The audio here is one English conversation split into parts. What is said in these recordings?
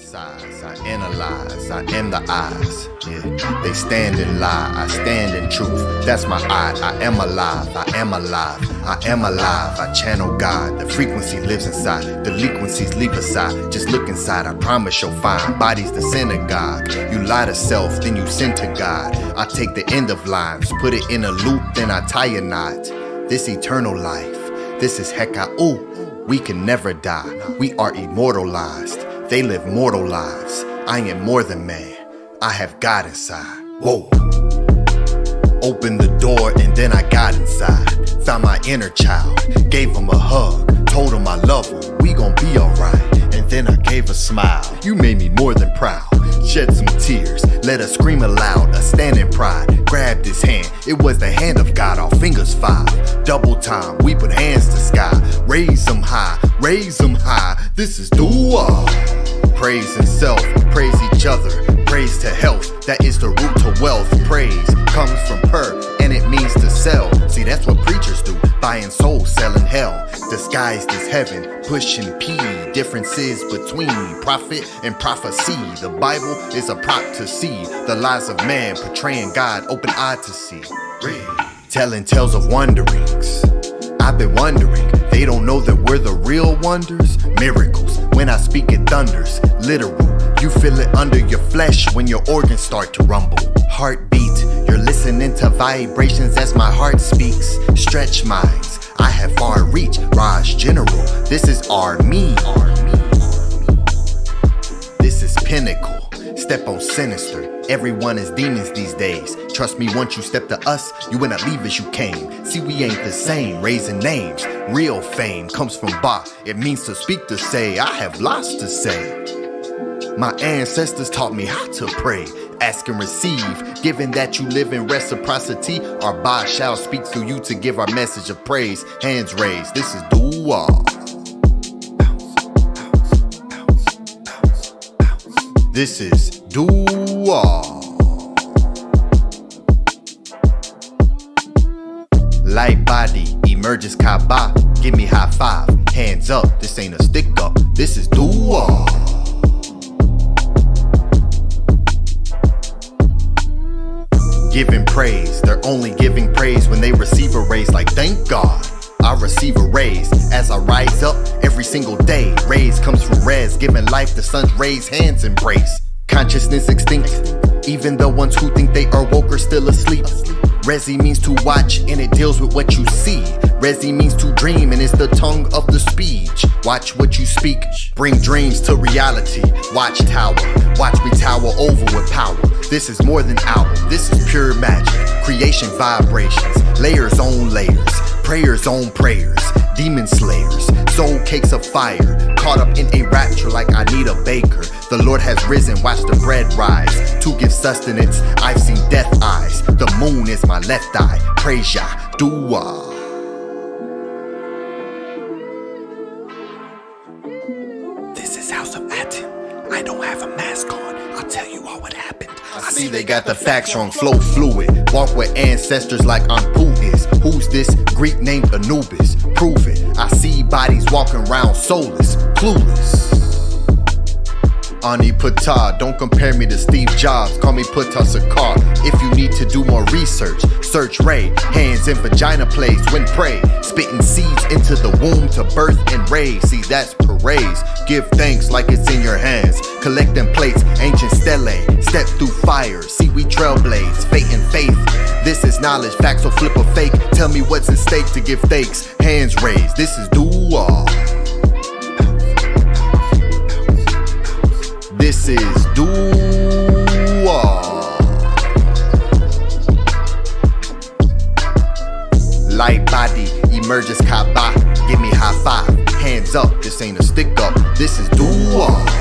size, I analyze, I am the eyes. Yeah, they stand in lie, I stand in truth. That's my I am alive, I am alive, I am alive. I channel God, the frequency lives inside. Delinquencies leave aside, just look inside. I promise you'll find bodies the synagogue. You lie to self, then you sin to God. I take the end of lines, put it in a loop, then I tie a knot. This eternal life, this is HEKA. We can never die, we are immortalized. They live mortal lives. I am more than man, I have God inside. Whoa. Opened the door and then I got inside. Found my inner child, gave him a hug, told him I love him, we gon' be alright. And then I gave a smile, you made me more than proud. Shed some tears, let us scream aloud, a stand in pride. Grabbed his hand, it was the hand of God, our fingers five. Double time, we put hands to sky. Raise them high, this is DUAT. Praise himself, praise each other, praise to health, that is the root to wealth. Praise comes from per, and it means to sell. See, that's what preachers do, buying souls, selling hell. Disguised as heaven, pushing P. Differences between prophet and prophecy. The Bible is a prop to see the lies of man, portraying God, open eye to see. Telling tales of wanderings, I've been wondering, they don't know that we're the real wonders. Miracles, when I speak it thunders, literal. You feel it under your flesh when your organs start to rumble. Heartbeat, you're listening to vibrations as my heart speaks. Stretch minds, I have far reach. Raj General, this is me. This is pinnacle. Step on sinister. Everyone is demons these days. Trust me, once you step to us, you will not leave as you came. See, we ain't the same, raising names. Real fame comes from Ba. It means to speak, to say. I have lots to say. My ancestors taught me how to pray, ask and receive. Given that you live in reciprocity, our Ba shall speak through you to give our message of praise. Hands raised, this is DUAT. This is DUAT. Light body emerges Kaaba. Give me high five. Hands up. This ain't a stick up. This is DUAT. Giving praise. They're only giving praise when they receive a raise. Like thank God. I receive a raise as I rise up every single day. Raise comes from res, giving life the sun's rays, hands embrace. Consciousness extinct, even the ones who think they are woke are still asleep. Resi means to watch and it deals with what you see. Resi means to dream and it's the tongue of the speech. Watch what you speak, bring dreams to reality. Watchtower, watch me tower over with power. This is more than album, this is pure magic. Creation vibrations, layers on layers. Prayers on prayers, demon slayers, soul cakes of fire, caught up in a rapture like I need a baker. The Lord has risen, watch the bread rise, to give sustenance. I've seen death eyes, the moon is my left eye. Praise Yah, DUAT. This is House of Aten. I don't have a mask on, I'll tell you all what happened. I see they got the facts wrong, flow fluid. Walk with ancestors like Aakhu is. Who's this? Greek named Anubis. Prove it. I see bodies walking around soulless, clueless. Ani Pata, don't compare me to Steve Jobs. Call me Pata Sakar. If you need to do more research, search Ray. Hands in vagina plays when pray. Spitting seeds into the womb to birth and raise. See, that's parades. Give thanks like it's in your hands. Collect them plates, ancient stele. Step through fire, see we trailblaze. Fate and faith, this is knowledge. Facts will flip a fake. Tell me what's at stake to give thanks. Hands raised, this is DUAT. This is DUAT. Light body emerges Kaaba. Give me high five. Hands up. This ain't a stick up. This is DUAT.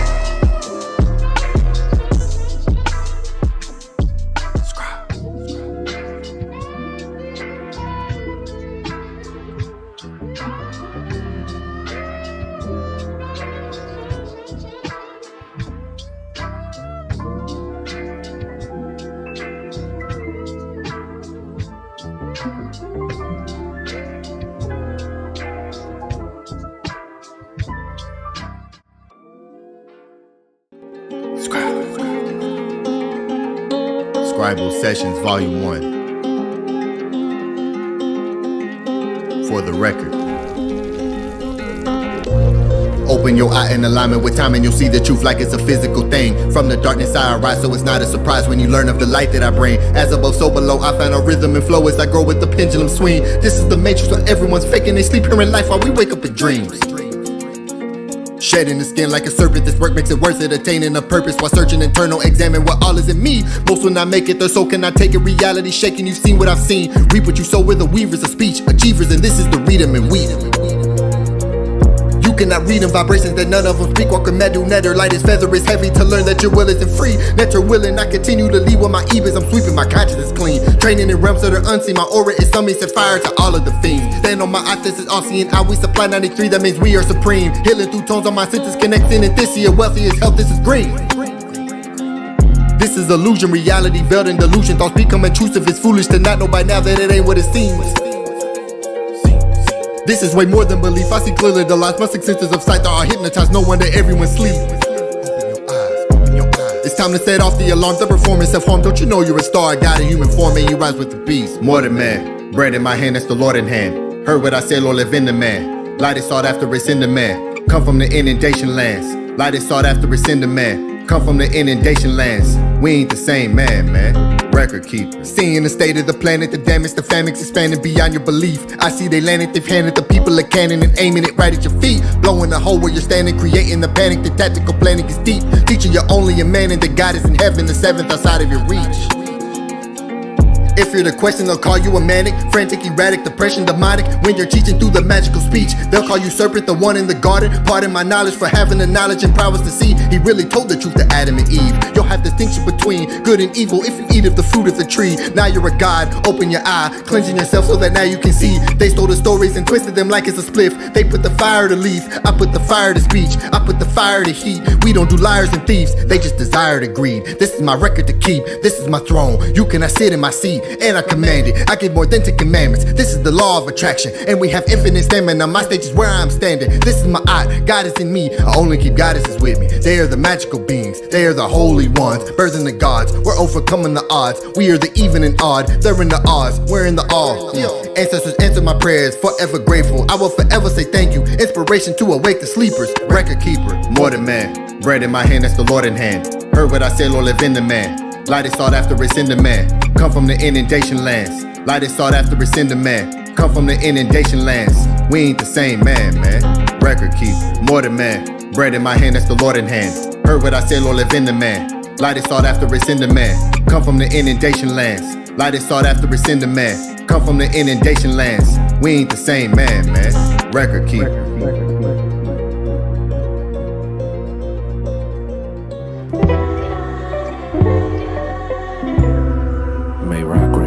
Scribal Sessions Volume 1. For the record. Open your eye in alignment with time and you'll see the truth like it's a physical thing. From the darkness I arise, so it's not a surprise when you learn of the light that I bring. As above, so below, I find a rhythm and flow as I grow with the pendulum swing. This is the matrix where everyone's faking they sleep here in life while we wake up in dreams. Shedding the skin like a serpent, this work makes it worth it. Attaining a purpose while searching internal, examine what all is in me. Most will not make it, their soul cannot take it. Reality shaking, you've seen what I've seen. Reap what you sow, with the weavers of speech, achievers, and this is the read 'em and weed 'em. You cannot read them, vibrations that none of them speak. Walker MEDU, netter, light is feather is heavy. To learn that your will isn't free. Netter willing, I continue to lead with my EBIS. I'm sweeping my consciousness clean. Training in realms that are unseen. My aura is some set fire to all of the fiends. Stand on my eye, this is all seeing. I we supply 93, that means we are supreme. Healing through tones on my senses, connecting and this year. Wealthy is health, this is green. This is illusion, reality veiled in delusion. Thoughts become intrusive, it's foolish to not know by now that it ain't what it seems. This is way more than belief. I see clearly the lies. My six senses of sight are hypnotized. No wonder everyone sleeps. Open your eyes. It's time to set off the alarm. The performance self-harm. Don't you know you're a star? God in human form and you rise with the beast. More than man. Bread in my hand, that's the Lord in hand. Heard what I said, Lord, live in the man. Light is sought after, it's in the man. Come from the inundation lands. Light is sought after, it's in the man. Come from the inundation lands. We ain't the same man. Record keeper. Seeing the state of the planet, the damage, the famines expanding beyond your belief. I see they landed, they've handed the people a cannon and aiming it right at your feet. Blowing a hole where you're standing, creating the panic. The tactical planning is deep. Teaching you're only a man and the God is in heaven, the seventh outside of your reach. If you're the question, they'll call you a manic, frantic, erratic, depression, demonic. When you're teaching through the magical speech, they'll call you serpent, the one in the garden. Pardon my knowledge for having the knowledge and prowess to see. He really told the truth to Adam and Eve. You'll have distinction between good and evil if you eat of the fruit of the tree. Now you're a god, open your eye, cleansing yourself so that now you can see. They stole the stories and twisted them like it's a spliff. They put the fire to leaf, I put the fire to speech. I put the fire to heat. We don't do liars and thieves, they just desire to greed. This is my record to keep, this is my throne. You cannot sit in my seat, and I command it. I give more than 10 commandments. This is the law of attraction, and we have infinite stamina. My stage is where I'm standing. This is my eye, God is in me. I only keep goddesses with me. They are the magical beings, they are the holy ones, birthing the gods. We're overcoming the odds. We are the even and odd. They're in the odds, we're in the all. Ancestors answer my prayers, forever grateful. I will forever say thank you. Inspiration to awake the sleepers. Record keeper, more than man. Bread in my hand, that's the Lord in hand. Heard what I said, Lord, live in the man. Light is sought after, it's in the man. Come from the inundation lands. Light is sought after, it's in the man. Come from the inundation lands. We ain't the same man. Record keeper, more than man. Bread in my hand, that's the Lord in hand. Heard what I said, Lord, live in the man. Light is sought after, it's in the man. Come from the inundation lands. Light is sought after, it's in the man. Come from the inundation lands. We ain't the same man. Record keeper.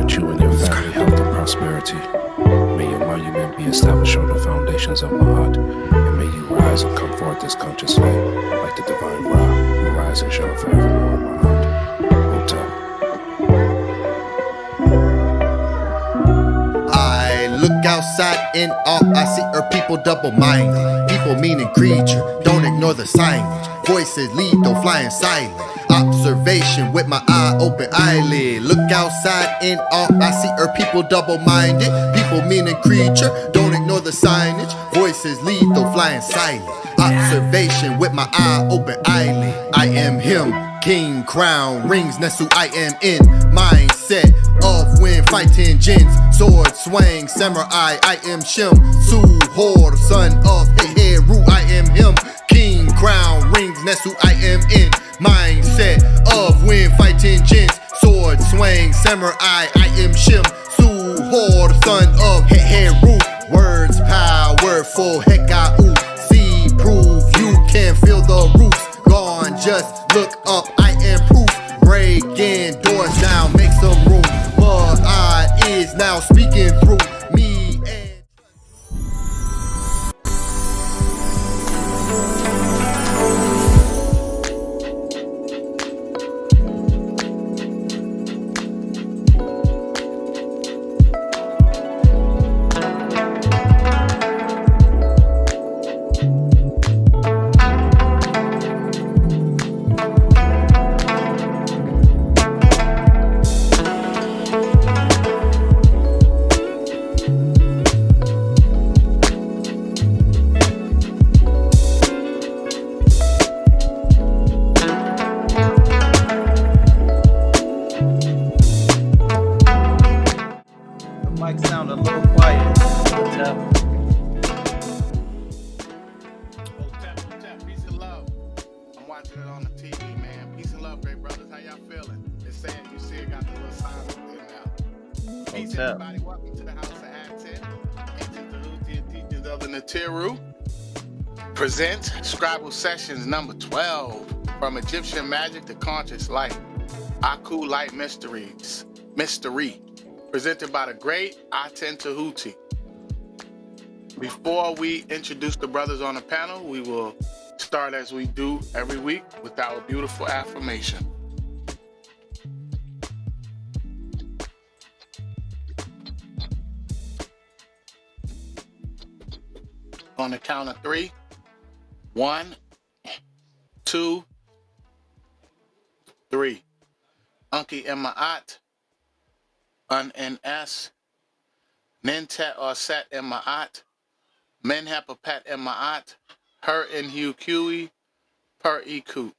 You and your family health and prosperity. May your monument be established on the foundations of Ma'at, and may you rise and come forth as conscious light, like the divine Ra, who rise and shine forevermore, Ma'at. Hotel. I look outside in awe, I see our people double-minded. People meaning creature, don't ignore the signage. Voices lead, though flying silent. Observation with my eye open eyelid. Look outside in awe, I see our people double-minded. People meaning creature, don't ignore the signage. Voices lead, though flying silent. Observation with my eye open eyelid. I am him, king, crown, rings, Nesu, I am in mindset of when fighting jinns. Sword swang, samurai, I am Shem. Suhor, son of Heheru, I am him. King, crown, rings, Nesu, I am in mindset of when fighting jinns. Sword swang, samurai, I am Shem. Suhor, son of Heheru. Words powerful, HEKA. See proof, you can feel the roots. Gone, just look up, I am proof. Breaking doors now, make some room. But I is now speaking through me and Hotep, peace and love. I'm watching it on the TV, man. Peace and love, great brothers. How y'all feeling? It's saying you see it got the little sign up there now. Peace, everybody. Welcome to the house of Aten Tehuti and teachers of the Nefertari. Presents Scribal Sessions number 12. From Egyptian magic to conscious light. Aakhu light mystery. Presented by the great Aten Tehuti. Before we introduce the brothers on the panel, we will start as we do every week with our beautiful affirmation. On the count of 3. 1, 2, 3. Unki Ema'at, Un-N-S, Nintet or Set Ema'at, Menhapapat Ema'at, Her in Hu Per Ikut.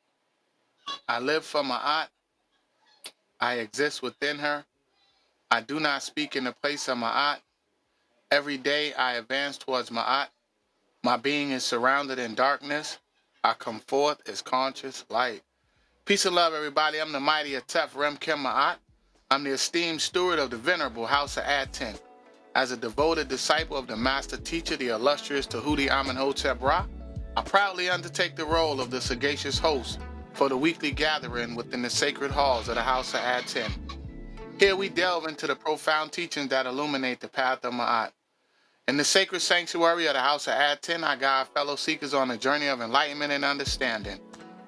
I live for Ma'at. I exist within her. I do not speak in the place of Ma'at. Every day I advance towards Ma'at. My being is surrounded in darkness. I come forth as conscious light. Peace and love, everybody. I'm the mighty Atef Remkem Ma'at. I'm the esteemed steward of the venerable house of Aten. As a devoted disciple of the master teacher, the illustrious Tehuti Amenhotep Ra, I proudly undertake the role of the sagacious host for the weekly gathering within the sacred halls of the house of Aten. Here we delve into the profound teachings that illuminate the path of Ma'at. In the sacred sanctuary of the house of Aten, I guide fellow seekers on a journey of enlightenment and understanding,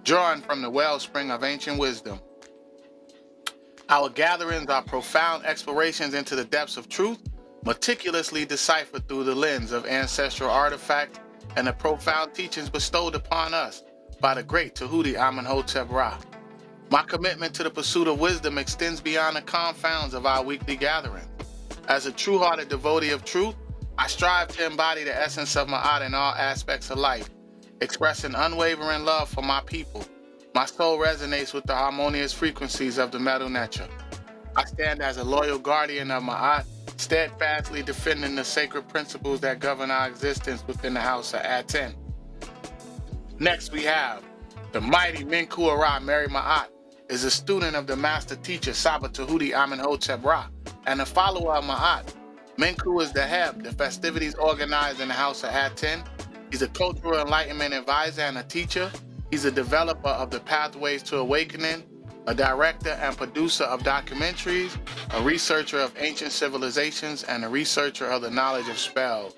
drawing from the wellspring of ancient wisdom. Our gatherings are profound explorations into the depths of truth, meticulously deciphered through the lens of ancestral artifacts and the profound teachings bestowed upon us by the great Tehuti Amenhotep Ra. My commitment to the pursuit of wisdom extends beyond the confines of our weekly gatherings. As a true-hearted devotee of truth, I strive to embody the essence of Ma'at in all aspects of life, expressing unwavering love for my people. My soul resonates with the harmonious frequencies of the MEDU nature. I stand as a loyal guardian of Ma'at, steadfastly defending the sacred principles that govern our existence within the house of Aten. Next we have the mighty Menku Ara Mary Ma'at, is a student of the master teacher Saba Tehuti Amenhotep Ra and a follower of Ma'at. Menku is the Heb, the festivities organized in the house of Aten. He's a cultural enlightenment advisor and a teacher. He's a developer of the Pathways to Awakening, a director and producer of documentaries, a researcher of ancient civilizations, and a researcher of the knowledge of spells.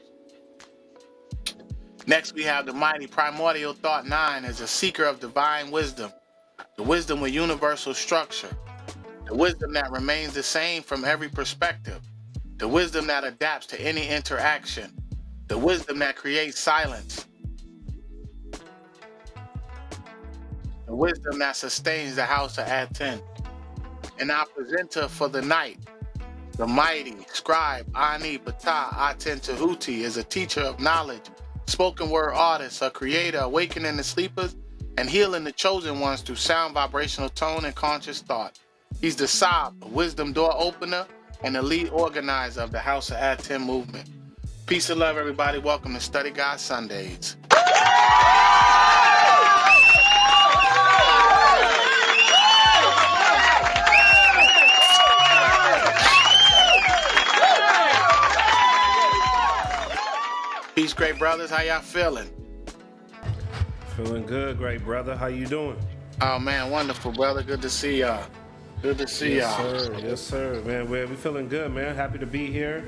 Next, we have the mighty Primordial Thought 9 as a seeker of divine wisdom, the wisdom with universal structure, the wisdom that remains the same from every perspective, the wisdom that adapts to any interaction, the wisdom that creates silence, the wisdom that sustains the house of Aten. And our presenter for the night, the mighty scribe Ani PTAH Aten Tehuti, is a teacher of knowledge, spoken word artist, a creator awakening the sleepers and healing the chosen ones through sound vibrational tone and conscious thought. He's the Sab, a wisdom door opener, and the lead organizer of the House of Aten movement. Peace and love, everybody. Welcome to Study God Sundays. Peace, great brothers. How y'all feeling? Feeling good, great brother. How you doing? Oh, man, wonderful, brother. Good to see y'all. Good to see y'all. Sir. Yes, sir, man. We feeling good, man. Happy to be here.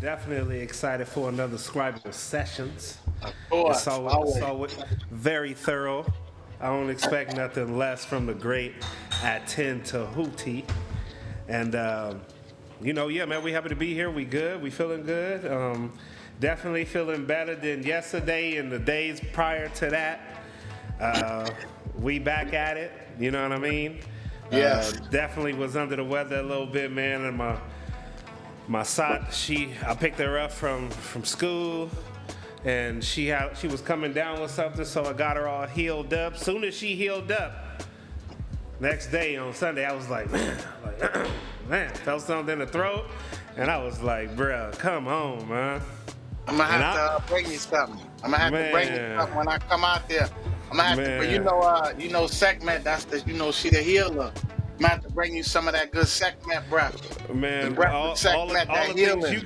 Definitely excited for another Scribal Sessions. Of course. It's always very thorough. I don't expect nothing less from the great Aten Tehuti. And, yeah, man, we happy to be here. We good. We feeling good. Definitely feeling better than yesterday and the days prior to that. We back at it. You know what I mean? Yes. Definitely was under the weather a little bit, man. And my son, I picked her up from school, and she was coming down with something, so I got her all healed up. Soon as she healed up, next day on Sunday, I was like, man, felt something in the throat, and I was like, bruh, come on, man. I'm gonna have to bring you something. I'm gonna have to bring you something when I come out there. I'm gonna have to, but you know, segment. That's the, you know, she the healer. I'm gonna have to bring you some of that good segment breath. Man, The all segment, the that things healing. you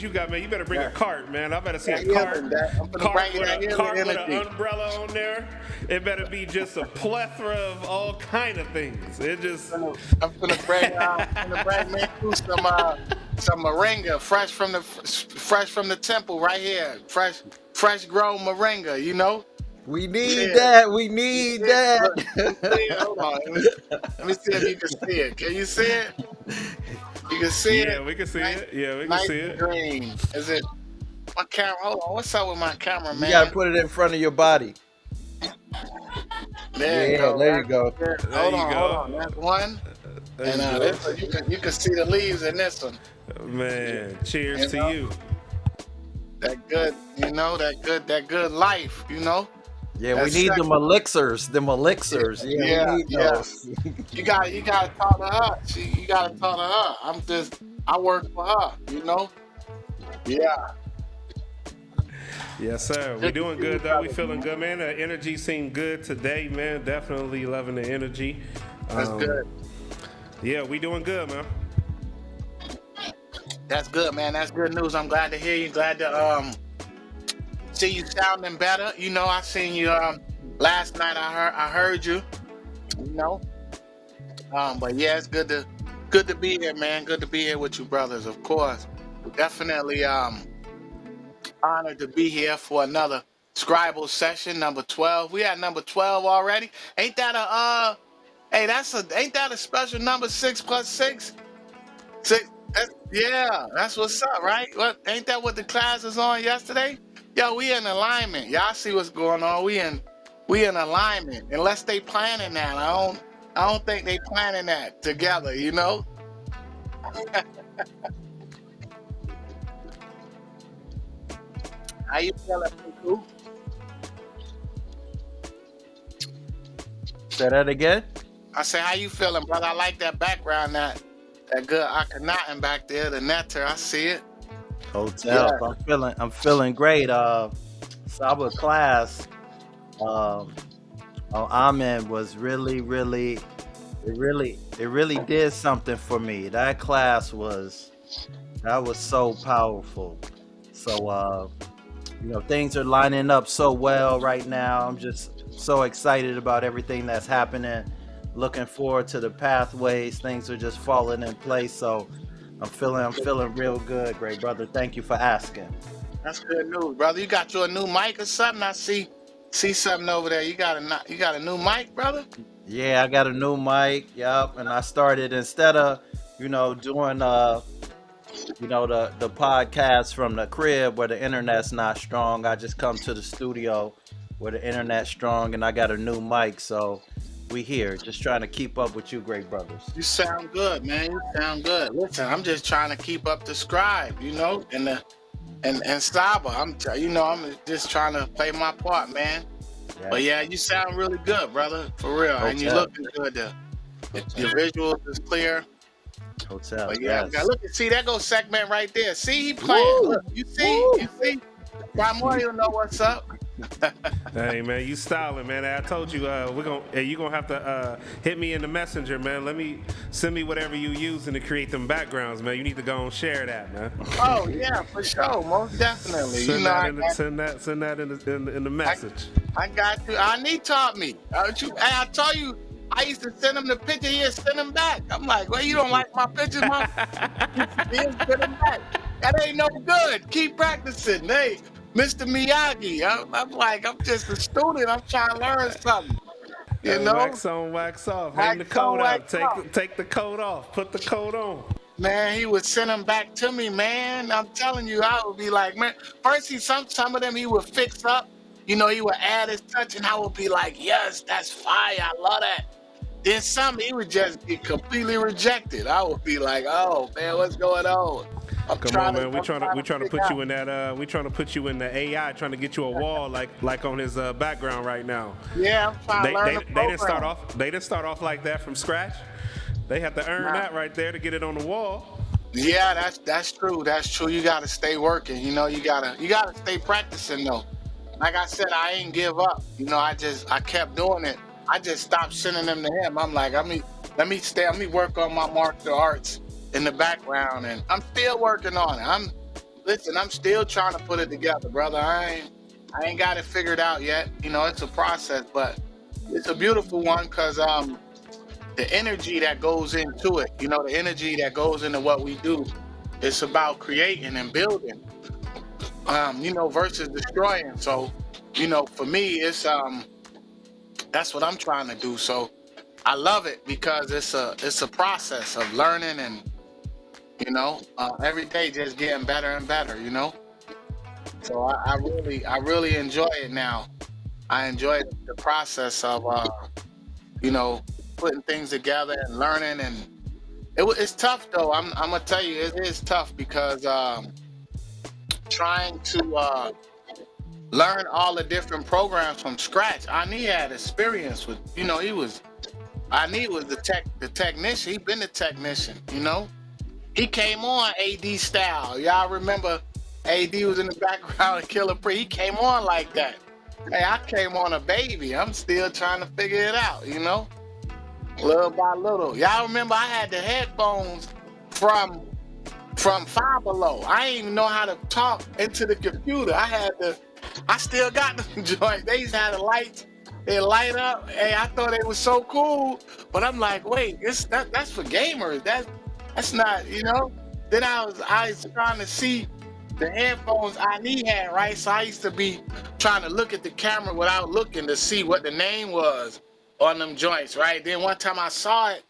got, man, you better bring a cart, man. I better see That a cart, healing, I'm gonna bring you that healing with energy. an umbrella on there. It better be just a plethora of all kind of things. It just. I'm gonna bring me through some moringa, fresh from the temple right here, fresh grown moringa. You know. We need that. We need that. Look, let me see it. Hold on. Let me see if you can see it. Can you see it? You can see it? Yeah, we can see it. Yeah, we can nice see it. Green. Is it my camera? Hold on. What's up with my camera, man? You gotta put it in front of your body. There you go. There you go. Hold on. That's one. And you can see the leaves in this one. Man, cheers to you. That good, you know, that good life, you know. Yeah, That's we need second. them elixirs. Yeah, we need those. You gotta talk to her. You gotta talk to her. I work for her, you know. Yeah. Yes, sir. We doing good though. We feeling good, man. The energy seemed good today, man. Definitely loving the energy. That's good. Yeah, we doing good, man. That's good, man. That's good news. I'm glad to hear you. Glad to see you sounding better. You know, I seen you last night. I heard you. You know. But yeah, it's good to be here, man. Good to be here with you, brothers. Of course, definitely honored to be here for another Scribal session, number 12. We at number 12 already. Ain't that ain't that a special number? 6 plus 6. 6. That's what's up, right? What ain't that what the class was on yesterday? Yo, we in alignment. Y'all see what's going on? We in alignment. Unless they planning that, I don't think they planning that together. You know. How you feeling, Aakhu? Say that again. I say, how you feeling, brother? I like that background, that good Akhenaten back there, the netter. I see it. Hotel. Yeah. I'm feeling great. Saba class on Amen was really did something for me. That class was so powerful. So things are lining up so well right now. I'm just so excited about everything that's happening. Looking forward to the pathways. Things are just falling in place. So I'm feeling real good, great brother. Thank you for asking. That's good news, brother. You got your new mic or something? I see something over there. You got a new mic, brother? Yeah, I got a new mic. Yep. And I started, instead of doing the podcast from the crib where the internet's not strong, I just come to the studio where the internet's strong, and I got a new mic. So we here, just trying to keep up with you, great brothers. You sound good, man. You sound good. Listen, I'm just trying to keep up the scribe, and Saba. I'm just trying to play my part, man. Yeah. But yeah, you sound really good, brother, for real. Okay. And you looking good. Your visuals is clear. Hotel. But yeah, yes. Look, see, that goes segment right there. See, he playing. Look, you see. Primordial know what's up. Hey man, you styling, man. I told you you gonna have to hit me in the messenger, man. Send me whatever you using to create them backgrounds, man. You need to go and share that, man. Oh yeah, for sure, most definitely. Send that in the message. I got you. Ani taught me. I told you. I used to send him the picture. He'd send him back. I'm like, well, you don't like my pictures, mom? He'd send him back. That ain't no good. Keep practicing. Hey, Mr. Miyagi. I'm like, I'm just a student. I'm trying to learn something. You know? Wax on, wax off. Hang the coat up. Take the coat off. Put the coat on. Man, he would send them back to me, man. I'm telling you, I would be like, man. First, some of them he would fix up. He would add his touch, and I would be like, yes, that's fire. I love that. Then some, he would just get completely rejected. I would be like, oh man, what's going on? Come on, man. We trying to put you in that. We trying to put you in the AI. Trying to get you a wall like on his background right now. Yeah, I'm trying to learn the program. They didn't start off like that from scratch. They have to earn that right there to get it on the wall. Yeah, that's true. That's true. You got to stay working. You gotta stay practicing though. like I said, I ain't give up. You know, I kept doing it. I just stopped sending them to him. I'm like, let me work on my martial arts in the background, and I'm still working on it. I'm still trying to put it together, brother. I ain't got it figured out yet. You know, it's a process, but it's a beautiful one because the energy that goes into it, you know, the energy that goes into what we do, it's about creating and building, you know, versus destroying. So, you know, for me, it's that's what I'm trying to do. So I love it because it's a process of learning and, you know, every day just getting better and better, you know. So I really enjoy it now. I enjoy the process of you know, putting things together and learning, and it's tough though. I'm gonna tell you, it is tough because trying to learn all the different programs from scratch. Ani had experience with, you know, Ani was the technician. He been the technician, you know. He came on AD style. Y'all remember AD was in the background of Killer Pre. He came on like that. Hey, I came on a baby. I'm still trying to figure it out, you know, little by little. Y'all remember I had the headphones from Five Below. I didn't even know how to talk into the computer. I still got the joint. They used to have the lights. They light up. Hey, I thought it was so cool, but I'm like, wait, that's for gamers. That's not, you know. Then I was trying to see the headphones Ani had, right? So I used to be trying to look at the camera without looking to see what the name was on them joints, right? Then one time I saw it,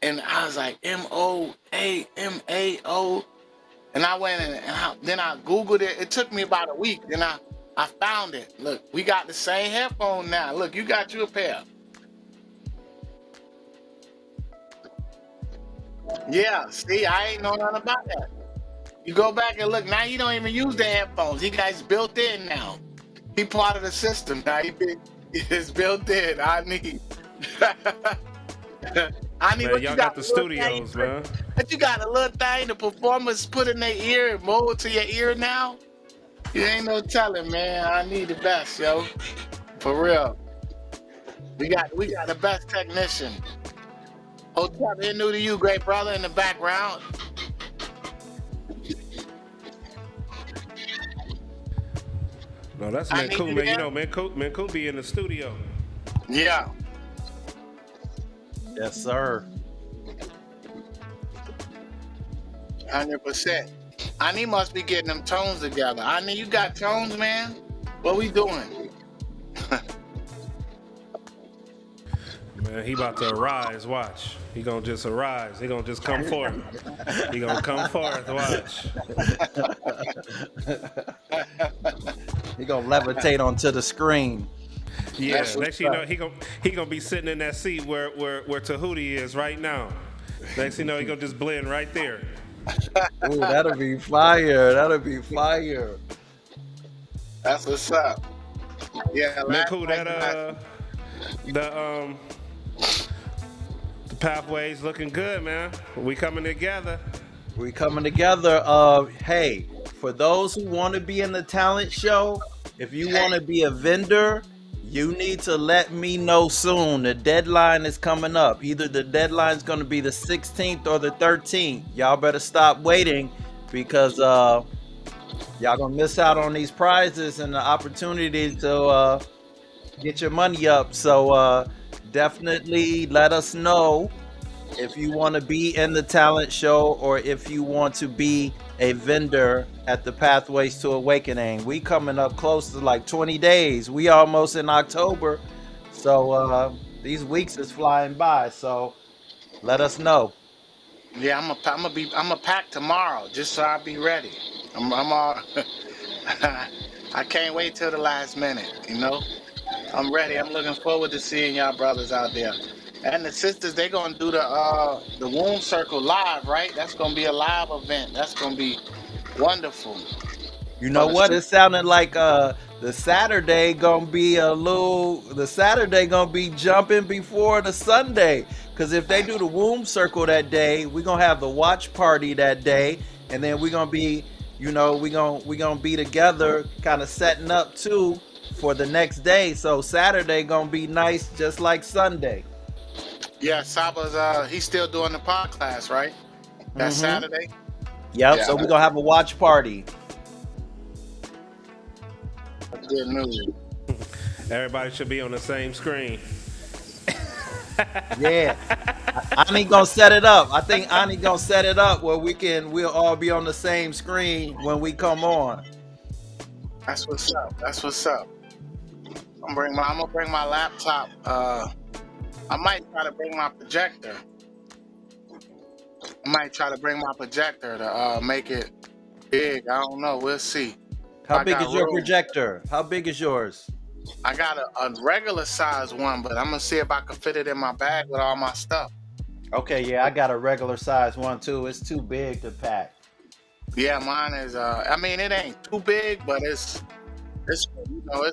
and I was like, MOAMAO. And I went then I Googled it. It took me about a week. Then I found it. Look, we got the same headphone now. Look, you got you a pair. Yeah, see, I ain't know nothing about that. You go back and look, now you don't even use the headphones. He got built in now. He part of the system now. It's built in. I need Man, what y'all you got the little studios, thing, man. But you got a little thing the performers put in their ear and mold to your ear now. You ain't no telling, man. I need the best, yo. For real. We got the best technician. Hotel here new to you, great brother in the background. No, that's I man need cool, you man. You there? know, man cool be in the studio. Yeah. Yes, sir. 100%. Ani must be getting them tones together. Ani, you got tones, man? What we doing? Man, he about to arise, watch. He gonna just arise. He gonna just come forth. He gonna come forth, watch. He gonna levitate onto the screen. Yeah, That's next what's thing you know, up. he gonna be sitting in that seat where Tehuti is right now. Next thing you know, he gonna just blend right there. Ooh, that'll be fire. That'll be fire. That's what's up. Yeah, Man, cool, that the pathway's looking good, man. We coming together. We coming together. Hey, for those who want to be in the talent show, if you want to be a vendor, you need to let me know soon. The deadline is coming up. Either the deadline's going to be the 16th or the 13th. Y'all better stop waiting because y'all gonna miss out on these prizes and the opportunity to get your money up. So definitely let us know if you want to be in the talent show or if you want to be a vendor at the Pathways to Awakening. We coming up close to like 20 days. We almost in October. So these weeks is flying by. So let us know. Yeah, I'm gonna pack tomorrow just so I be ready. I'm all I can't wait till the last minute, you know? I'm ready. I'm looking forward to seeing y'all brothers out there. And the sisters, they gonna do the womb circle live, right? That's gonna be a live event. That's gonna be wonderful. You know what? It sounded like the Saturday gonna be jumping before the Sunday. Cause if they do the womb circle that day, we're gonna have the watch party that day, and then we're gonna be, we gonna be together, kind of setting up too for the next day. So Saturday gonna be nice, just like Sunday. Yeah, Saba's he's still doing the pod class, right? That's Saturday. Yep. Yeah, So we're gonna have a watch party. That's good news. Everybody should be on the same screen. Yeah. Ani gonna set it up. I think Ani gonna set it up where we'll all be on the same screen when we come on. That's what's up. That's what's up. I'm gonna bring my laptop. I might try to bring my projector. To make it big. I don't know. We'll see. How big is your projector? How big is yours? I got a regular size one, but I'm gonna see if I can fit it in my bag with all my stuff. Okay, yeah, I got a regular size one too. It's too big to pack. Yeah, mine is. I mean, it ain't too big, but it's you know,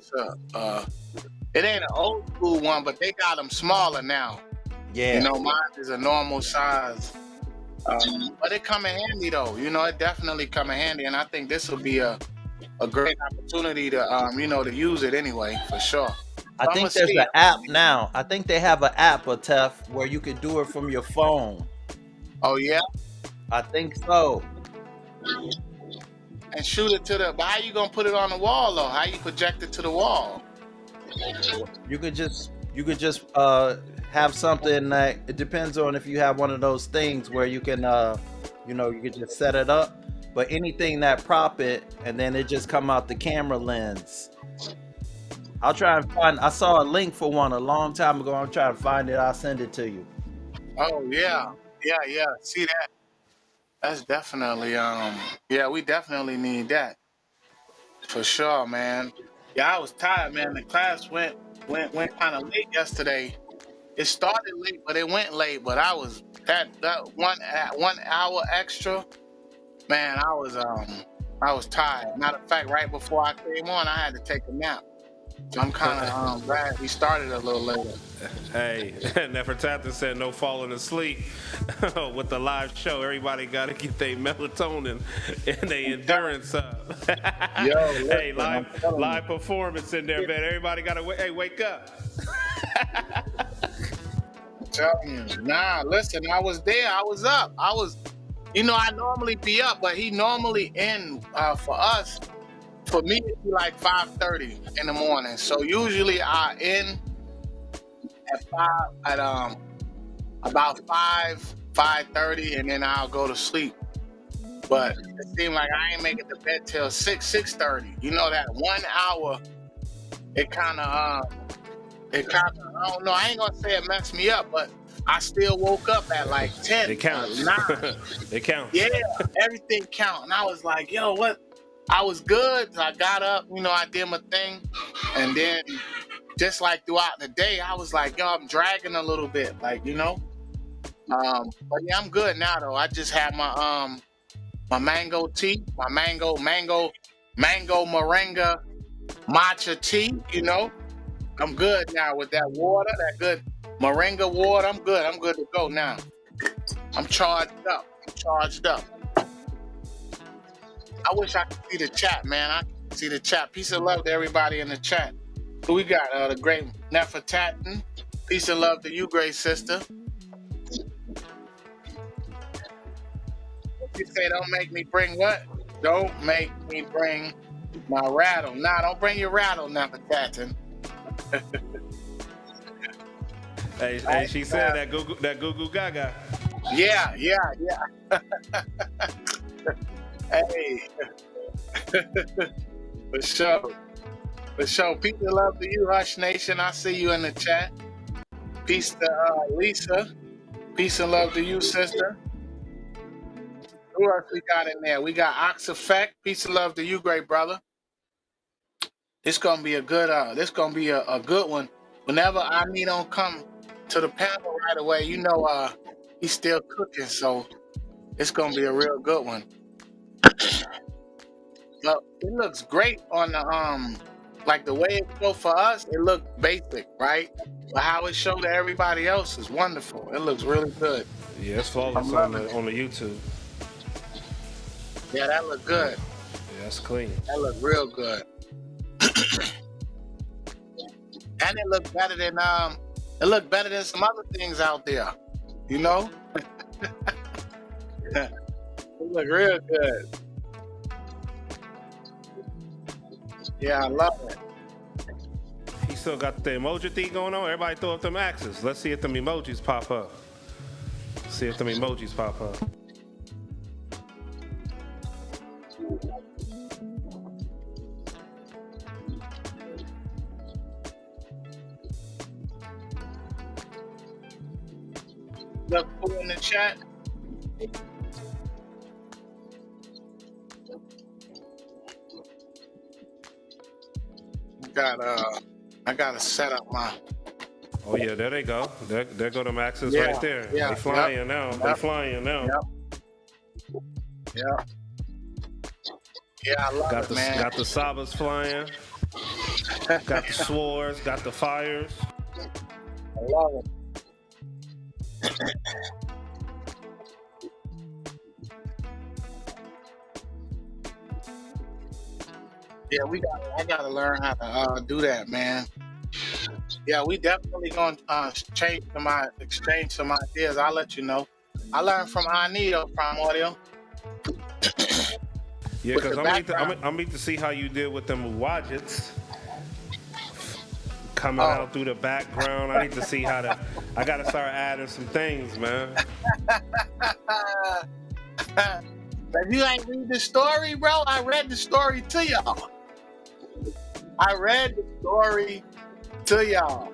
it ain't an old school one, but they got them smaller now. Yeah. You know, mine is a normal size. But it come in handy though. You know, it definitely come in handy, and I think this will be a great opportunity to you know, to use it anyway, for sure. I think there's an app now. I think they have an app, Tef, where you can do it from your phone. Oh yeah? I think so. And shoot it to the. But how you gonna put it on the wall though? How you project it to the wall? You could just have something that it depends on if you have one of those things where you can you know, you could just set it up. But anything that prop it and then it just come out the camera lens. I'll try and find. I saw a link for one a long time ago. I'm trying to find it. I'll send it to you. Oh yeah. See that? That's definitely yeah, we definitely need that. For sure, man. Yeah, I was tired, man. The class went kind of late yesterday. It started late, but it went late. But I was that 1 hour extra, man. I was tired. Matter of fact, right before I came on, I had to take a nap. So I'm kind of glad we started a little later. Hey, Nefertari said no falling asleep with the live show. Everybody got to get their melatonin and their endurance up. Yo, hey, live performance in there, man. Everybody got to wake up. I'm telling you. Nah, listen, I was there. I was up. You know, I normally be up, but he normally in for us. For me, it'd be like 5:30 in the morning. So usually I in at about 5:30, and then I'll go to sleep. But it seemed like I ain't making the bed till 6:30. You know, that 1 hour, it kind of I don't know. I ain't gonna say it messed me up, but I still woke up at like 10. It counts. 9. It counts. Yeah, everything count. And I was like, yo, what? I was good. I got up, you know, I did my thing. And then just like throughout the day, I was like, yo, I'm dragging a little bit, like, you know. But yeah, I'm good now though. I just had my my mango tea, my mango moringa matcha tea, you know. I'm good now with that water, that good moringa water. I'm good. I'm good to go now. I'm charged up. I wish I could see the chat, man. I can see the chat. Peace and love to everybody in the chat. Who we got? The great Nefertari. Peace and love to you, great sister. You say don't make me bring what? Don't make me bring my rattle. Nah, don't bring your rattle, Nefertari. Hey, she said that goo goo gaga. Yeah. Hey. For sure. Peace and love to you, Hush Nation. I see you in the chat. Peace to Lisa. Peace and love to you, sister. Who else we got in there? We got Ox Effect. Peace and love to you, great brother. It's gonna be a good a good one. Whenever I don't come to the panel right away, you know he's still cooking, so it's gonna be a real good one. Look, it looks great on the like the way it go for us, it looked basic, right? But how it showed to everybody else is wonderful. It looks really good. Yeah, it's flawless on the YouTube. Yeah, that looked good. Yeah, that's clean. That looked real good. And it looked better than some other things out there. You know? It look real good. Yeah, I love it. He still got the emoji thing going on. Everybody throw up them axes. Let's see if them emojis pop up. See if them emojis pop up. Look cool in the chat. I gotta set up my. Oh yeah, there they go. There go the axes Yeah, right there. yeah, They flying yep, now. yep, They flying now. Yeah, I love Got it, the man. got the sabas flying. Got the swords. Got the fires. I love it. Yeah, I gotta learn how to do that, man. Yeah, we definitely gonna exchange some ideas. I'll let you know. I learned from Anita from audio. Yeah, With because the I'm need to see how you deal with them widgets coming Oh. out through the background. I need to see how to. I gotta start adding some things, man. If you ain't read the story, bro, I read the story to y'all. I read the story to y'all.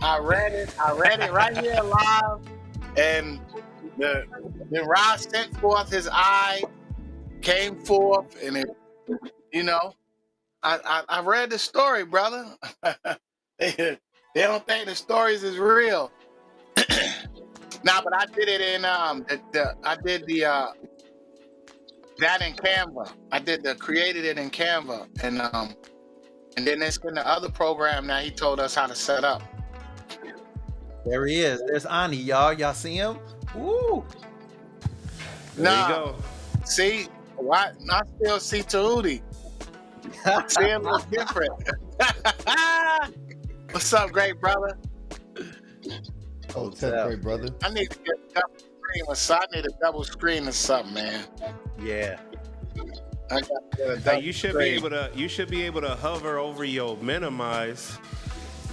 I read it right here live. And then Ra sent forth his eye, came forth, and it, you know, I read the story, brother. They don't think the stories is real. Nah, but I did it in I did that in Canva. Created it in Canva, and then it's in the other program now. He told us how to set up. There he is. There's Ani, y'all. Y'all see him? Woo! There you go. See, why? I still see Tehuti. See him look different. What's up, great brother? Oh, what's up, great brother? I need to get a double screen or something. I need a double screen or something, man. Yeah. I got to get a double Hey, you should screen. be able to hover over your minimize.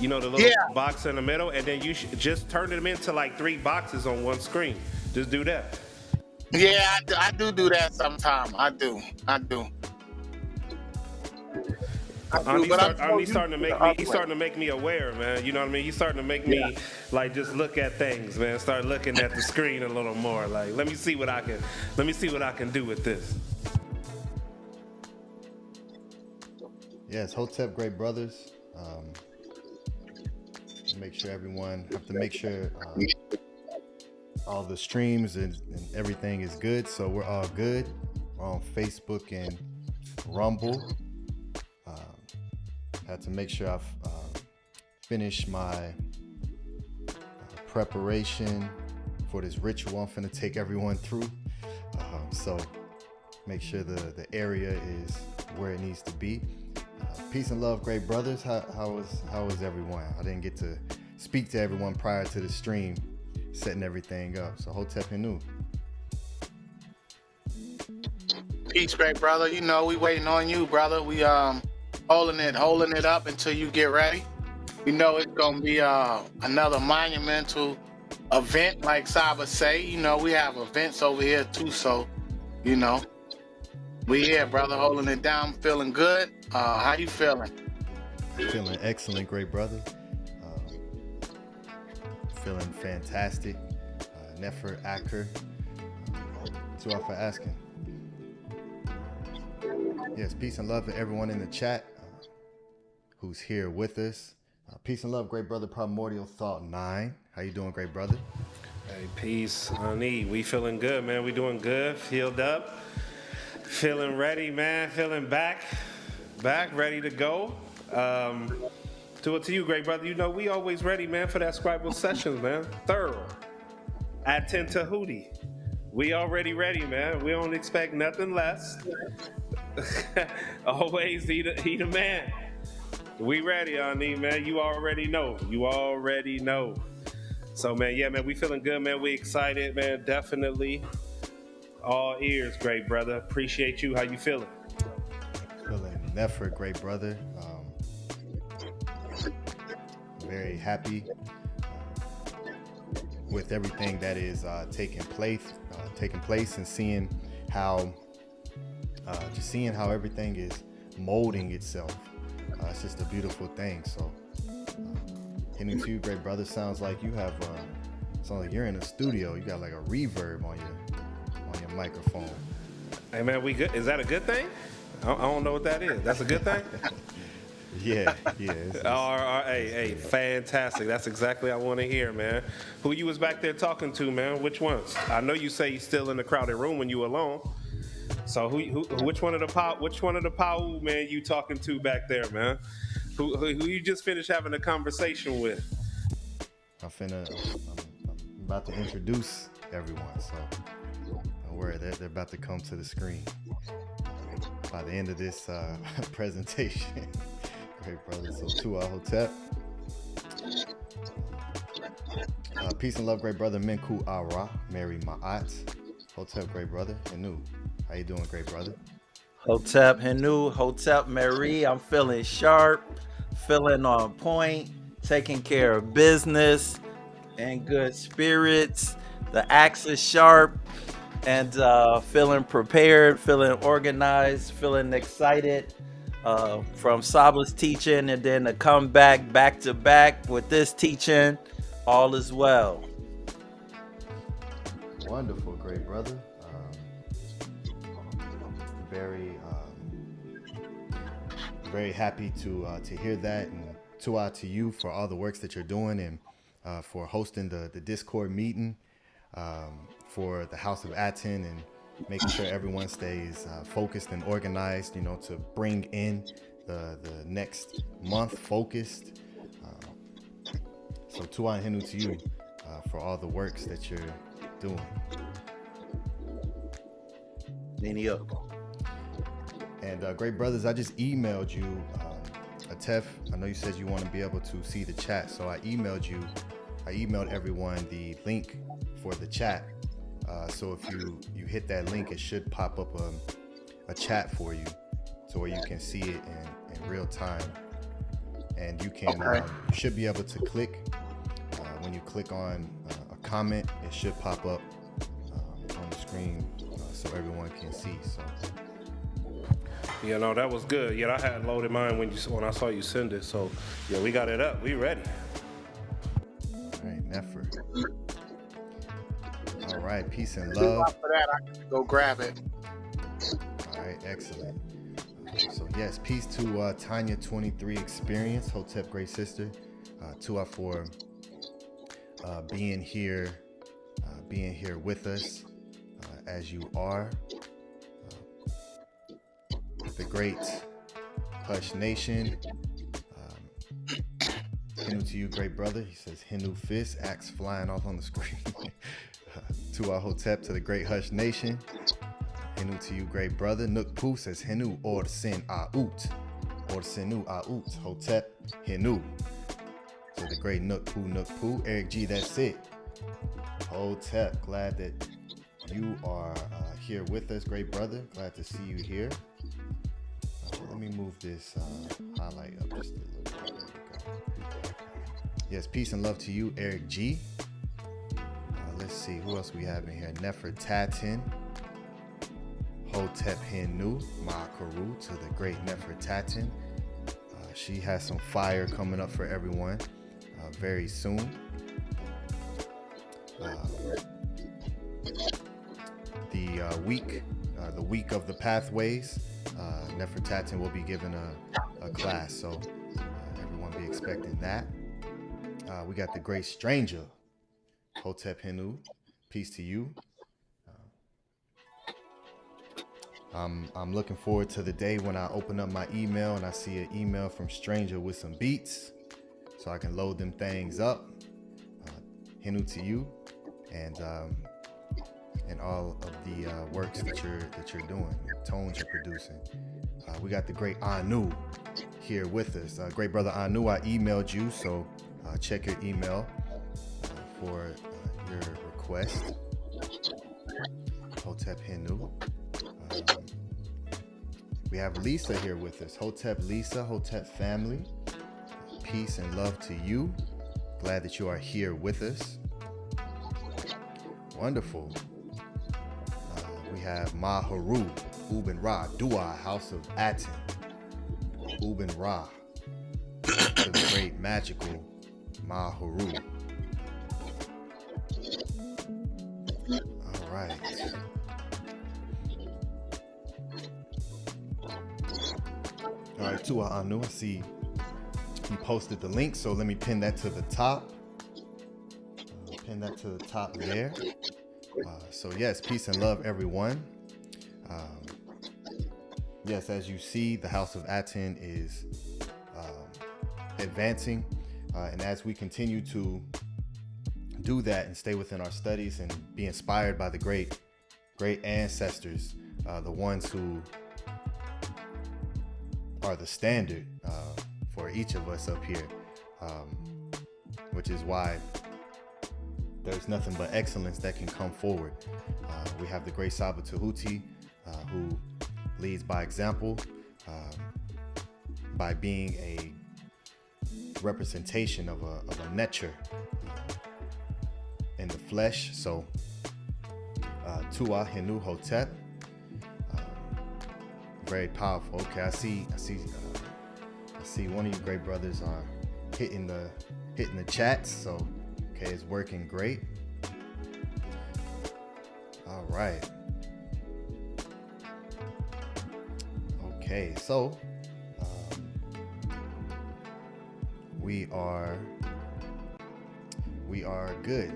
You know, the little box in the middle, and then you should just turn them into like 3 boxes on one screen. Just do that. Yeah, I do that sometime. I do. He's starting to make me aware, man. You know what I mean? He's starting to make me like just look at things, man. Start looking at the screen a little more. Like, let me see what I can do with this. Yes, Hotep, great brothers. Make sure all the streams and everything is good. So we're all good. We're on Facebook and Rumble. Had to make sure I've finished my preparation for this ritual I'm finna take everyone through. So make sure the area is where it needs to be. Peace and love, great brothers. How was everyone? I didn't get to speak to everyone prior to the stream, setting everything up. So Hotep Henu. Peace, great brother. You know, we waiting on you, brother. We holding it up until you get ready. We know it's gonna be another monumental event, like Saba say. You know, we have events over here too, so you know, we here, brother, holding it down, feeling good. How you feeling? Feeling excellent, great brother. Feeling fantastic. NEFERTARI. Thanks a lot for asking. Yes, peace and love to everyone in the chat who's here with us. Peace and love, great brother. Primordial Thought 9. How you doing, great brother? Hey, peace, honey. We feeling good, man. We doing good. Healed up. Feeling ready, man. Feeling back, ready to go. To you, great brother. You know, we always ready, man, for that Scribal SESHION, man. Thorough. Aten Tehuti. We already ready, man. We don't expect nothing less. Always he the man. We ready, Ani, man. You already know. You already know. So, man, yeah, man, we feeling good, man. We excited, man. Definitely. All ears, great brother. Appreciate you. How you feeling? Feeling Nefer, great brother. Very happy with everything that is taking place, and seeing how everything is molding itself. It's just a beautiful thing. So, hitting to you, great brother. Sounds like you have. Sounds like you're in a studio. You got like a reverb on your microphone. Hey, man, we good? Is that a good thing? I don't know what that is. That's a good thing? Yeah. Hey, fantastic. That's exactly what I want to hear, man. Who you was back there talking to, man? Which ones? I know you say you're still in the crowded room when you alone. So which one of the pow man you talking to back there, man? Who you just finished having a conversation with? I'm about to introduce everyone, so don't worry, they're about to come to the screen by the end of this presentation. Great brother. So Tuahotep. Peace and love, great brother. Minku Ara, Mary Ma'at. Hotep, great brother. Henu. How you doing, great brother? Hotep Henu, Hotep Mary. I'm feeling sharp, feeling on point, taking care of business, in good spirits. The axe is sharp, and feeling prepared, feeling organized, feeling excited from Saba's teaching, and then to come back to back with this teaching. All is well. Wonderful, great brother. Very happy to hear that, and to you for all the works that you're doing, and for hosting the Discord meeting for the House of Aten, and making sure everyone stays focused and organized, to bring in the next month focused. So Tuan Henu to you for all the works that you're doing. And great brothers, I just emailed you, Atef. I know you said you want to be able to see the chat, so I emailed everyone the link for the chat. So if you hit that link, it should pop up a chat for you, so where you can see it in real time, and you can you should be able to click when you click on a comment. It should pop up on the screen so everyone can see. So. That was good. Yeah, I had loaded mine when I saw you send it. So, yeah, we got it up. We ready. All right, Nefer. All right, peace and love. For that, I can go grab it. All right, excellent. So yes, peace to Tanya 23 Experience, Hotep, great sister. To for being here with us as you are. The great Hush Nation. Henu to you, great brother. He says Henu fist, axe flying off on the screen. To our Hotep, to the great Hush Nation. Henu to you, great brother. Nook Poo says Henu or sin aut. Or sinu aut. Hotep, Henu. To the great Nook Poo. Eric G, that's it. Hotep, glad that you are here with us, great brother. Glad to see you here. Let me move this highlight up just a little bit. There we go. Yes, peace and love to you, Eric G. Let's see who else we have in here. NEFERTARI, Hotep Henu, Ma'akaru, to the great NEFERTARI. She has some fire coming up for everyone very soon. The week of the pathways. NEFERTARI will be given a class, so everyone be expecting that. We got the great stranger, Hotep Henu. Peace to you. I'm looking forward to the day when I open up my email and I see an email from stranger with some beats, so I can load them things up. Henu to you, and all of the works that you're doing, the tones you're producing. We got the great Anu here with us. Great brother Anu, I emailed you, so check your email for your request. Hotep Henu. We have Lisa here with us. Hotep Lisa, Hotep family. Peace and love to you. Glad that you are here with us. Wonderful. We have Maharu, Uben Ra, Dua, House of Aten. Uben Ra, to the great magical Maharu. All right. All right, Tua Anu, I see you posted the link, so let me pin that to the top. Pin that to the top there. So yes, peace and love, everyone. Yes, as you see, the House of Aten is advancing, and as we continue to do that and stay within our studies and be inspired by the great ancestors, the ones who are the standard for each of us up here, which is why there's nothing but excellence that can come forward. We have the great Saba Tehuti, who leads by example, by being a representation of a nature in the flesh. So Tua Henu Hotep, very powerful. Okay, I see one of you great brothers are hitting the chats. So okay, it's working great. All right. Okay, so we are good.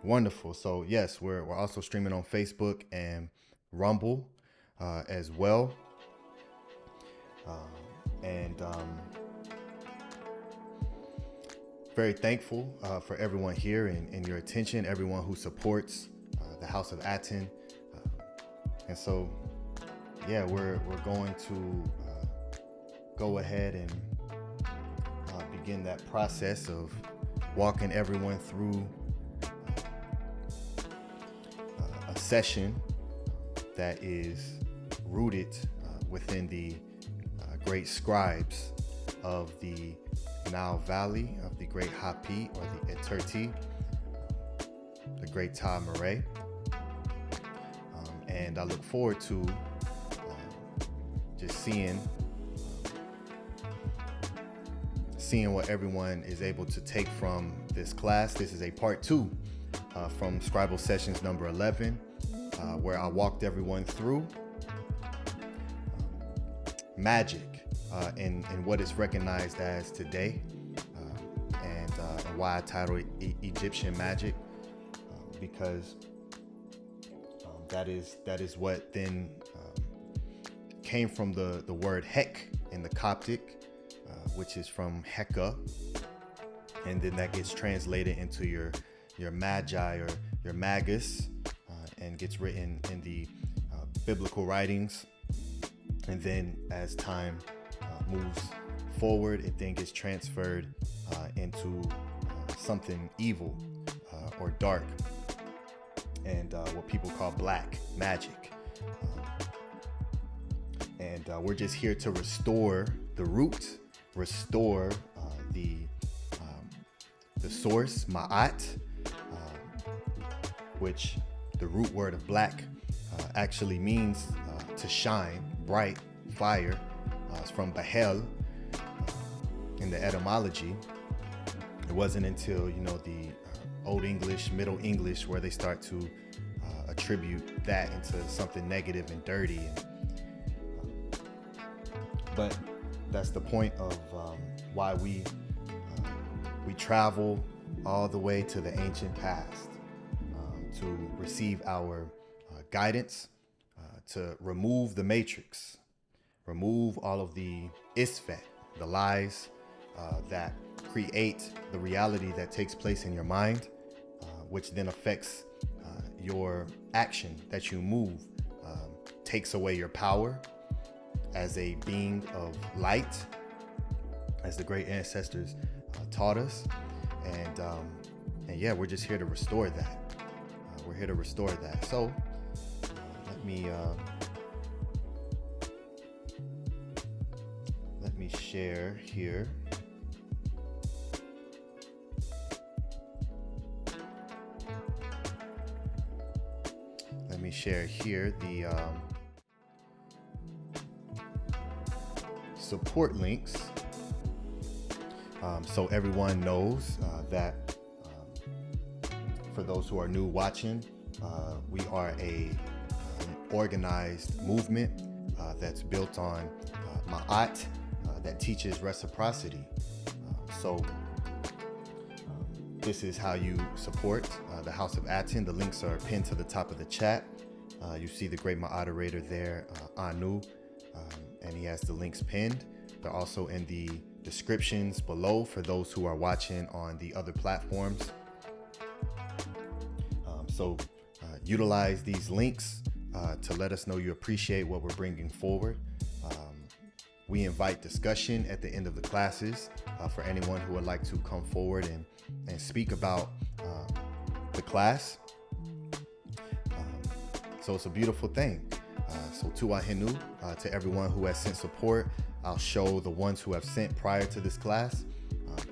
Wonderful. So yes, we're also streaming on Facebook and Rumble as well. And very thankful for everyone here and your attention, everyone who supports the House of Aten. And so, yeah, we're going to go ahead and begin that process of walking everyone through a session that is rooted within the great scribes of the Nile Valley, of the great Hapi or the Eterti, the great Ta Murray. And I look forward to just seeing what everyone is able to take from this class. This is a part 2 from Scribal Sessions number 11, where I walked everyone through magic in what is recognized as today, and why I titled it Egyptian magic, because that is what then came from the word Hek in the Coptic, which is from HEKA, and then that gets translated into your Magi or your Magus, and gets written in the biblical writings. And then as time moves forward, it then gets transferred into something evil or dark, and what people call black magic. And we're just here to restore the root, restore the source, ma'at, which the root word of black actually means to shine, bright, fire. It's from Bahel in the etymology. It wasn't until the Old English, Middle English, where they start to attribute that into something negative and dirty. But that's the point of why we travel all the way to the ancient past to receive our guidance, to remove the matrix, remove all of the isfet, the lies that create the reality that takes place in your mind, which then affects your action that you move, takes away your power as a being of light, as the great ancestors taught us. And yeah, we're just here to restore that. We're here to restore that. So let me share here. Let me share here the support links, so everyone knows that for those who are new watching, we are an organized movement that's built on Ma'at, that teaches reciprocity. So this is how you support the House of Aten. The links are pinned to the top of the chat. You see the great moderator there, Anu, and he has the links pinned. They're also in the descriptions below for those who are watching on the other platforms. So utilize these links to let us know you appreciate what we're bringing forward. We invite discussion at the end of the classes for anyone who would like to come forward and speak about the class. So it's a beautiful thing. So Tua Hinu, to everyone who has sent support. I'll show the ones who have sent prior to this class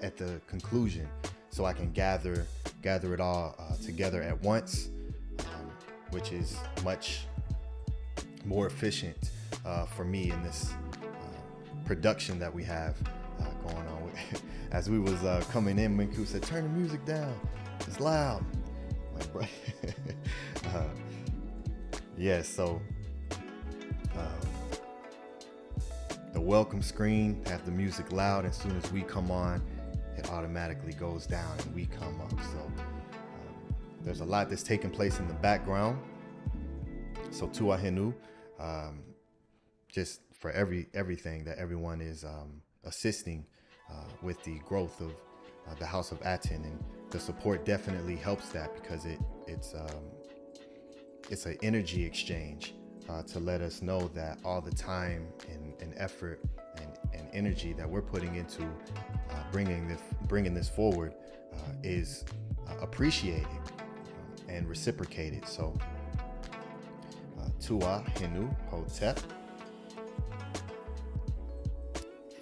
at the conclusion, so I can gather it all together at once, which is much more efficient for me in this production that we have going on. As we was coming in, Minku said, "Turn the music down, it's loud." Like, bro. Yeah, so the welcome screen has the music loud. As soon as we come on, it automatically goes down and we come up. So there's a lot that's taking place in the background. So Tua Hinu, just for everything that everyone is assisting with the growth of the House of Aten, and the support definitely helps that, because it's an energy exchange to let us know that all the time and effort and energy that we're putting into bringing this forward is appreciated and reciprocated. So Tua Hinu Hotep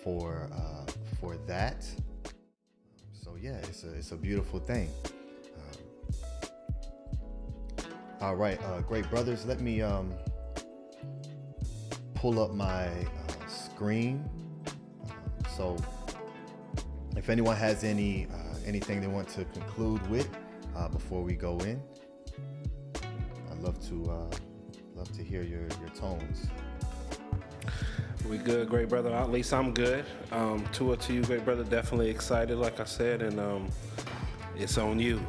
for that. So yeah, it's a beautiful thing. All right, great brothers, let me pull up my screen. So if anyone has anything they want to conclude with before we go in, I'd love to hear your tones. We good, great brother. At least I'm good. Tua to you, great brother. Definitely excited, like I said, and it's on you.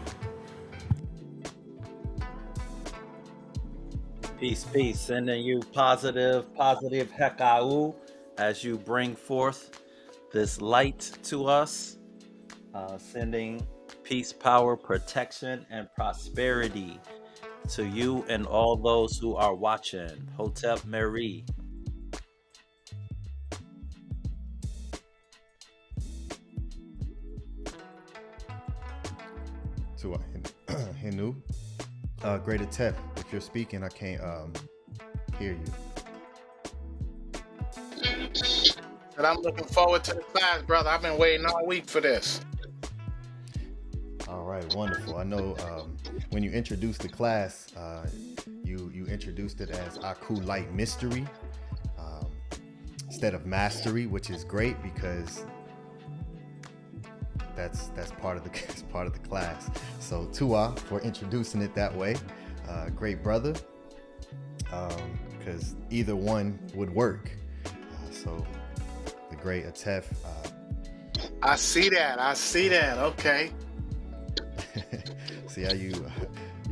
Peace, peace. Sending you positive HEKA as you bring forth this light to us. Sending peace, power, protection, and prosperity to you and all those who are watching. Hotep Mary. Tua Hinu. Great Atef, if you're speaking, I can't hear you. And I'm looking forward to the class, brother. I've been waiting all week for this. All right, wonderful. I know when you introduced the class, you introduced it as Aakhu Light Mystery instead of Mastery, which is great, because that's part of the class. So Tua for introducing it that way, great brother, because either one would work. So the great Atef. I see that. Okay. See how you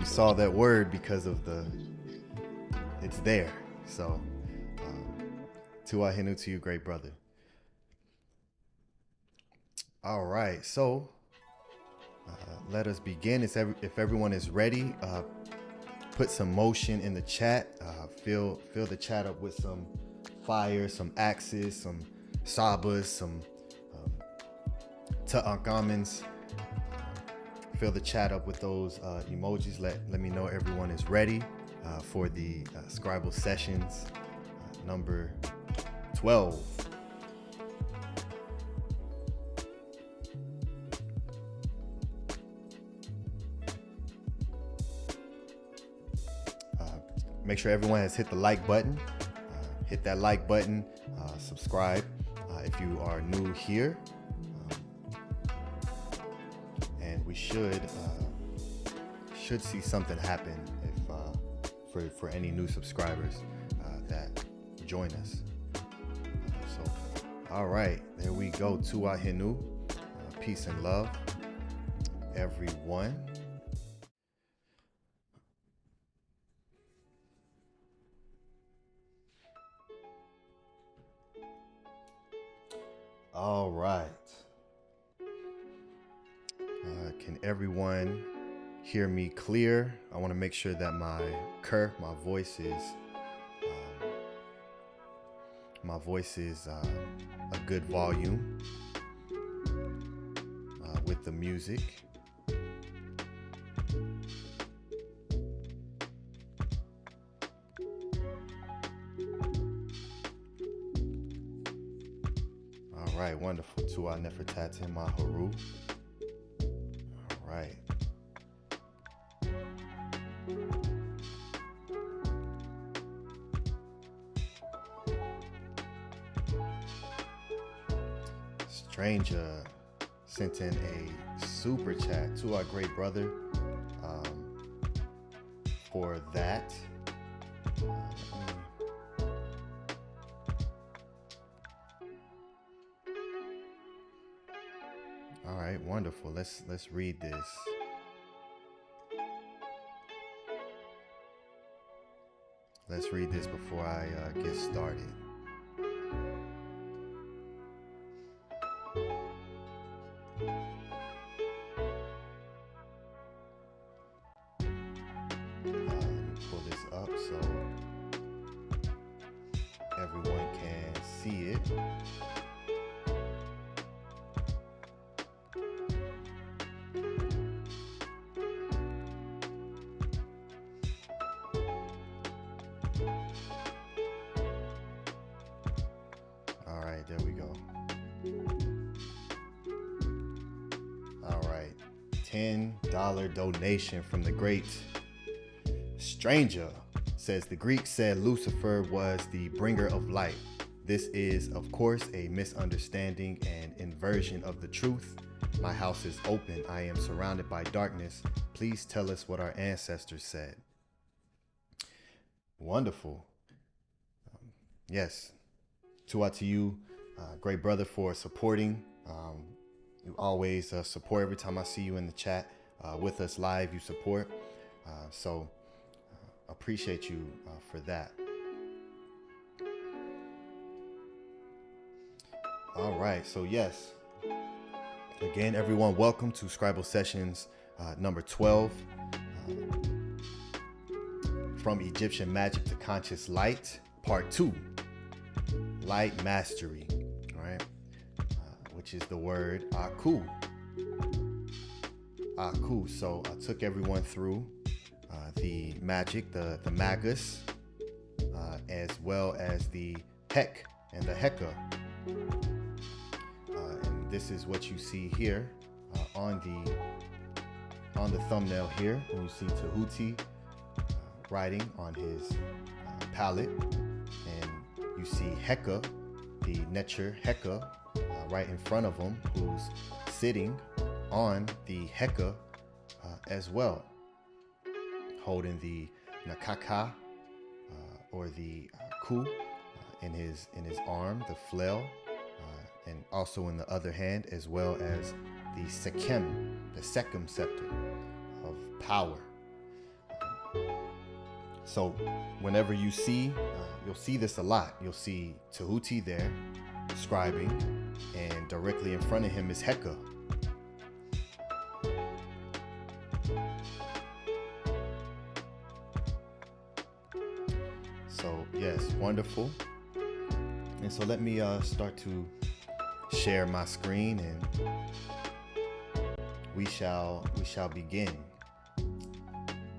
saw that word because of it's there. So Tua Hinu to you, great brother. All right, so let us begin. If everyone is ready, put some motion in the chat. Fill the chat up with some fire, some axes, some sabas, some Ta'akamins. Fill the chat up with those emojis. Let me know everyone is ready for the Scribal Sessions number 12. Make sure everyone has hit the like button. Hit that like button. Subscribe if you are new here. And we should see something happen if for any new subscribers that join us. So, all right, there we go. Tuahinu. Peace and love, everyone. All right. Can everyone hear me clear? I want to make sure that my voice is a good volume with the music. All right, wonderful. Tua NEFERTARI Maharu. All right. Stranger sent in a super chat to our great brother for that. All right, wonderful. Let's read this. Let's read this before I get started. Let me pull this up so everyone can see it. All right, there we go. All right, $10 donation from the great Stranger. Says the Greeks said Lucifer was the bringer of light. This is, of course, a misunderstanding and inversion of the truth. My house is open. I am surrounded by darkness. Please tell us what our ancestors said. Wonderful. Yes. To you, great brother, for supporting. You always support every time I see you in the chat with us live. You support. So appreciate you for that. All right. So yes. Again, everyone, welcome to Scribal Sessions number 12. From Egyptian Magic to Conscious Light, Part 2. Light Mastery. All right. Which is the word Aakhu. Aakhu. So I took everyone through the magic, the magus, as well as the HEK and the HEKA. And this is what you see here on the thumbnail here. When you see Tehuti writing on his palette, and you see HEKA, the Netcher HEKA, right in front of him, who's sitting on the HEKA as well, holding the Nakaka or the Ku in his arm, the flail, and also in the other hand, as well as the Sekhem scepter of power. So whenever you see, you'll see this a lot. You'll see Tehuti there scribing, and directly in front of him is HEKA. So yes, wonderful. And so let me start to share my screen, and we shall begin.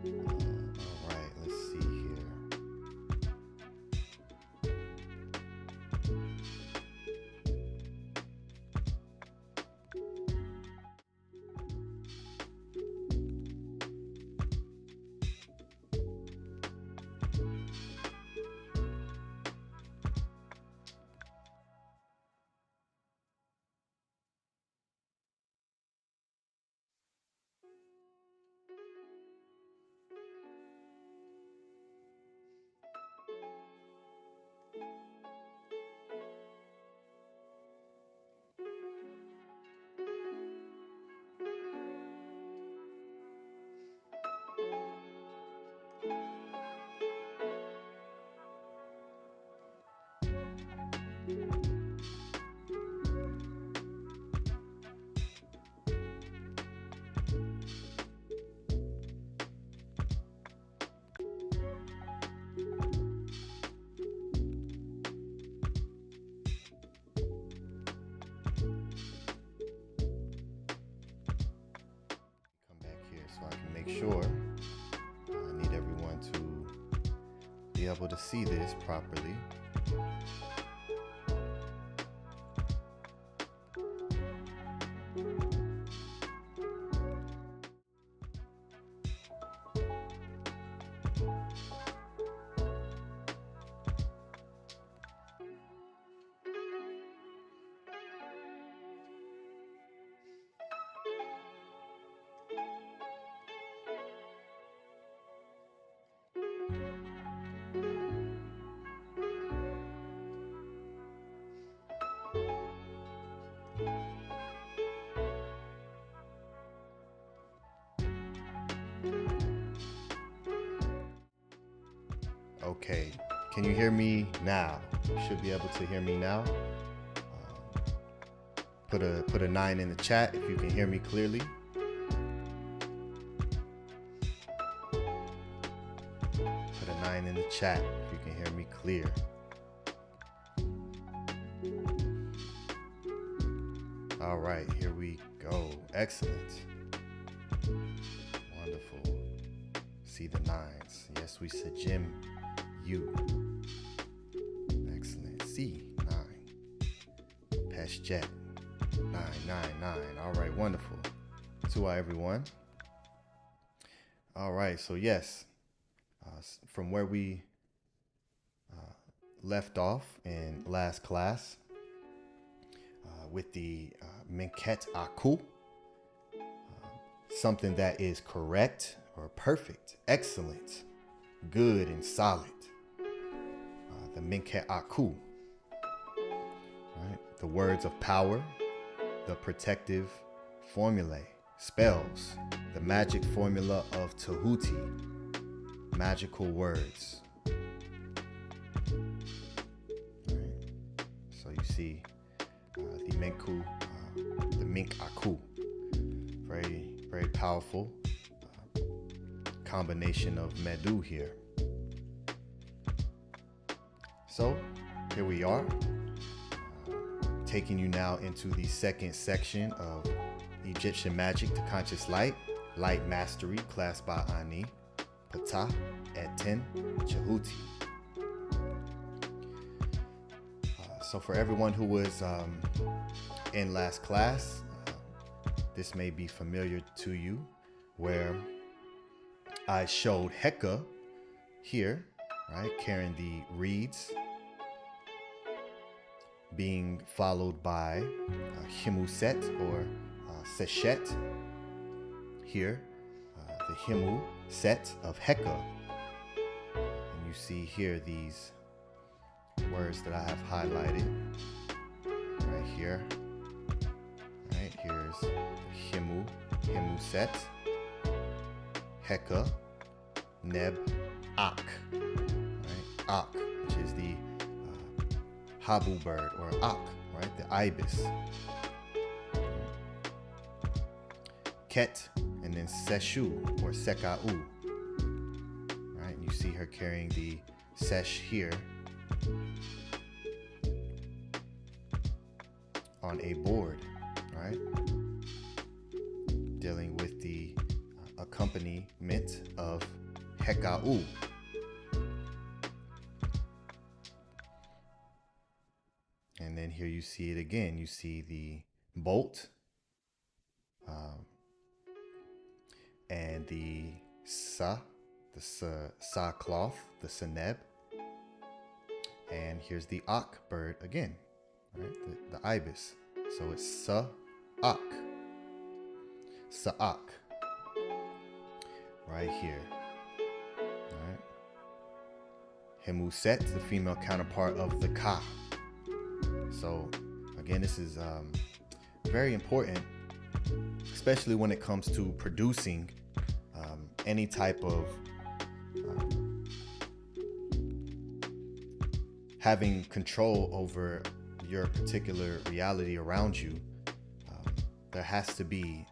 All right, let's see here. So I can make sure. I need everyone to be able to see this properly. Okay, can you hear me now? You should be able to hear me now. Put a 9 in the chat if you can hear me clearly. Put a 9 in the chat if you can hear me clear. All right, here we go. Excellent. Wonderful. See the 9s. Yes, we said Jim. U. Excellent. C. 9. Pesjet. 999. All right, wonderful. Tua everyone. All right, so yes, from where we left off in last class with the Minket Aakhu, something that is correct or perfect, excellent, good and solid. The Minket Aakhu, right? The words of power, the protective formulae, spells, the magic formula of Tehuti, magical words. Right? So you see the Mink Aakhu, very, very powerful combination of MEDU here. So here we are, taking you now into the second section of Egyptian Magic to Conscious Light, Light Mastery, class by Ani, PTAH, Aten Tehuti. So for everyone who was in last class, this may be familiar to you, where I showed HEKA here, right, carrying the reeds, being followed by HMWST or Seshet here, the HMWST of HEKA. And you see here these words that I have highlighted right here. Right, here's the HMWST, HEKA, NEB, Aakh, right? Aakh, which is the Habu bird, or Aakh, right? The ibis. Ket, and then Seshu, or SEKAU, right? And you see her carrying the Sesh here on a board, right? dealing with the accompaniment of HEKAU. And then here you see it again. You see the bolt and the sa cloth, the SENEB. And here's the Ak bird again, right? The ibis. So it's Sa-ak. Sa-ak. Right here. All right. HMWST, the female counterpart of the Ka. So again, this is very important, especially when it comes to producing any type of having control over your particular reality around you. There has to be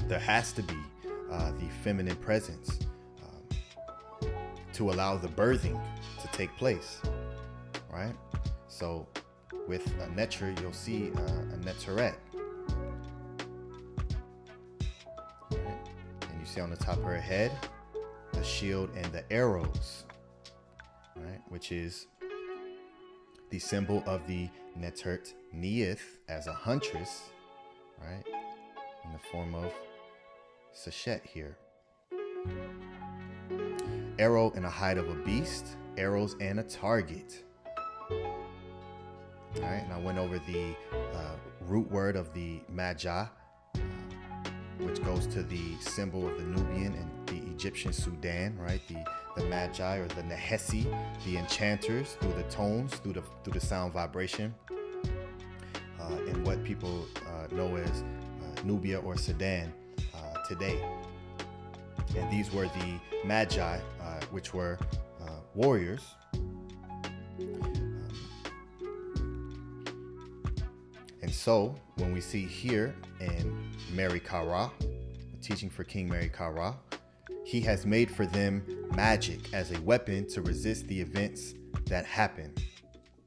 the feminine presence to allow the birthing to take place, right? So with a netre, you'll see a neterette. Right? And you see on the top of her head, the shield and the arrows, right? Which is the symbol of the netert neith as a huntress, right? In the form of sachet here. Arrow in the height of a beast, arrows and a target. All right, and I went over the root word of the magi, which goes to the symbol of the Nubian and the Egyptian Sudan, right? The magi or the nehesi, the enchanters through the tones, through the sound vibration, in what people know as Nubia or Sudan today. And these were the magi, which were warriors. And so when we see here in Mary Kara, teaching for King Mary Kara, he has made for them magic as a weapon to resist the events that happen.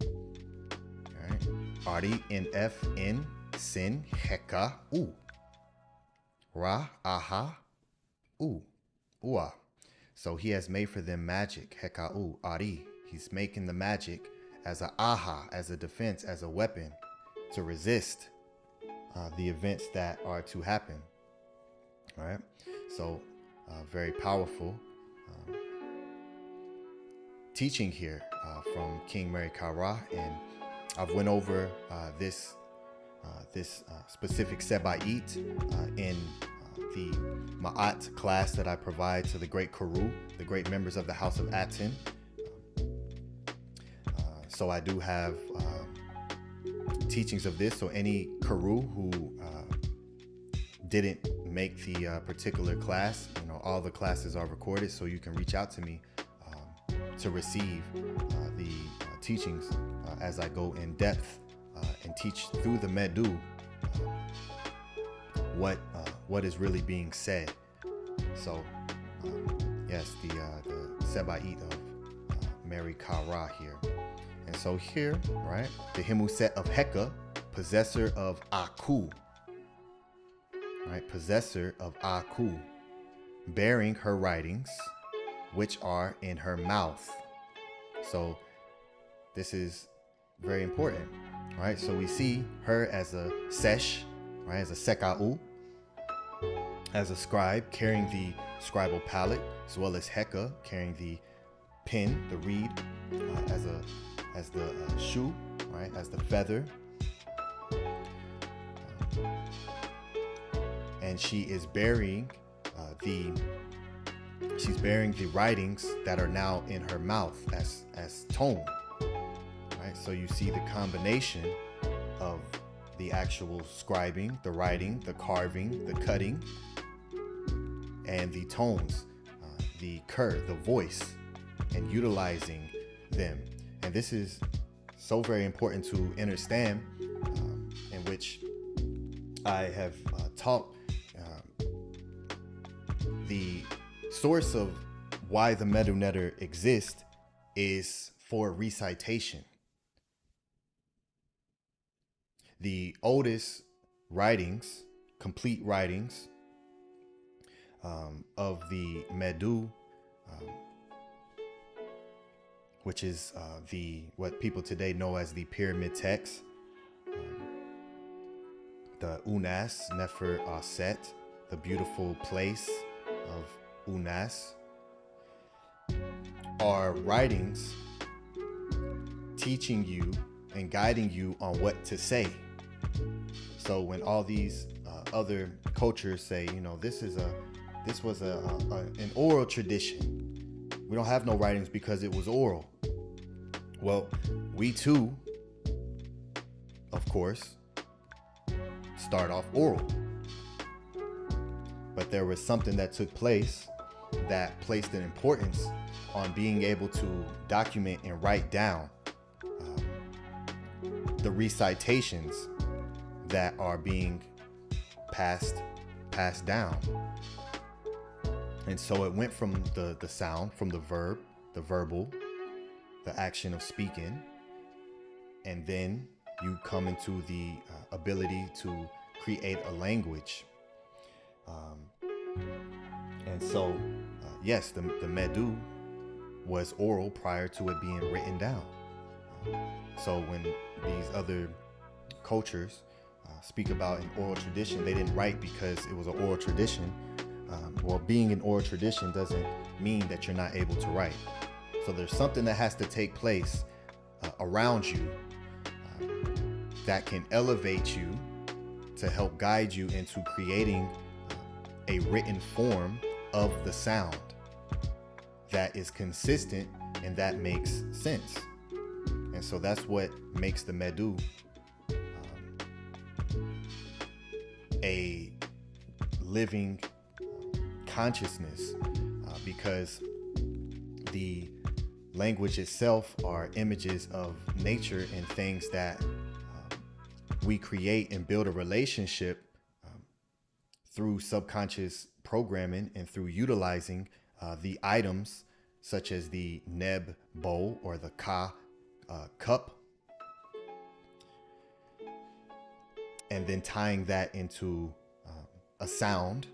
All right. Ari NF in sin heka u. Ra aha u. Ua. So he has made for them magic. Heka u. Ari. He's making the magic as a aha, as a defense, as a weapon to resist the events that are to happen. All right. So very powerful teaching here from King Mary Kara, and I've went over this specific Seba'it in the Ma'at class that I provide to the great Karu, the great members of the House of Aten. So I do have teachings of this. So any Karu who didn't make the particular class, you know, all the classes are recorded, so you can reach out to me to receive the teachings as I go in depth and teach through the MEDU what is really being said. So yes, the Seba'it of Mary Kara here. And so here, right, the HMWST of HEKA, possessor of Aakhu, right, possessor of Aakhu, bearing her writings, which are in her mouth. So this is very important, right? So we see her as a sesh, right, as a SEKAU, as a scribe carrying the scribal palette, as well as HEKA carrying the pen, the reed, as the shoe, right, as the feather. And she is bearing she's bearing the writings that are now in her mouth as tone, right? So you see the combination of the actual scribing, the writing, the carving, the cutting, and the tones, the the voice, and utilizing them. And this is so very important to understand, in which I have taught the source of why the MEDU netter exists is for recitation. The oldest writings complete writings of the MEDU, which is what people today know as the pyramid text, the UNAS, NEFERTARI, the beautiful place of UNAS, are writings teaching you and guiding you on what to say. So when all these other cultures say, you know, this was an oral tradition, we don't have no writings because it was oral. Well, we too, of course, start off oral. But there was something that took place that placed an importance on being able to document and write down the recitations that are being passed down. And so it went from the sound, from the verb, the verbal, the action of speaking, and then you come into the ability to create a language. And so, yes, the MEDU was oral prior to it being written down. So when these other cultures speak about an oral tradition, they didn't write because it was an oral tradition. Well, being an oral tradition doesn't mean that you're not able to write. So there's something that has to take place around you that can elevate you to help guide you into creating a written form of the sound that is consistent and that makes sense. And so that's what makes the MEDU a living consciousness, because the language itself are images of nature and things that we create and build a relationship through subconscious programming and through utilizing the items such as the NEB bowl or the Ka cup, and then tying that into a sound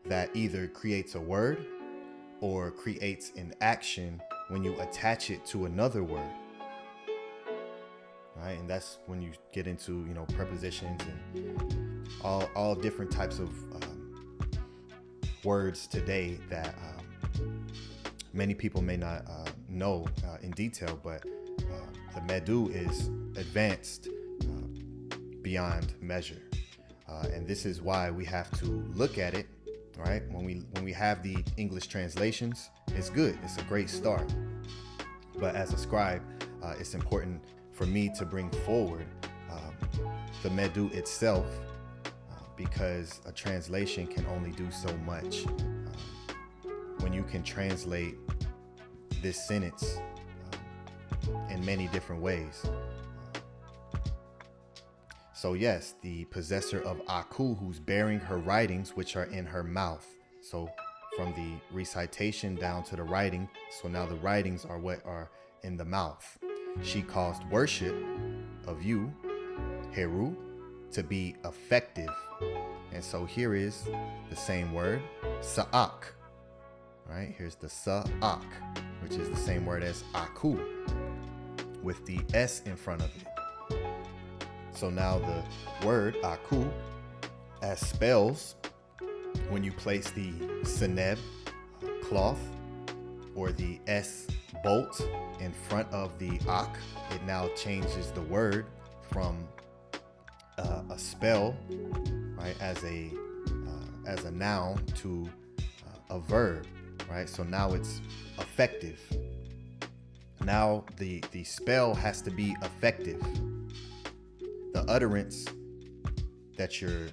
that either creates a word or creates an action when you attach it to another word. Right? And that's when you get into, you know, prepositions and all different types of words today that many people may not know in detail, but the MEDU is advanced beyond measure. And this is why we have to look at it, right? When we have the English translations, it's good. It's a great start. But as a scribe, it's important for me to bring forward the MEDU itself, because a translation can only do so much. When you can translate this sentence in many different ways. So yes, the possessor of Aakhu, who's bearing her writings, which are in her mouth. So from the recitation down to the writing, so now the writings are what are in the mouth. She caused worship of you, Heru, to be effective. And so here is the same word, Sa'ak. Right, here's the Sa'ak, which is the same word as Aakhu, with the S in front of it. So now the word Aakhu, as spells, when you place the SENEB cloth or the S bolt in front of the Ak, it now changes the word from a spell, right, as a noun to a verb, right? So now it's effective. Now the spell has to be effective. The utterance that you're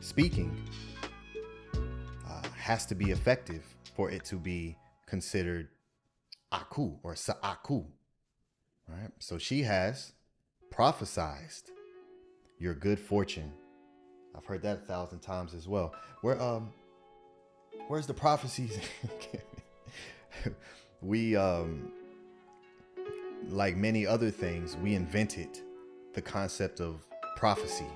speaking has to be effective for it to be considered Aakhu or Sa'aku, right? So she has prophesized your good fortune. I've heard that 1,000 times as well. Where's the prophecies? We like many other things, we invented the concept of prophecy.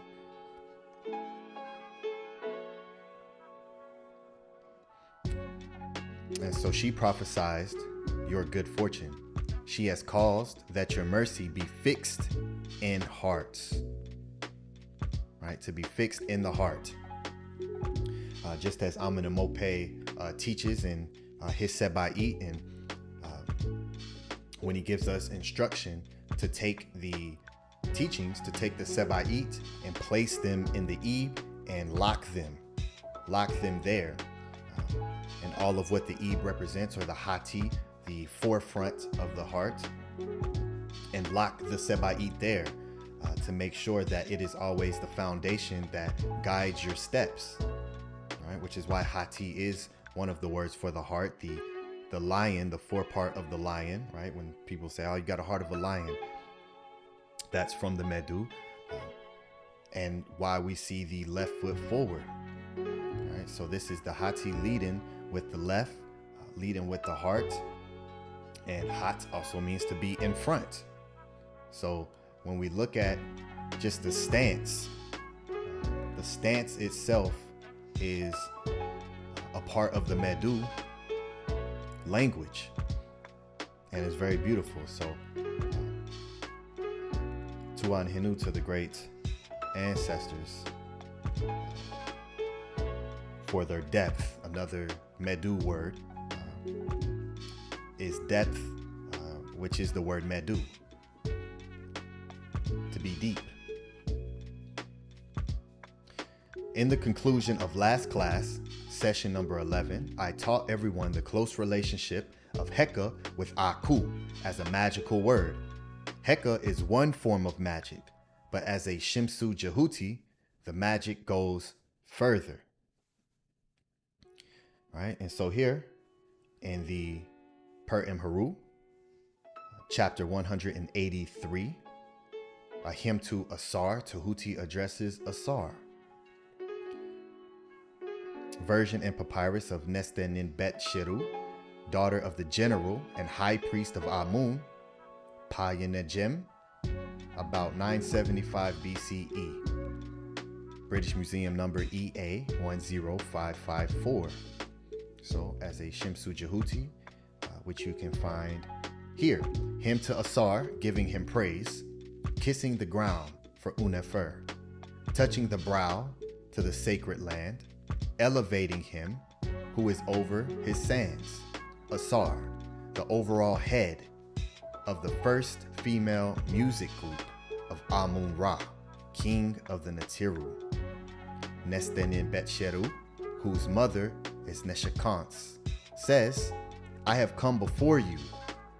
And so she prophesied your good fortune. She has caused that your mercy be fixed in hearts. Right? To be fixed in the heart. Just as Amenemope teaches in his Seba'it, and when he gives us instruction to take the teachings, to take the Seba'it and place them in the Ib and lock them there. And all of what the Ib represents, or the Hati, the forefront of the heart, and lock the Seba'it there to make sure that it is always the foundation that guides your steps. Right? Which is why Hati is one of the words for the heart, the lion, the forepart of the lion, right? When people say, oh, you got a heart of a lion, that's from the Medu. And why we see the left foot forward, right? So this is the Hati leading with the left, leading with the heart. And Hat also means to be in front. So when we look at just the stance itself is a part of the Medu language, and it's very beautiful. So Tuan Hinu, to the great ancestors, for their depth. Another Medu word is depth, which is the word Medu, to be deep. In the conclusion of last class, session number 11, I taught everyone the close relationship of HEKA with Aakhu as a magical word. HEKA is one form of magic, but as a Shimsu Jehuti, the magic goes further. Right? And so here in the Per Imharu, chapter 183, a hymn to Asar, Tehuti addresses Asar. Version and papyrus of Nestenin Bet Sheru, daughter of the general and high priest of Amun, Payanejem, about 975 BCE. British Museum number EA 10554. So as a Shimsu Jehuti, which you can find here. Hymn to Asar, giving him praise, kissing the ground for Unefer, touching the brow to the sacred land, elevating him who is over his sands. Asar, the overall head of the first female music group of Amun Ra, king of the Natiru. Nestenin Betsheru, whose mother is Neshekans, says, I have come before you,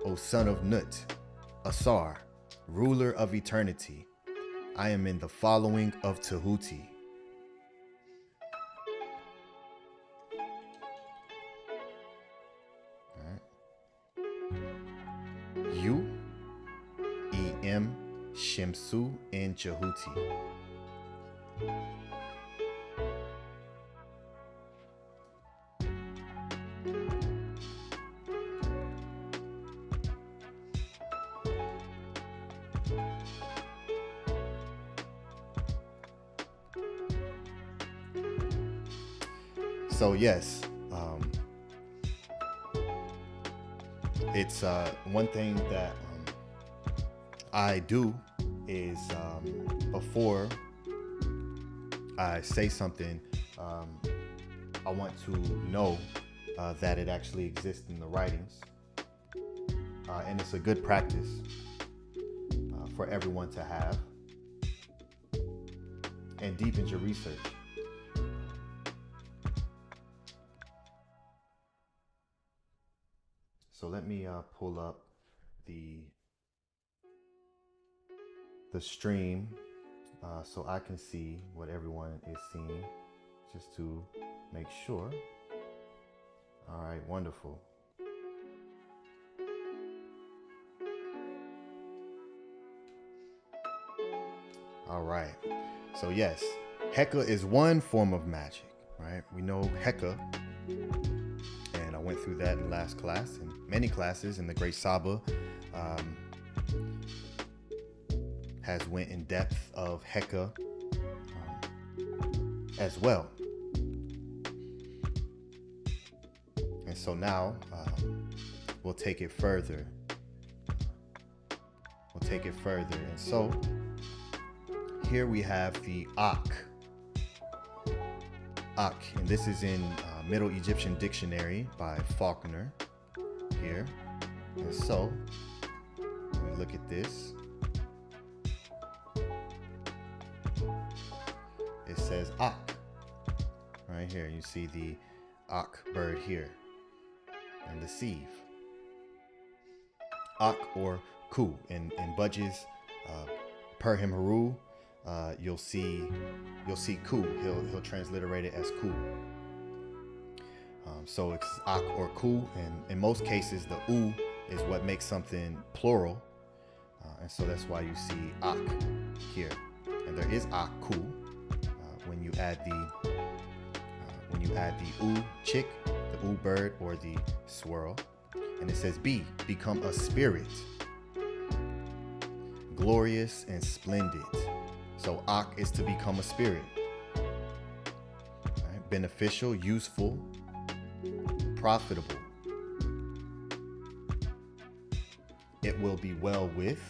O son of Nut, Asar, ruler of eternity. I am in the following of Tehuti. You, E.M. Shimsu in Jehuti. So yes, it's one thing that I do is before I say something, I want to know that it actually exists in the writings, and it's a good practice for everyone to have, and deepens your research. So let me pull up the stream so I can see what everyone is seeing, just to make sure. All right, wonderful. All right, so yes, HEKA is one form of magic, right? We know HEKA, and I went through that in last class and many classes, and the great Saba has went in depth of HEKA as well. And so now we'll take it further. We'll take it further. And so here we have the Aakh. Aakh, and this is in Middle Egyptian Dictionary by Faulkner here. And so when we look at this, it says Aakh. Right here, you see the Aakh bird here and the sieve. Aakh or Ku in Budge's Perham Haru. You'll see Ku. He'll transliterate it as Ku. So it's Aakh or Ku, and in most cases the U is what makes something plural, and so that's why you see Aakh here. And there is Aakhu when you add the U chick, the U bird, or the swirl, and it says become a spirit, glorious and splendid. So Aakh is to become a spirit, right? Beneficial, useful, profitable. It will be well with,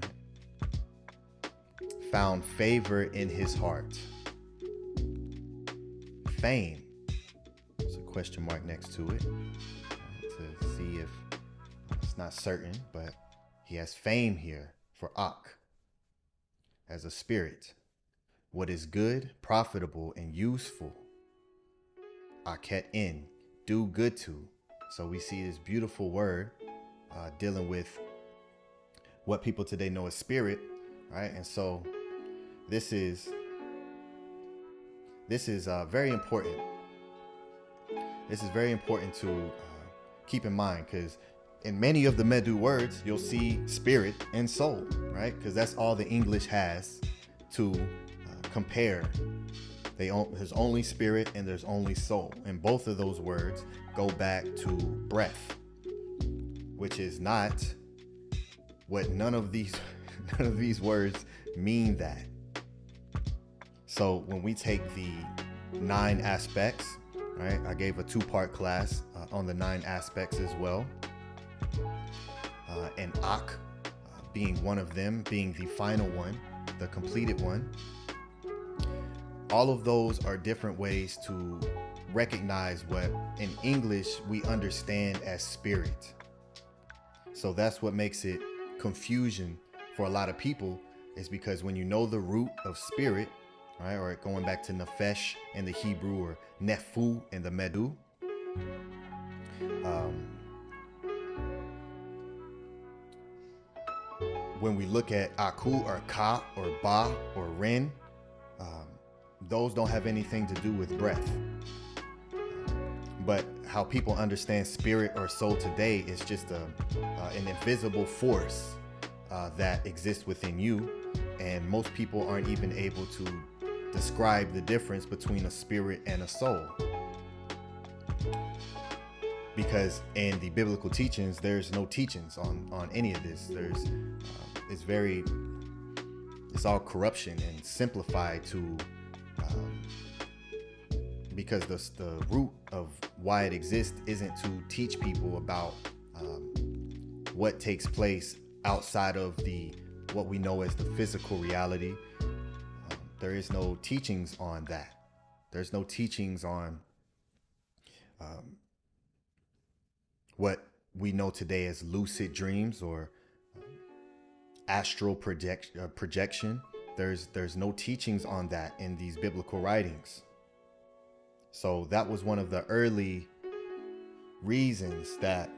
right? Found favor in his heart. Fame, there's a question mark next to it, right? To see if it's not certain, but he has fame here for Aakh as a spirit. What is good, profitable, and useful. Akhet in, do good to. So we see this beautiful word dealing with what people today know as spirit, right? And so this is very important. This is very important to keep in mind, because in many of the Medu words, you'll see spirit and soul, right? Because that's all the English has to compare. There's only spirit and there's only soul. And both of those words go back to breath, which is not what none of these words mean that. So when we take the 9 aspects, right? I gave a 2-part class on the 9 aspects as well. And Aakh being one of them, being the final one, the completed one. All of those are different ways to recognize what in English we understand as spirit. So that's what makes it confusion for a lot of people, is because when you know the root of spirit, right, or going back to nefesh in the Hebrew or nefu in the Medu, when we look at Aakhu or Ka or Ba or Ren, those don't have anything to do with breath. But how people understand spirit or soul today is just an invisible force that exists within you. And most people aren't even able to describe the difference between a spirit and a soul. Because in the biblical teachings, there's no teachings on any of this. It's all corruption and simplified to, because the root of why it exists isn't to teach people about what takes place outside of what we know as the physical reality. There is no teachings on that. There's no teachings on what we know today as lucid dreams or astral projection. There's no teachings on that in these biblical writings. So that was one of the early reasons that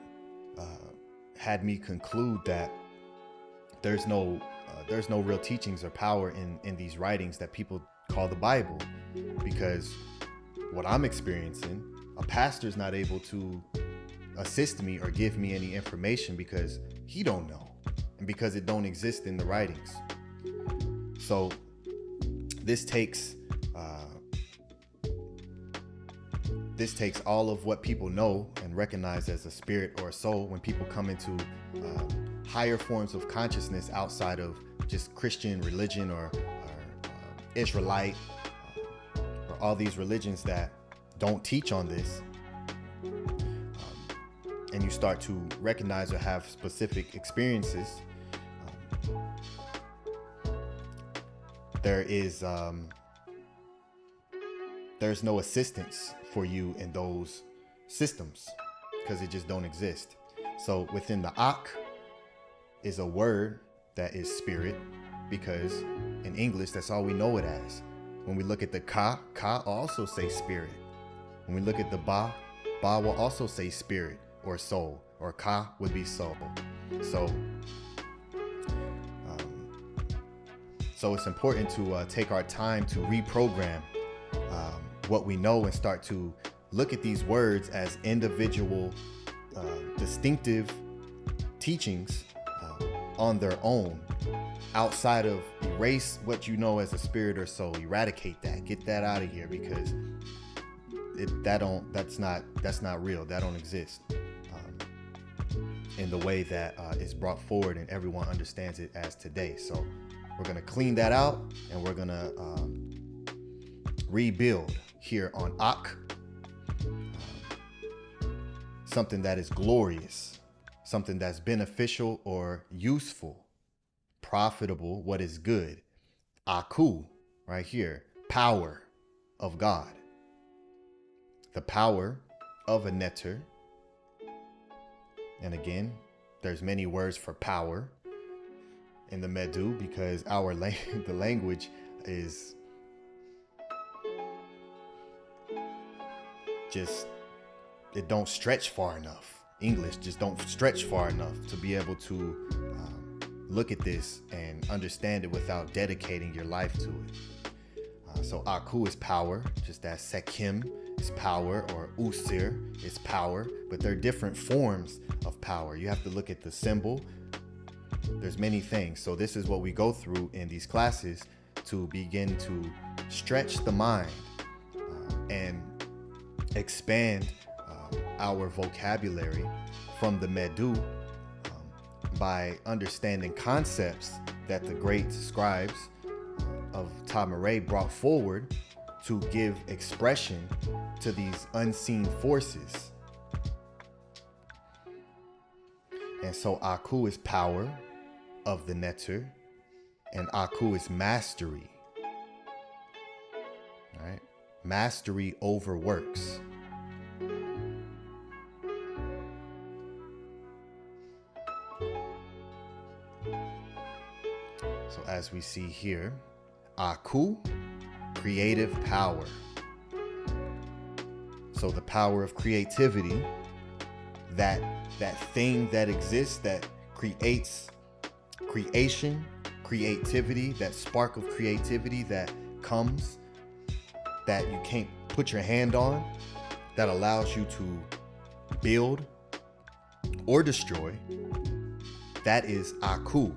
had me conclude that there's no real teachings or power in these writings that people call the Bible, because what I'm experiencing, a pastor's not able to assist me or give me any information because he don't know, and because it don't exist in the writings. So this takes all of what people know and recognize as a spirit or a soul when people come into higher forms of consciousness outside of just Christian religion or Israelite or all these religions that don't teach on this, and you start to recognize or have specific experiences, there's no assistance for you in those systems because it just don't exist. So within the Ak is a word that is spirit, because in English that's all we know it as. When we look at the Ka also say spirit. When we look at the Ba will also say spirit or soul, or Ka would be soul. So it's important to take our time to reprogram what we know and start to look at these words as individual, distinctive teachings on their own, outside of erase what you know as a spirit or soul. Eradicate that, get that out of here, because that's not real. That don't exist in the way that it's brought forward and everyone understands it as today. So we're gonna clean that out, and we're gonna rebuild here on Ak, something that is glorious, something that's beneficial or useful, profitable, what is good. Aakhu, right here, power of God, the power of a netter. And again, there's many words for power in the MEDU, because the language is just, it don't stretch far enough. English just don't stretch far enough to be able to look at this and understand it without dedicating your life to it. So Aakhu is power, just as Sekim is power, or Usir is power, but they're different forms of power. You have to look at the symbol. There's many things. So this is what we go through in these classes to begin to stretch the mind and expand our vocabulary from the MEDU by understanding concepts that the great scribes of Tamaray brought forward to give expression to these unseen forces. And so Aakhu is power of the netter, and Aakhu is mastery. All right? Mastery over works. So as we see here, Aakhu, creative power. So the power of creativity, that thing that exists, that creates creation, creativity, that spark of creativity that comes, that you can't put your hand on, that allows you to build or destroy, that is Aakhu,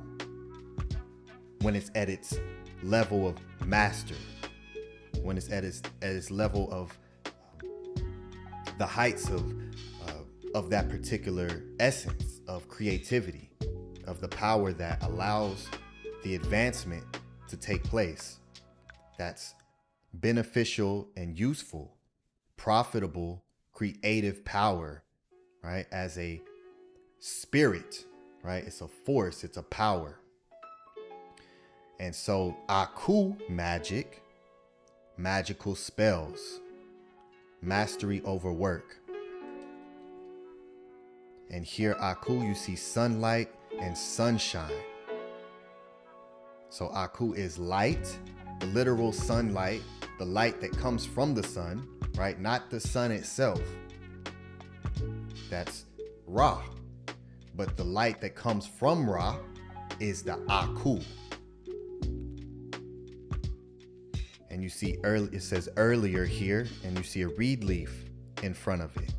when it's at its level of master, when it's at its level of the heights of that particular essence of creativity, of the power that allows the advancement to take place, that's beneficial and useful, profitable, creative power, right? As a spirit, right? It's a force, it's a power. And so Aakhu, magic, magical spells, mastery over work. And here Aakhu, you see sunlight and sunshine. So Aakhu is light, the literal sunlight, the light that comes from the sun, right? Not the sun itself. That's Ra. But the light that comes from Ra is the Aakhu. And you see it says earlier here, and you see a reed leaf in front of it,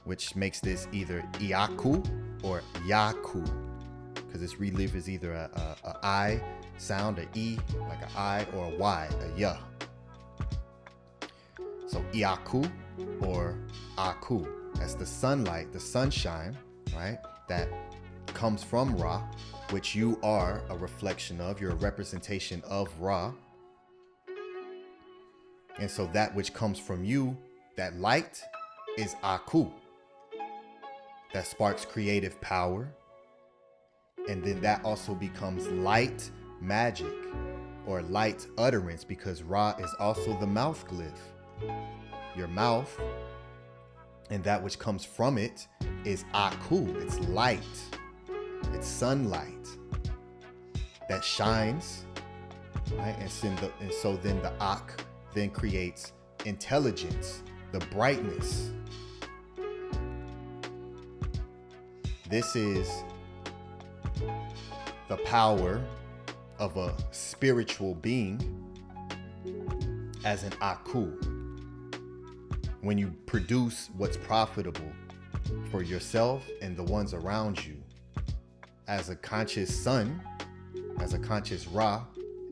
which makes this either Iaku or Yaku, because this reed leaf is either a I sound, a E, like an I, or a Y, a Ya. So Iaku or Aakhu, that's the sunlight, the sunshine, right? That comes from Ra, which you are a reflection of, you're a representation of Ra. And so that which comes from you That light is Aakhu. That sparks creative power. And then that also becomes light magic or light utterance, because Ra is also the mouth glyph. Your mouth and that which comes from it is Aakhu. It's light. It's sunlight that shines, right? And so then the Ak then creates intelligence, the brightness. This is the power of a spiritual being as an Aakhu. When you produce what's profitable for yourself and the ones around you, as a conscious sun, as a conscious Ra,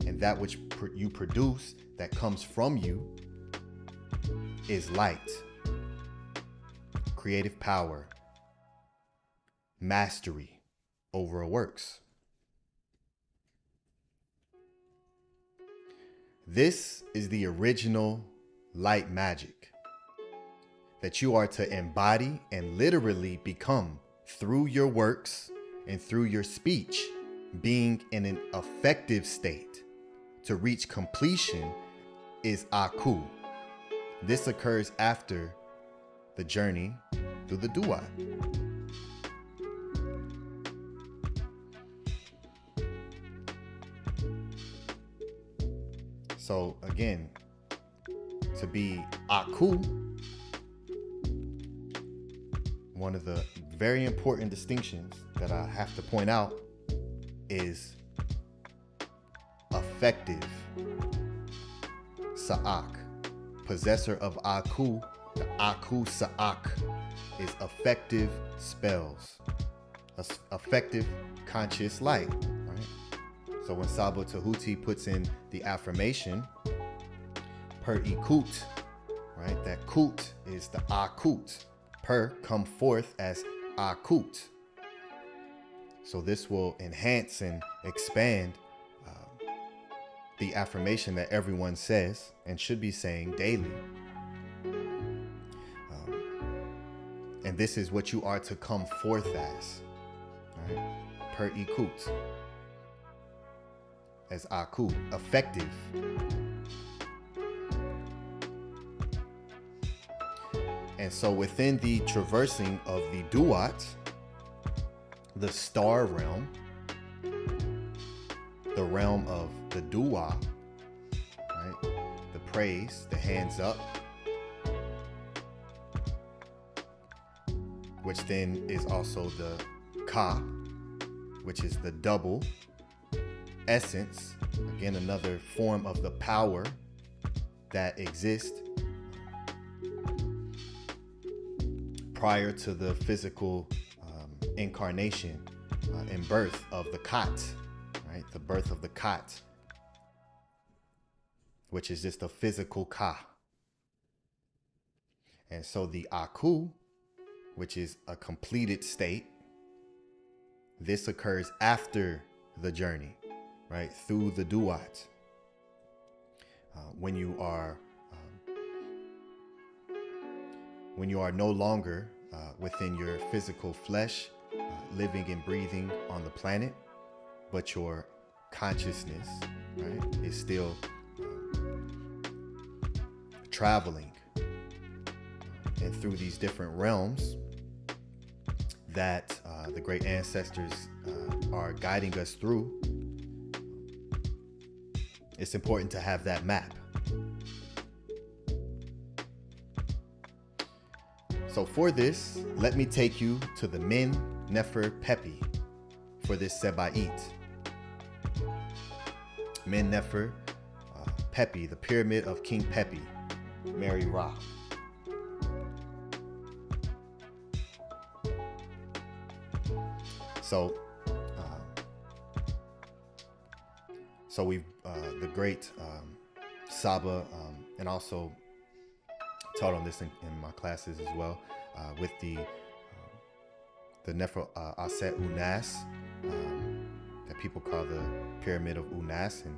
and that which you produce that comes from you is light, creative power, mastery over works. This is the original light magic that you are to embody and literally become through your works and through your speech, being in an effective state to reach completion is Aakhu. This occurs after the journey through the DUAT. So again, to be Aakhu, one of the very important distinctions that I have to point out is effective Sa'ak. Possessor of Aakhu, the Aakhu Sa'ak is effective spells, effective conscious light, right? So when Sabo Tehuti puts in the affirmation, per ikut, right? That kut is the akut. Per come forth as akut. So this will enhance and expand the affirmation that everyone says and should be saying daily. And this is what you are to come forth as, right? Per ikut, as Aakhu, effective. And so within the traversing of the DUAT, the star realm, the realm of the dua, right? The praise, the hands up, which then is also the ka, which is the double essence. Again, another form of the power that exists prior to the physical incarnation and birth of the Khat, right? The birth of the Khat, which is just a physical Ka. And so the Aakhu, which is a completed state, this occurs after the journey, right? Through the DUAT. When you are no longer within your physical flesh, living and breathing on the planet, but your consciousness, right, is still traveling and through these different realms that the great ancestors are guiding us through. It's important to have that map. So for this, let me take you to the Min Nefer Pepi for this Seba'it. Min Nefer Pepi, the pyramid of King Pepi, Mary Ra. So we've the great Saba, and also taught on this in my classes as well, with the Nefer Aset Unas, that people call the Pyramid of Unas, and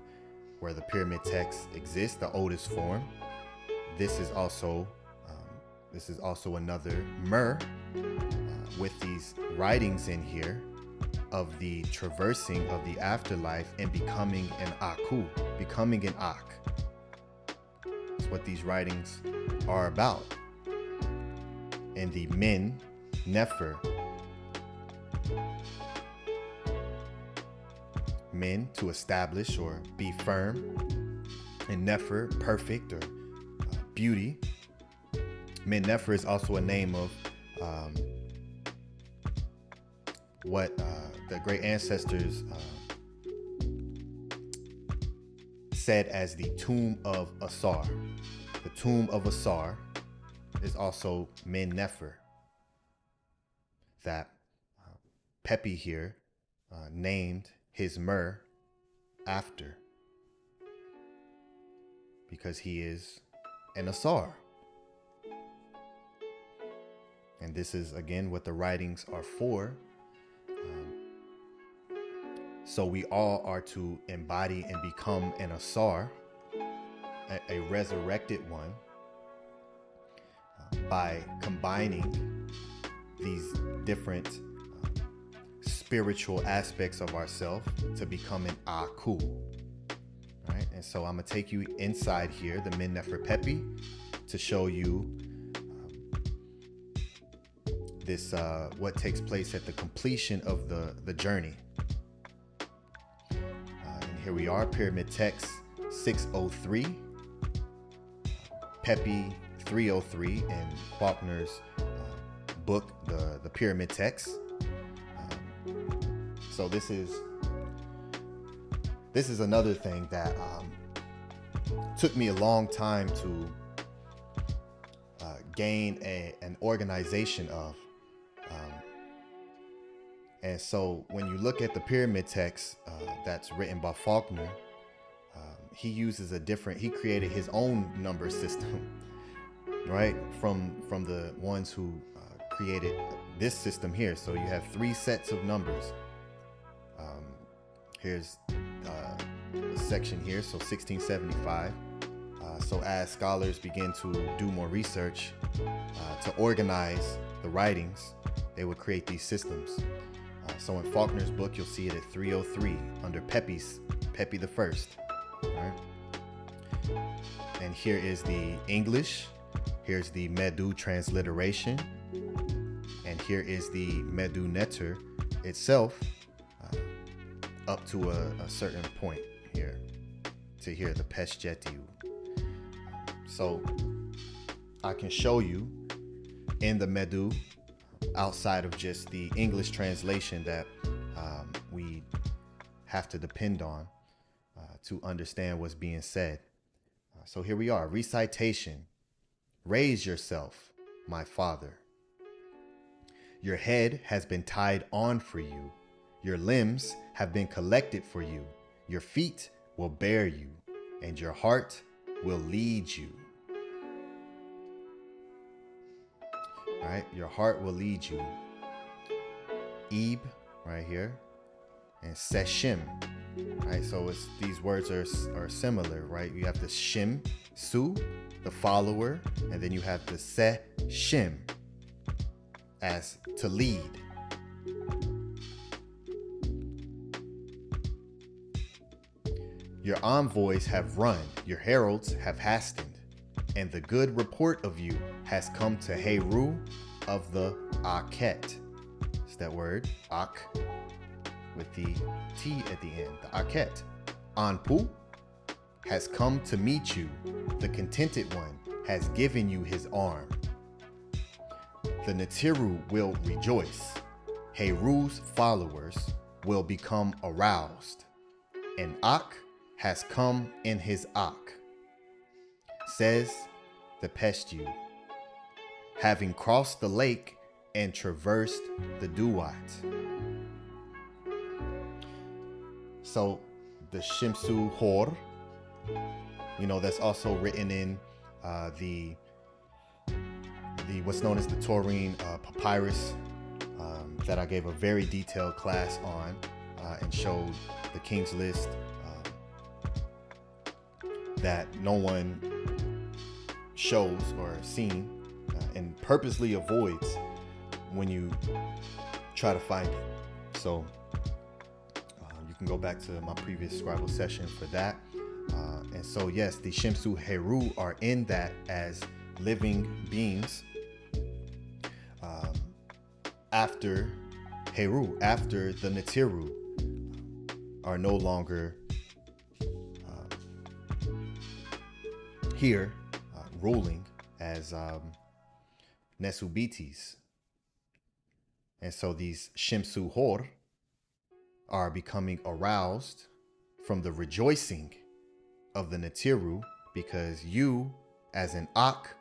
where the pyramid text exists, the oldest form. This is also This is also another mer with these writings in here of the traversing of the afterlife and becoming an Aakhu, becoming an Ak. That's what these writings are about. And the min, nefer, min, to establish or be firm, and nefer, perfect or beauty. Min nefer is also a name of what the great ancestors said as the tomb of Asar. The tomb of Asar is also min nefer, that Pepi here named his mer after, because he is an Asar. And this is again what the writings are for. So we all are to embody and become an Asar, a resurrected one, by combining these different spiritual aspects of ourselves to become an Aakhu. Right? And so I'm gonna take you inside here, the Min Nefer Pepi, to show you this what takes place at the completion of the journey. And here we are, Pyramid Text 603, Pepi 303 in Faulkner's book, the Pyramid Text. So this is another thing that took me a long time to gain an organization of. And so when you look at the pyramid text that's written by Faulkner, he uses he created his own number system, right? From the ones who created this system here. So you have 3 sets of numbers. Here's a section here, so 1675. So as scholars begin to do more research to organize the writings, they would create these systems. So in Faulkner's book, you'll see it at 303 under Pepi the First. Right? And here is the English. Here's the MEDU transliteration. And here is the MEDU netter itself up to a certain point here to hear the Peshjetiu. So I can show you in the MEDU, outside of just the English translation that we have to depend on to understand what's being said. So here we are, recitation. Raise yourself, my father. Your head has been tied on for you. Your limbs have been collected for you. Your feet will bear you, and your heart will lead you. All right, your heart will lead you. Ib, right here, and Seshim. Right, so these words are similar, right? You have the Shim, Su, the follower, and then you have the Seshim as to lead. Your envoys have run, your heralds have hastened, and the good report of you has come to Heru of the Akhet. It's that word, Ak, with the T at the end, the Akhet. Anpu has come to meet you. The contented one has given you his arm. The Natiru will rejoice. Heru's followers will become aroused. And Ak has come in his Ak, says the Peshtu, having crossed the lake and traversed the Duat. So the Shimsu Hor, that's also written in the what's known as the Taurine papyrus that I gave a very detailed class on and showed the King's List that no one shows or seen and purposely avoids when you try to find it. So you can go back to my previous Scribal session for that. And so yes, the Shemsu Heru are in that as living beings after Heru, after the Netiru are no longer here ruling as Nesubitis. And so these Shemsu Hor are becoming aroused from the rejoicing of the Netiru, because you as an Ak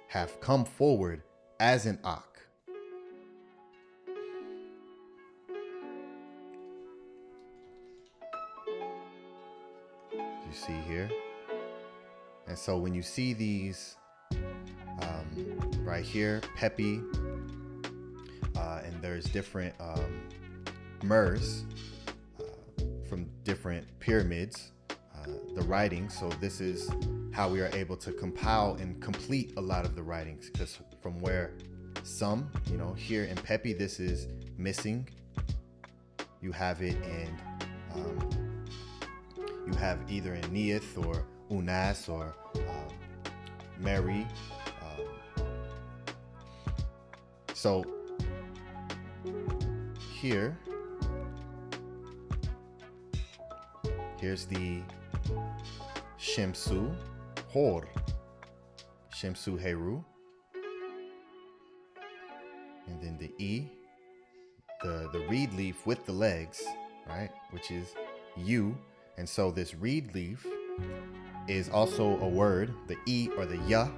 have come forward as an Ak. You see here. And so when you see these right here, Pepi, and there's different mers from different pyramids, the writings. So this is how we are able to compile and complete a lot of the writings, because from where some, you know, here in Pepi, this is missing. You have it in, you have either in Neith or Unas or Mary. So here's the Shemsu Hor, Shemsu Heru, and then the E, the reed leaf with the legs, right, which is U. And so this reed leaf is also a word. The E or the Ya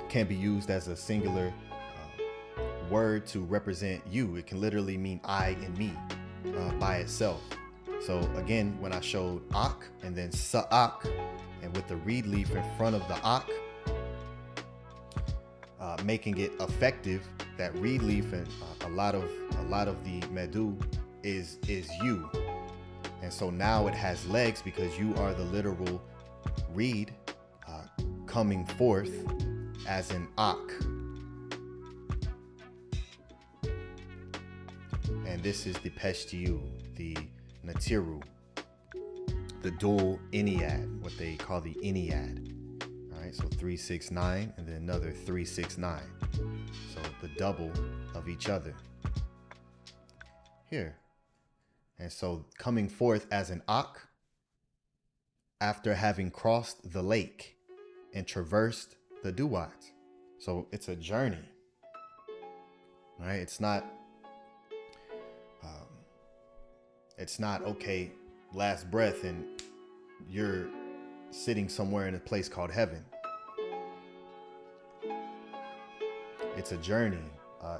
can be used as a singular word to represent you. It can literally mean I and me by itself. So again, when I showed Ak and then Sa'ak, and with the reed leaf in front of the Ak, making it effective, that reed leaf and a lot of the Medu is you. And so now it has legs because you are the literal reed coming forth as an Ak. And this is the Peshtiu, the Netiru, the dual Ennead, what they call the Ennead. All right, so 369 and then another 369. So the double of each other here. And so coming forth as an Ak after having crossed the lake and traversed the DUAT. So it's a journey, right? It's not okay, last breath and you're sitting somewhere in a place called heaven. It's a journey,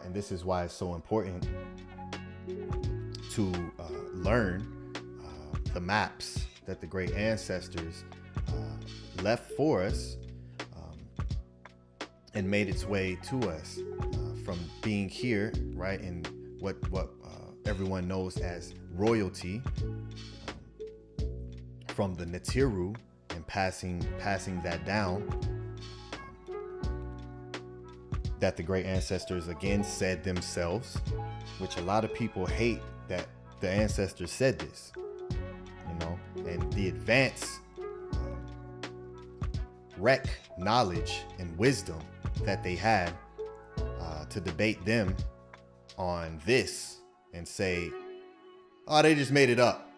and this is why it's so important to learn the maps that the great ancestors left for us and made its way to us from being here, right, in what everyone knows as royalty, from the Netiru, and passing that down, that the great ancestors again said themselves, which a lot of people hate that the ancestors said this, you know, and the advanced knowledge and wisdom that they had to debate them on this and say, oh, they just made it up.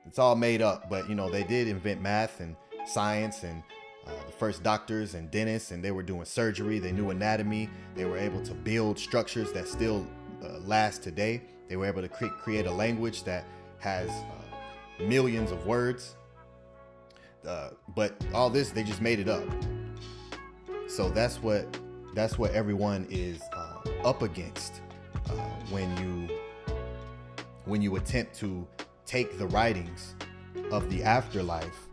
It's all made up. But, you know, they did invent math and science and the first doctors and dentists, and they were doing surgery. They knew anatomy. They were able to build structures that still last today. They were able to create a language that has millions of words. But all this, they just made it up. So that's what everyone is up against when you attempt to take the writings of the afterlife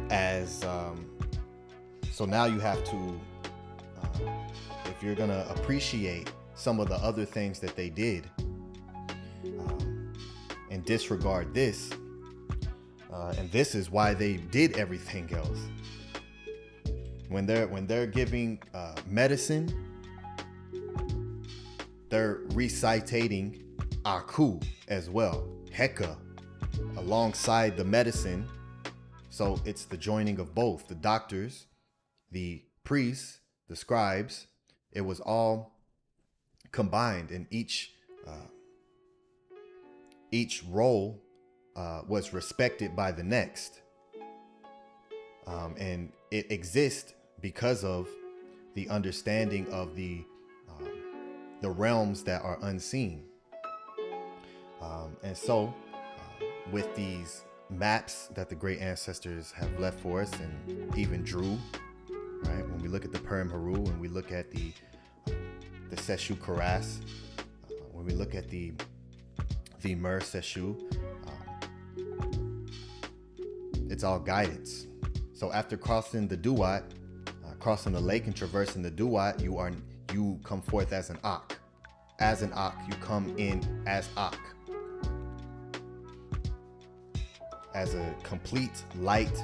as so now you have to if you're gonna appreciate some of the other things that they did and disregard this, and this is why they did everything else. when they're giving medicine, they're recitating Aakhu as well, HEKA, alongside the medicine. So it's the joining of both the doctors, the priests, the scribes. It was all combined, and each role was respected by the next, and it exists because of the understanding of the realms that are unseen. And so with these maps that the great ancestors have left for us and even drew, right? When we look at the Purim Haru, when we look at the Seshu Karas, when we look at the Mer Seshu, it's all guidance. So after crossing the Duat, crossing the lake and traversing the Duat, you come forth as an Ak. As an Ak, you come in as Ak. As a complete light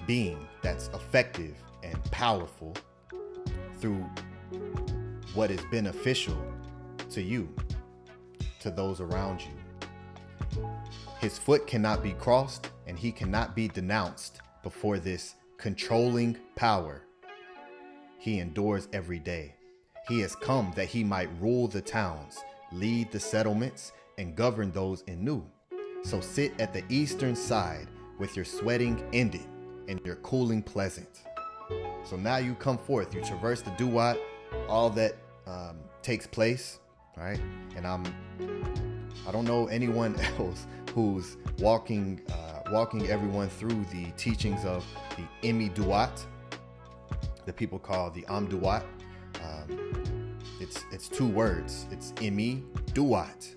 being that's effective and powerful through what is beneficial to you, to those around you. His foot cannot be crossed and he cannot be denounced before this controlling power. He endures every day. He has come that he might rule the towns, lead the settlements, and govern those in Nu. So sit at the eastern side with your sweating ended and your cooling pleasant. So now you come forth, you traverse the Duat, all that takes place, right? And I don't know anyone else who's walking everyone through the teachings of the MEDU, that people call the DUAT. It's two words. It's MEDU.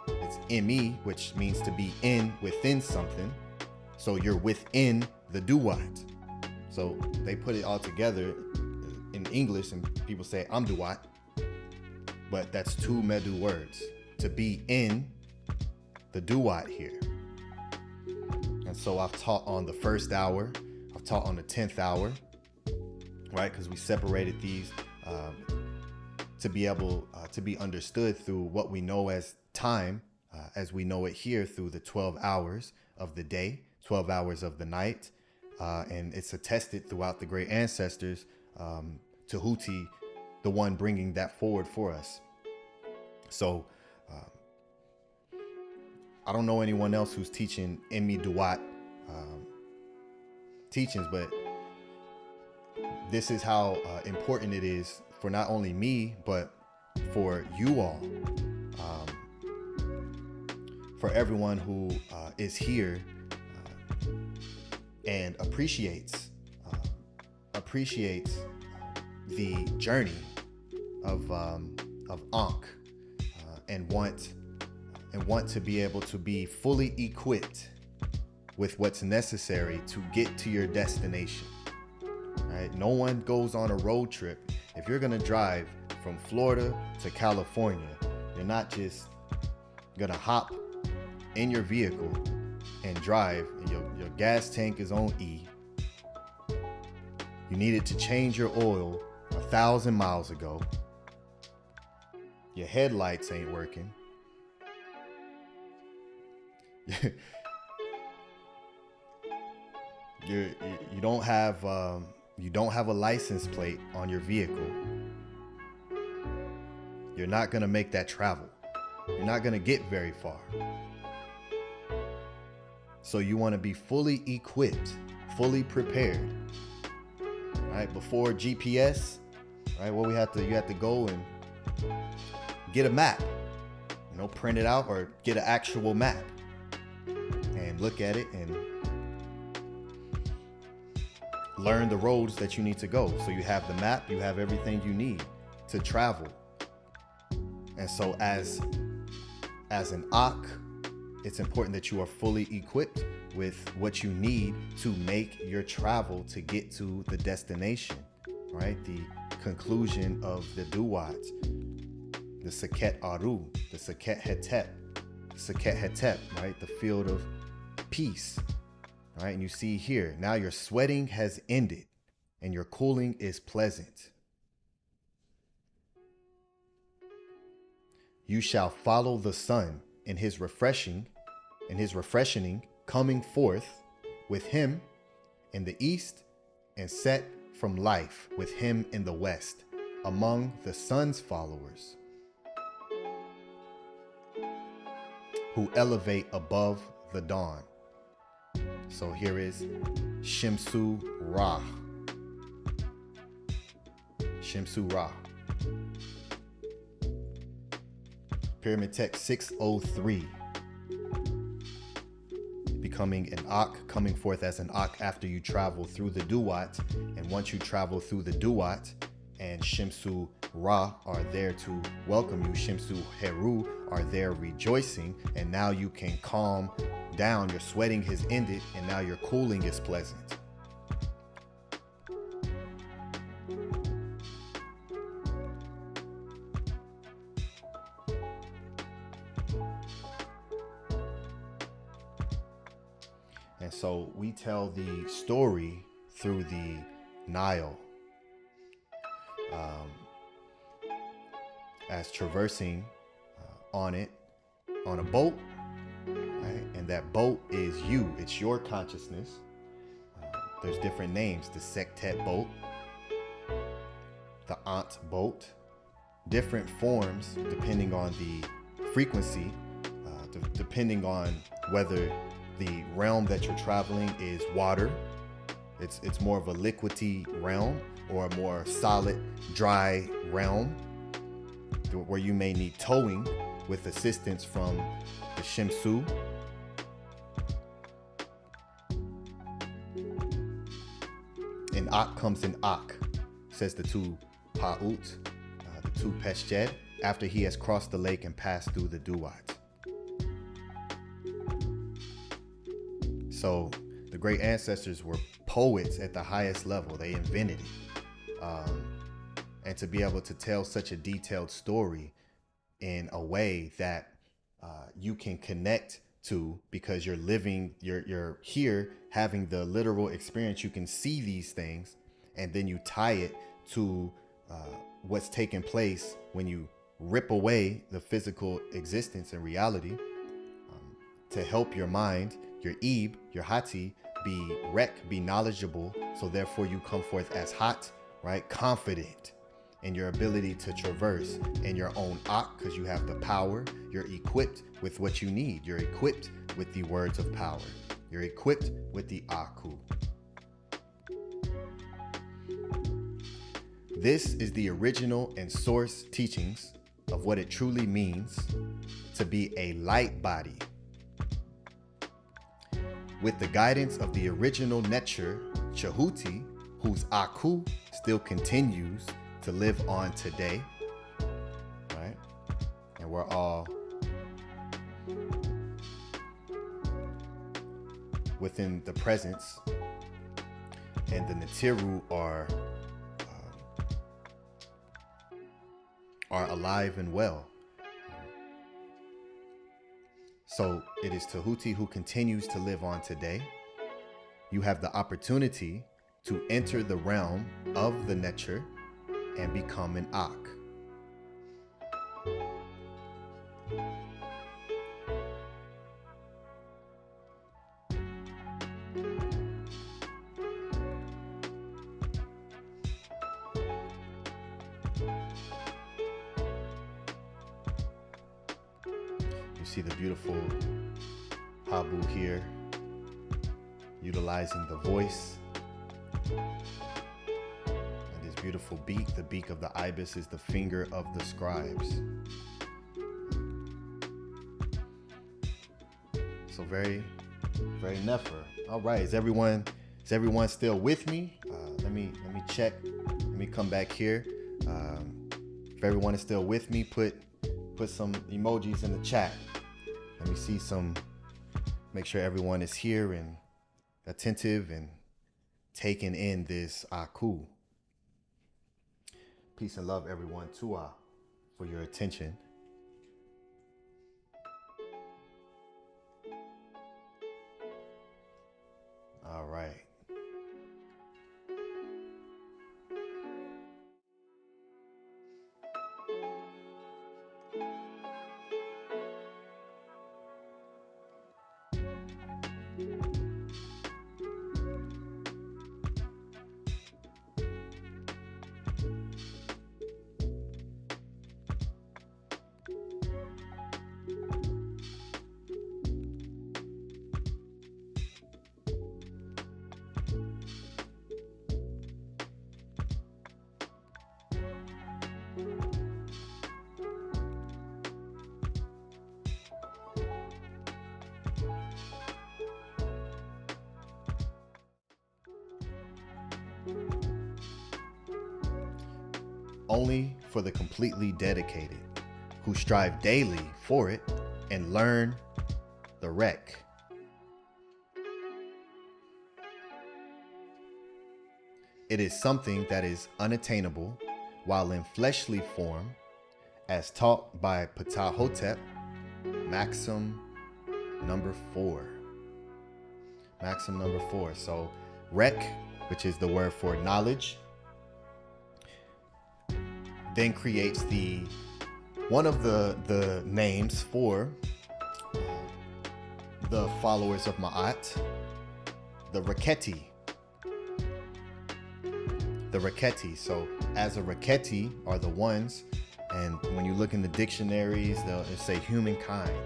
It's ME, which means to be within something. So you're within the DUAT. So they put it all together in English and people say DUAT, but that's two MEDU words. To be in the DUAT here. And so I've taught on the first hour. I've taught on the 10th hour, right? Because we separated these to be able to be understood through what we know as time, as we know it here through the 12 hours of the day, 12 hours of the night. And it's attested throughout the great ancestors, Tehuti, the one bringing that forward for us. So I don't know anyone else who's teaching MEDU teachings, but this is how important it is for not only me, but for you all, for everyone who is here and appreciates the journey of Ankh, and want to be able to be fully equipped with what's necessary to get to your destination. Right? No one goes on a road trip. If you're gonna drive from Florida to California, you're not just gonna hop in your vehicle and drive, and your gas tank is on E. You needed to change your oil 1,000 miles ago. Your headlights ain't working. You don't have a license plate on your vehicle. You're not gonna make that travel. You're not gonna get very far. So you want to be fully equipped, fully prepared, right? Before GPS, right? Well, you have to go and get a map, print it out or get an actual map and look at it and learn the roads that you need to go. So you have the map, you have everything you need to travel. And so as an Ak, it's important that you are fully equipped with what you need to make your travel to get to the destination, right? The conclusion of the Duat, the Seket Aru, the Seket Hetep, right? The field of peace, right? And you see here, now your sweating has ended. and your cooling is pleasant. You shall follow the sun in his refreshing, coming forth with him in the east, and set from life with him in the west, among the sun's followers, who elevate above the dawn. So here is Shemsu Ra. Shemsu Ra. Pyramid text 603. Becoming an Aakh, coming forth as an Aakh after you travel through the DUAT. And once you travel through the DUAT and Shemsu Ra are there to welcome you, Shemsu Heru are there rejoicing, and now you can calm down. Your sweating has ended, and now your cooling is pleasant. And so we tell the story through the Nile as traversing on a boat, right? And that boat is you. It's your consciousness. There's different names: the Sektet boat, the Ant boat, different forms depending on the frequency, depending on whether the realm that you're traveling is water. It's more of a liquidy realm, or a more solid, dry realm, where you may need towing with assistance from the Shemsu. And Ak comes in Ak, says the two Pa'ut, the two Peshjed, after he has crossed the lake and passed through the Duat. So the great ancestors were poets at the highest level. They invented it. And to be able to tell such a detailed story in a way that you can connect to, because you're living, you're here having the literal experience. You can see these things, and then you tie it to what's taking place when you rip away the physical existence and reality, to help your mind, your Ib, your Hati, be be knowledgeable. So therefore you come forth as Hat, right? Confident in your ability to traverse in your own Ak, because you have the power. You're equipped with what you need. You're equipped with the words of power. You're equipped with the Aakhu. This is the original and source teachings of what it truly means to be a light body. With the guidance of the original Necher, Tehuti, whose Aakhu still continues to live on today, right? And we're all within the presence, and the Natiru are alive and well. So it is Tehuti who continues to live on today. You have the opportunity to enter the realm of the Necher and become an Ak. You see the beautiful Habu here, utilizing the voice. And this beautiful beak, the beak of the ibis, is the finger of the scribes. So very, very Nefer. All right, is everyone still with me? Let me check. Let me come back here. If everyone is still with me, put some emojis in the chat. Let me see some. Make sure everyone is here and attentive and taking in this Aakhu. Peace and love, everyone. Tua for your attention. All right. Only for the completely dedicated, who strive daily for it and learn the REK. It is something that is unattainable while in fleshly form, as taught by PTAH, maxim number 4. Maxim number 4. So REK, which is the word for knowledge, then creates one of the names for the followers of Ma'at, the REKHTY. The REKHTY. So as a REKHTY are the ones, and when you look in the dictionaries, they'll say humankind.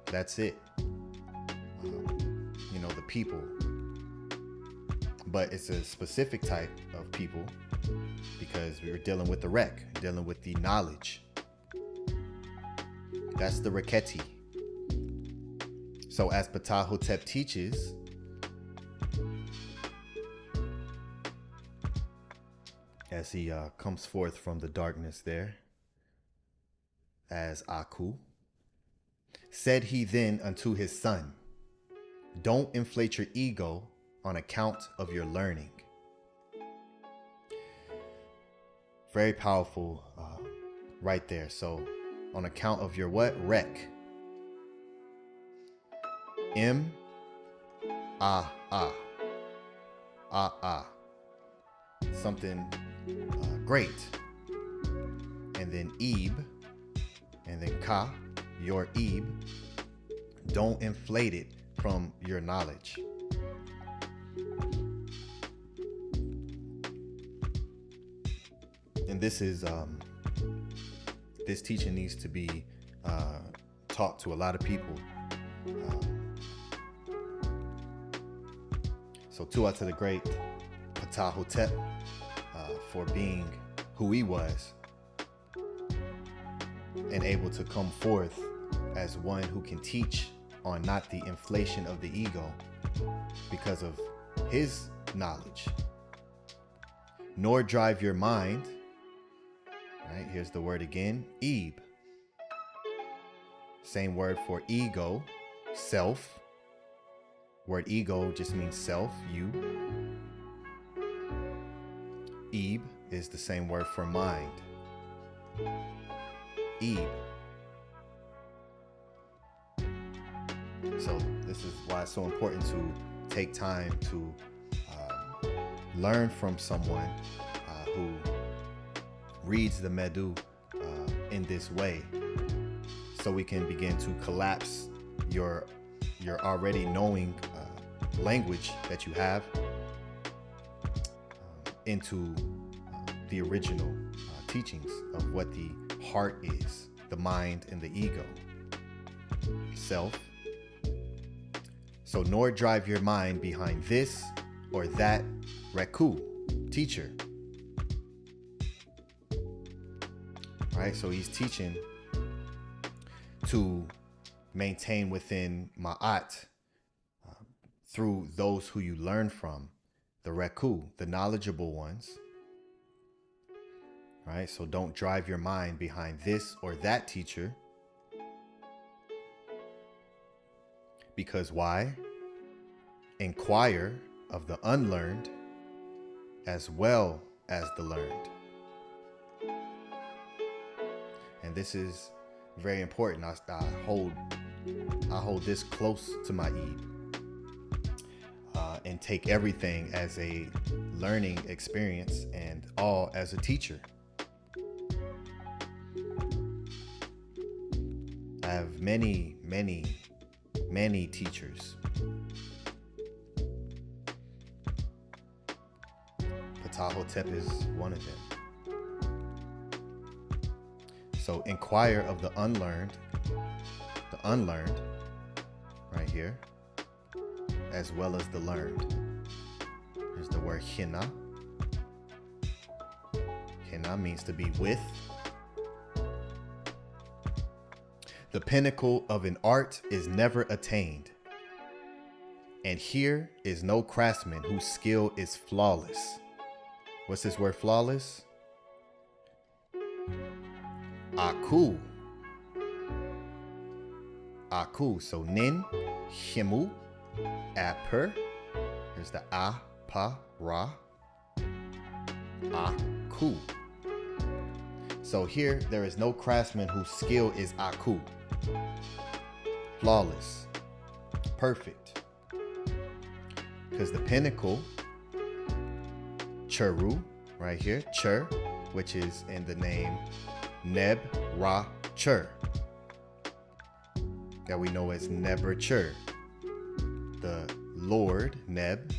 That's it. You know, the people. But it's a specific type of people because we were dealing with the REK, dealing with the knowledge. That's the REKHTY. So as PTAH teaches, as he comes forth from the darkness there, as Aakhu, said he then unto his son, don't inflate your ego on account of your learning. Very powerful right there. So on account of your what? REK. Something great. And then Ib. And then Ka, your Ib. Don't inflate it from your knowledge. And this is this teaching needs to be taught to a lot of people. So DUAT to the great PTAH for being who he was and able to come forth as one who can teach on not the inflation of the ego because of his knowledge, nor drive your mind. Right, here's the word again, Ib. Same word for ego, self. Word ego just means self, you. Ib is the same word for mind. Ib. So this is why it's so important to take time to learn from someone who reads the MEDU in this way, so we can begin to collapse your already knowing language that you have into the original teachings of what the heart is, the mind and the ego, self. So nor drive your mind behind this or that Reku, teacher. Right, so he's teaching to maintain within Ma'at through those who you learn from, the Reku, the knowledgeable ones. Right, so don't drive your mind behind this or that teacher. Because why? Inquire of the unlearned as well as the learned. And this is very important. I hold this close to my Ib and take everything as a learning experience and all as a teacher. I have many many teachers. Ptah is one of them. So inquire of the unlearned, right here, as well as the learned. Here's the word hina. Hina means to be with. The pinnacle of an art is never attained, and here is no craftsman whose skill is flawless. What's this word flawless? Aakhu. Aakhu. So nin, himu, aper. Here's the a, pa, ra. Aakhu. So here, there is no craftsman whose skill is Aakhu. Flawless. Perfect. Because the pinnacle, Churu, right here, Chur, which is in the name Neb, Ra, Chur, that we know as Neber-Chur, the Lord, Neb,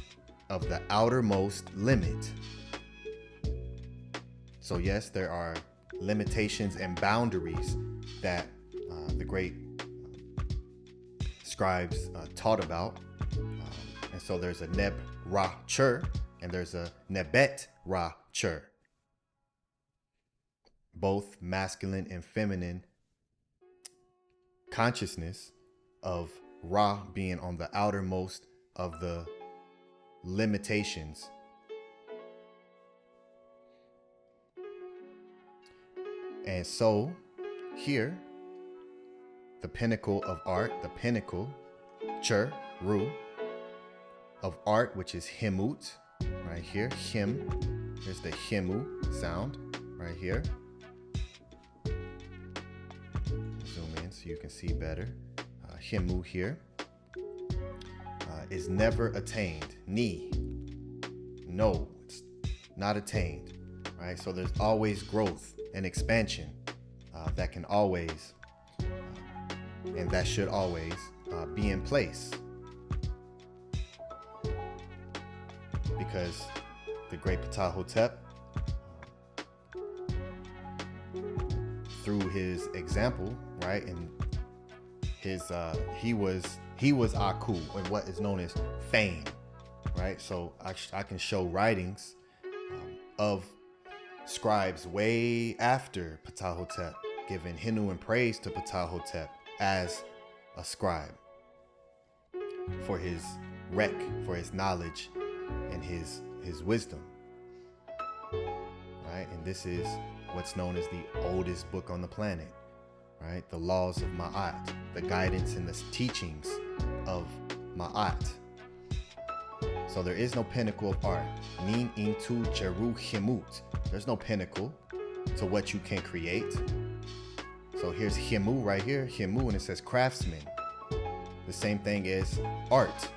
of the outermost limit. So yes, there are limitations and boundaries that the great scribes taught about. And so there's a Neb Ra Chur and there's a Nebet Ra Chur. Both masculine and feminine consciousness of Ra being on the outermost of the limitations. And so here, the pinnacle of art, the pinnacle, Chur, Ru, of art, which is Himut, right here, Him. Here's the Himu sound right here. Zoom in so you can see better. Himu here is never attained. Ni, no, it's not attained, right? So there's always growth and expansion that can always and that should always be in place, because the great Ptah through his example, right, and his he was Aakhu, and what is known as fame, right? So I can show writings of scribes way after Ptah, giving Hinu and praise to Ptah as a scribe for his rek, for his knowledge and his wisdom, right? And this is what's known as the oldest book on the planet, right? The laws of Ma'at, the guidance and the teachings of Ma'at. So there is no pinnacle of art. Nin into Jeru Himut. There's no pinnacle to what you can create. So here's Himu right here, Himu, and it says craftsman. The same thing as art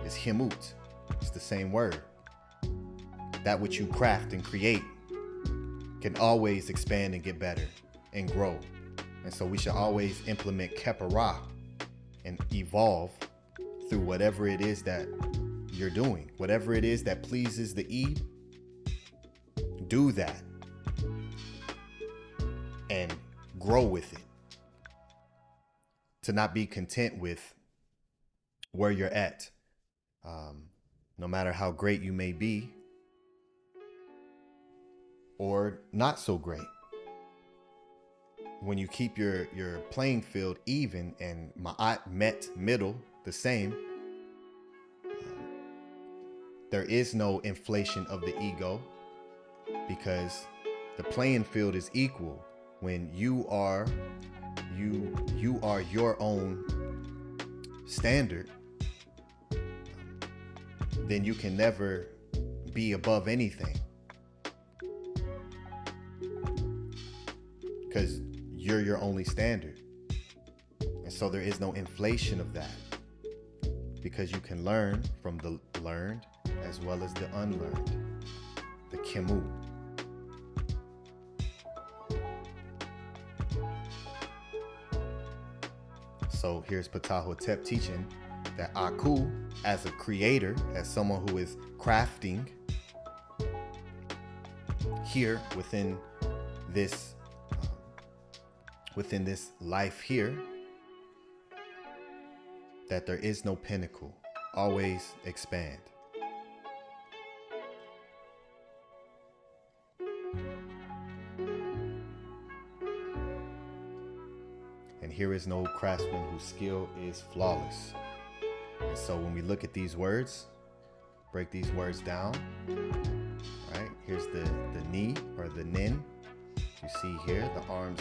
is Himut. It's the same word. That which you craft and create can always expand and get better and grow. And so we should always implement Kepara and evolve through whatever it is that you're doing. Whatever it is that pleases the Eid, do that and grow with it. To not be content with where you're at, no matter how great you may be or not so great. When you keep your playing field even and Ma'at met middle the same, there is no inflation of the ego, because the playing field is equal. When you are your own standard, then you can never be above anything, because you're your only standard. And so there is no inflation of that, because you can learn from the learned as well as the unlearned, the Kimu. so here's Ptah teaching that Aakhu, as a creator, as someone who is crafting here within this life here, that there is no pinnacle. Always expand. And here is no craftsman whose skill is flawless. And so when we look at these words, break these words down, right? Here's the ni or the nin. You see here the arms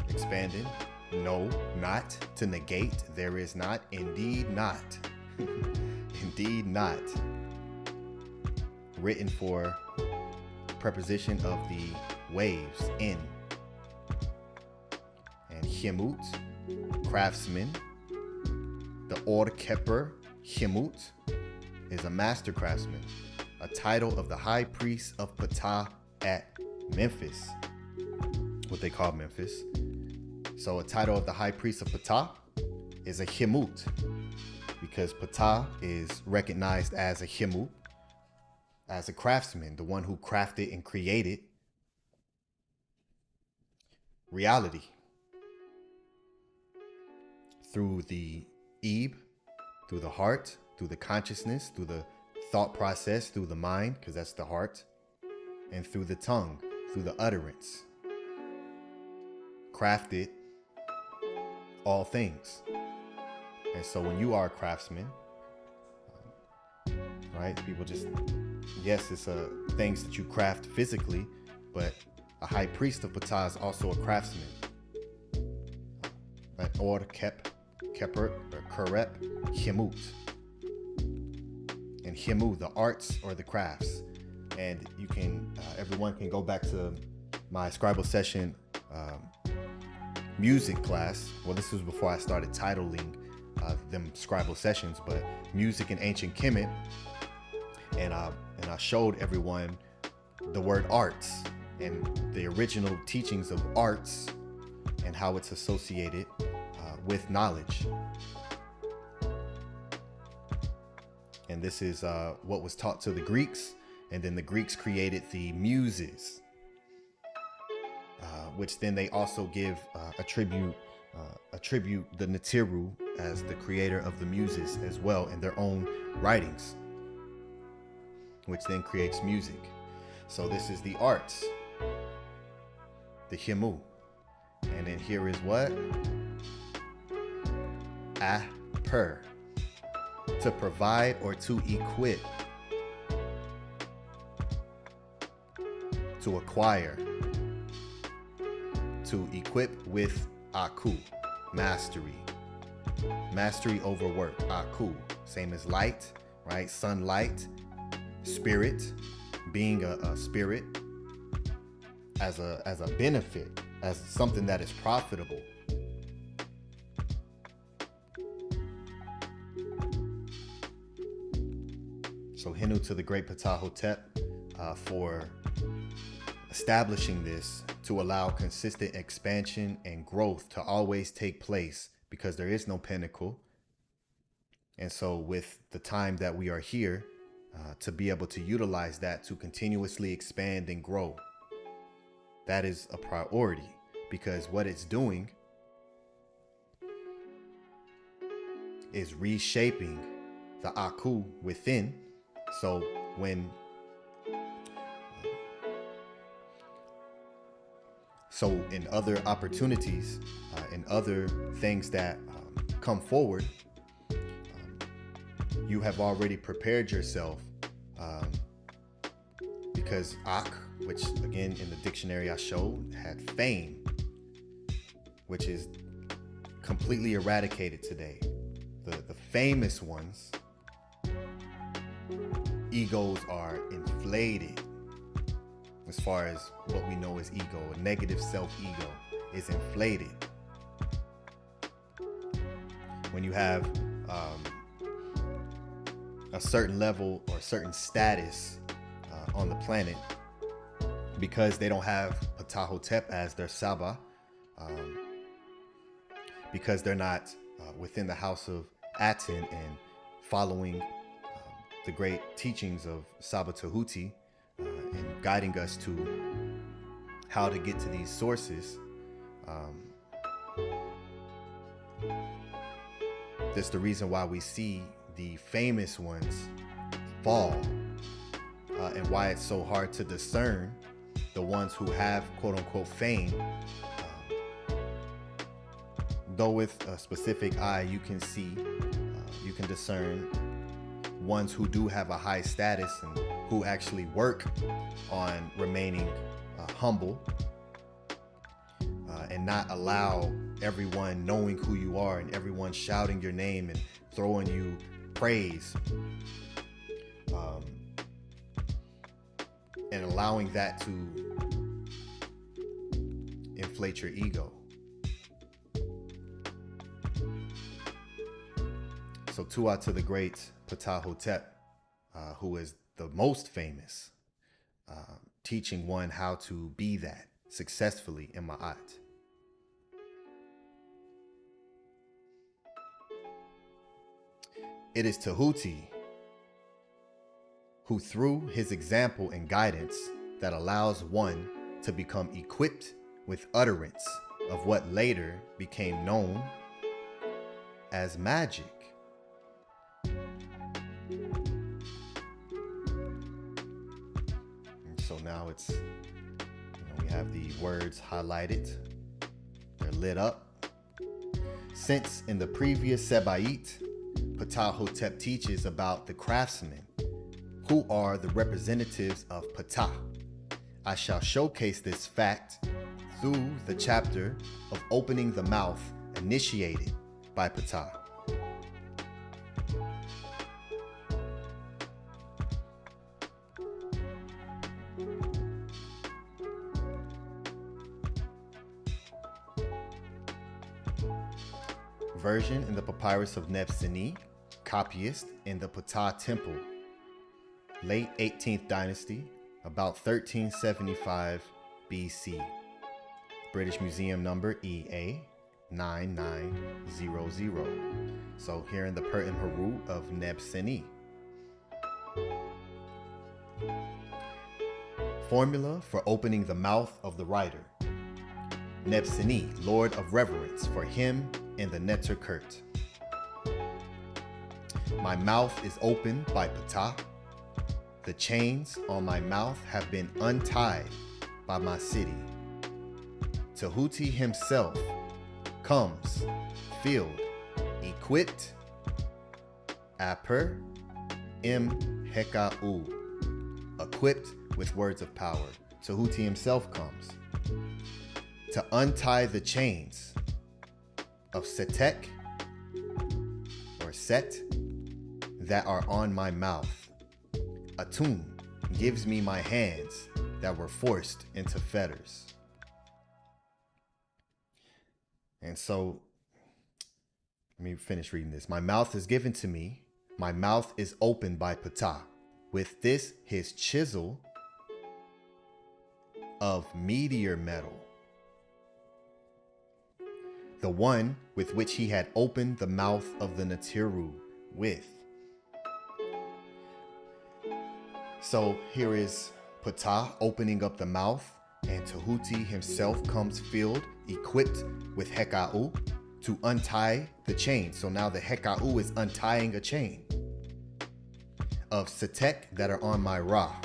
expanded. No, not. To negate, there is not. Indeed not. Indeed not. Written for preposition of the waves, in. And hemut, craftsman. The Orkeper hemut is a master craftsman, a title of the high priest of Ptah at Memphis, what they call Memphis. So a title of the high priest of Ptah is a hemut, because Ptah is recognized as a hemut, as a craftsman, the one who crafted and created reality through the Ebe, through the heart, through the consciousness, through the thought process, through the mind, because that's the heart, and through the tongue, through the utterance. Crafted all things. And so when you are a craftsman, right, people just, yes, it's things that you craft physically, but a high priest of Ptah is also a craftsman. Or Keper or Kerep, Hemut. And Hemu, the arts or the crafts. And you can, everyone can go back to my Scribal session music class. Well, this was before I started titling them Scribal sessions, but music in ancient Kemet. And I showed everyone the word arts and the original teachings of arts and how it's associated with knowledge. And this is what was taught to the Greeks, and then the Greeks created the muses, which then they also give attribute the Netiru as the creator of the muses as well in their own writings, which then creates music. So this is the arts, the Hemu. And then here is what? Per, to provide or to equip, to acquire, to equip with Aakhu, mastery over work. Aakhu, same as light, right? Sunlight, spirit, being a spirit as a benefit, as something that is profitable. So Henu to the great Ptah for establishing this to allow consistent expansion and growth to always take place, because there is no pinnacle. And so with the time that we are here, to be able to utilize that to continuously expand and grow, that is a priority, because what it's doing is reshaping the Aakhu within. So when in other opportunities, in other things that come forward, you have already prepared yourself, because Ak, which again in the dictionary I showed, had fame, which is completely eradicated today. The famous ones, egos are inflated. As far as what we know as ego, a negative self-ego is inflated. When you have a certain level or certain status on the planet, because they don't have Ptah as their Saba, because they're not within the house of Aten and following the great teachings of Saba Tehuti and guiding us to how to get to these sources. That's the reason why we see the famous ones fall, and why it's so hard to discern the ones who have quote-unquote fame. Though with a specific eye you can see, you can discern ones who do have a high status and who actually work on remaining humble, and not allow everyone knowing who you are and everyone shouting your name and throwing you praise, and allowing that to inflate your ego. So Tuat to the great PTAH Hotep, who is the most famous, teaching one how to be that successfully in Ma'at. It is Tehuti who, through his example and guidance, that allows one to become equipped with utterance of what later became known as magic. And so now it's, we have the words highlighted, they're lit up. Since in the previous Seba'it, PTAH Hotep teaches about the craftsmen, who are the representatives of PTAH. I shall showcase this fact through the chapter of opening the mouth initiated by PTAH. Version in the Papyrus of Nebseni, copyist in the PTAH Temple, late 18th dynasty, about 1375 BC. British Museum number EA 9900. So here in the Pertin Haru of Nebseni. Formula for opening the mouth of the writer. Nebseni, Lord of Reverence, for him in the Neter Kurt. My mouth is opened by PTAH. The chains on my mouth have been untied by my city. Tehuti himself comes, filled, equipped, aper HEKAU, equipped with words of power. Tehuti himself comes to untie the chains of Setek or Set that are on my mouth. ATUM gives me my hands that were forced into fetters. And so, let me finish reading this. My mouth is given to me. My mouth is opened by PTAH. With this, his chisel of meteor metal, the one with which he had opened the mouth of the Natiru with. So here is PTAH opening up the mouth, and Tehuti himself comes filled, equipped with HEKAU to untie the chain. So now the HEKAU is untying a chain of Setek that are on my Ra.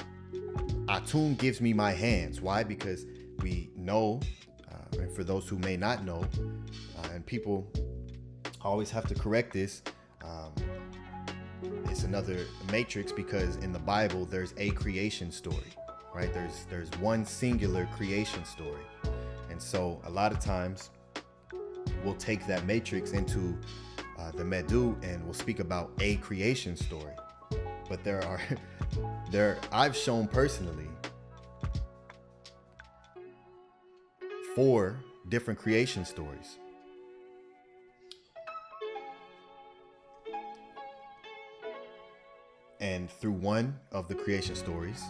ATUM gives me my hands. Why? Because we know, and for those who may not know, and people always have to correct this, it's another matrix, because in the Bible there's a creation story, right? There's one singular creation story. And so a lot of times we'll take that matrix into the MEDU and we'll speak about a creation story. But I've shown personally 4 different creation stories. And through one of the creation stories,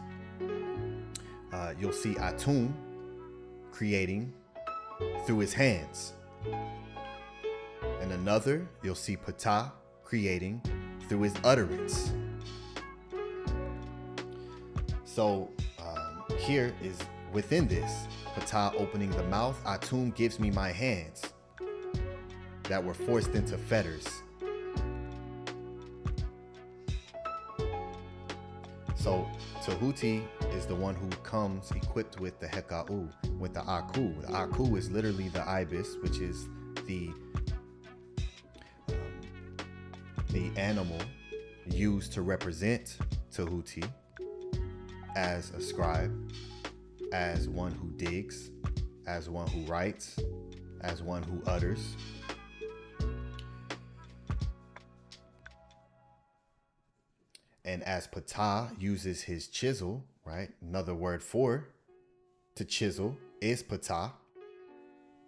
you'll see ATUM creating through his hands. And another, you'll see PTAH creating through his utterance. So here is within this, PTAH opening the mouth, ATUM gives me my hands that were forced into fetters. So Tehuti is the one who comes equipped with the HEKAU, with the Aakhu. The Aakhu is literally the ibis, which is the animal used to represent Tehuti as a scribe, as one who digs, as one who writes, as one who utters. And as PTAH uses his chisel, right? Another word for to chisel is PTAH.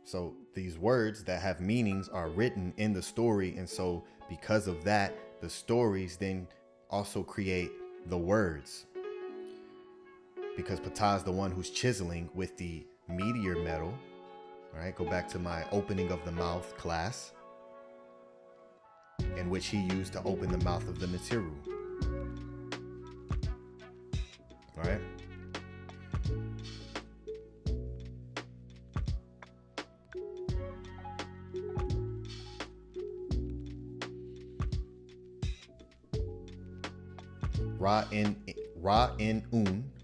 So these words that have meanings are written in the story. And so because of that, the stories then also create the words. Because PTAH is the one who's chiseling with the meteor metal. All right, go back to my opening of the mouth class, in which he used to open the mouth of the Natiru. All right.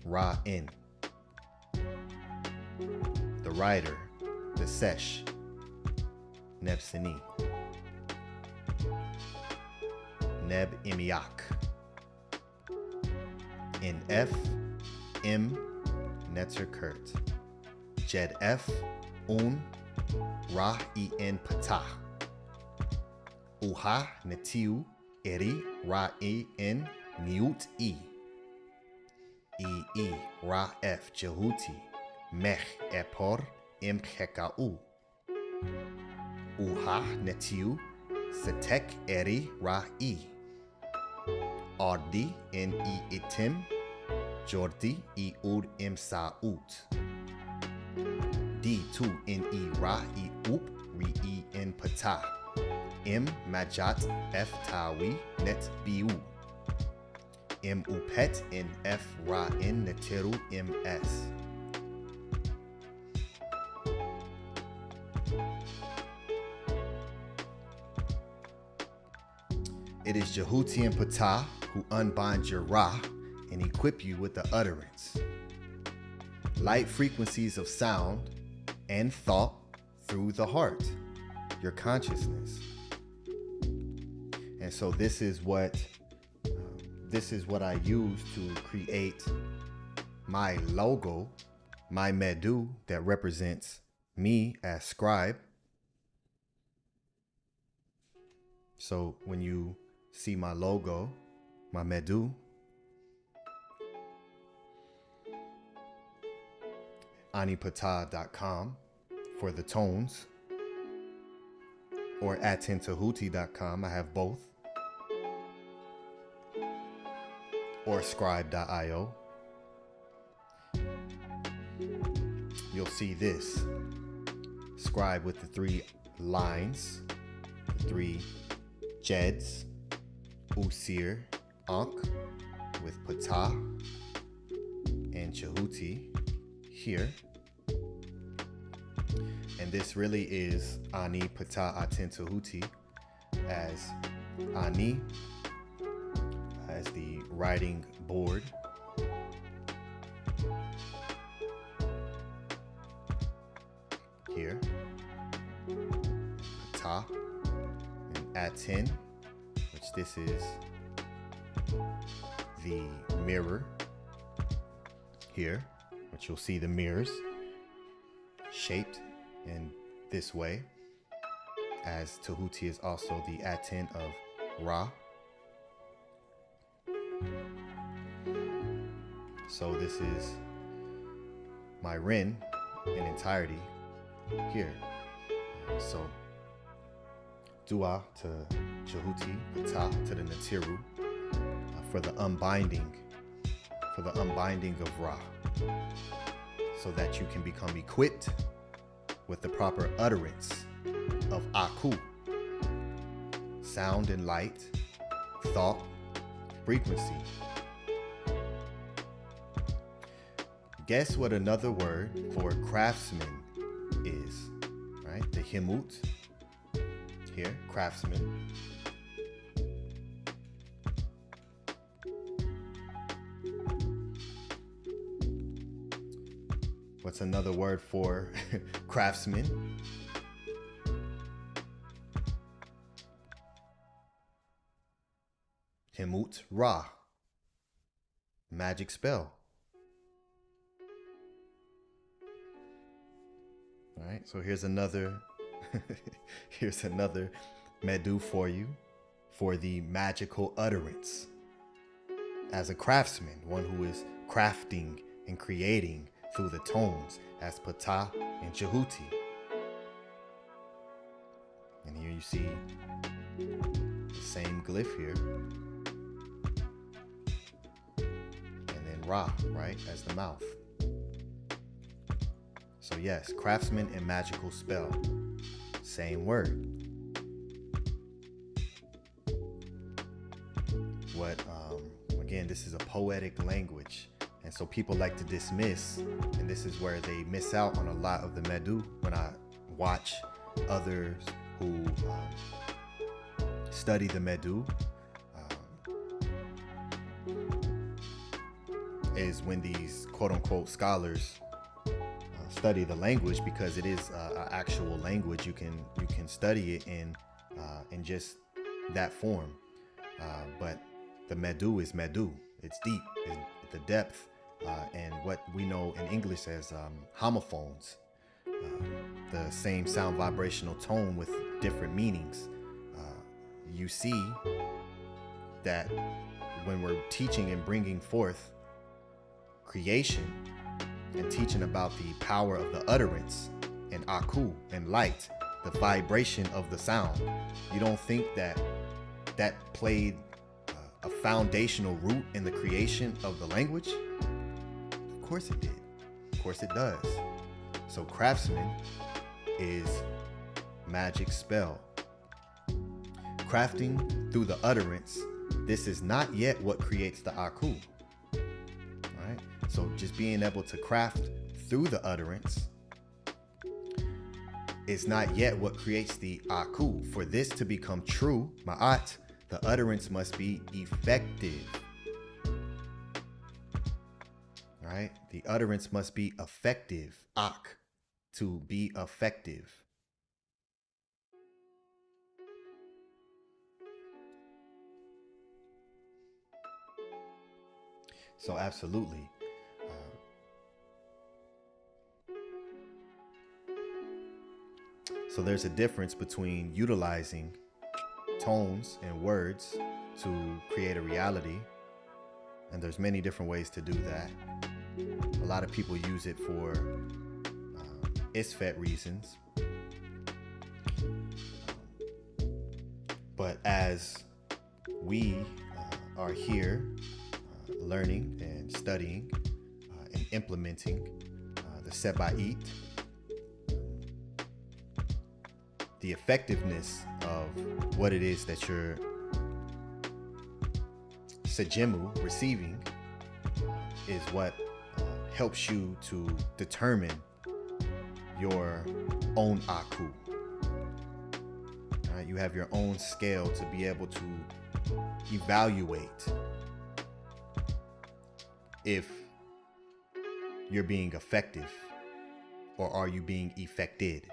Ra-in. The writer, the sesh, nebsini. Neb imiak. In F, M, Netzer Kurt. Jed F, Ra-in Patah. Uha Netiu Eri Ra-in Niut E. E Ra F Jehuti Mech Epor Im HEKAU. Uha Netiu Setek Eri Ra-I. Ardi in itim, Jordi ur im saut. D2 in ra up, ri in patah. Im majat f tawi net biu. Im upet in f ra in neteru im s. It is Jehuti and PTAH who unbind your Ra and equip you with the utterance. Light frequencies of sound and thought through the heart, your consciousness. And so this is what I use to create my logo, my MEDU that represents me as scribe. So when you see my logo, my MEDU, anipatah.com for the tones, or atentehuti.com, I have both, or scribe.io. You'll see this scribe with the 3 lines, the 3 jeds, Usir, Ankh, with PTAH and Tehuti here. And this really is Ani, PTAH, Aten Tehuti, as Ani as the writing board, here, PTAH, and Aten, which this is the mirror here, which you'll see the mirrors shaped in this way, as Tehuti is also the Aten of Ra. So this is my Rin in entirety here. So Dua to Jehuti, PTAH to the Natiru, for the unbinding of Ra, so that you can become equipped with the proper utterance of Aakhu, sound and light, thought, frequency. Guess what another word for craftsman is, right? The himut, here, craftsman. What's another word for craftsman? Himut Ra, magic spell. All right, so here's another here's another MEDU for you for the magical utterance. As a craftsman, one who is crafting and creating through the tones, as PTAH and Tehuti. And here you see the same glyph here. And then Ra, right, as the mouth. So yes, craftsman and magical spell, same word. Again, this is a poetic language. And so people like to dismiss, and this is where they miss out on a lot of the MEDU when I watch others who study the MEDU, is when these quote-unquote scholars study the language, because it is an actual language. You can study it in just that form, but the MEDU is MEDU. It's deep, it's the depth, and what we know in English as homophones, the same sound vibrational tone with different meanings. You see that when we're teaching and bringing forth creation and teaching about the power of the utterance and Aakhu and light, the vibration of the sound, you don't think that played a foundational root in the creation of the language? Of course it did. Of course it does. So craftsman is magic spell. Crafting through the utterance, this is not yet what creates the Aakhu. Right? So just being able to craft through the utterance is not yet what creates the Aakhu. For this to become true, ma'at, the utterance must be effective. Right? The utterance must be effective. Ak, to be effective. So absolutely. So there's a difference between utilizing tones and words to create a reality, and there's many different ways to do that. A lot of people use it for ISFET reasons, but as we are here learning and studying and implementing the SEBAIT, the effectiveness of what it is that you're Sejemu receiving is what helps you to determine your own Aakhu. You have your own scale to be able to evaluate if you're being effective or are you being effected.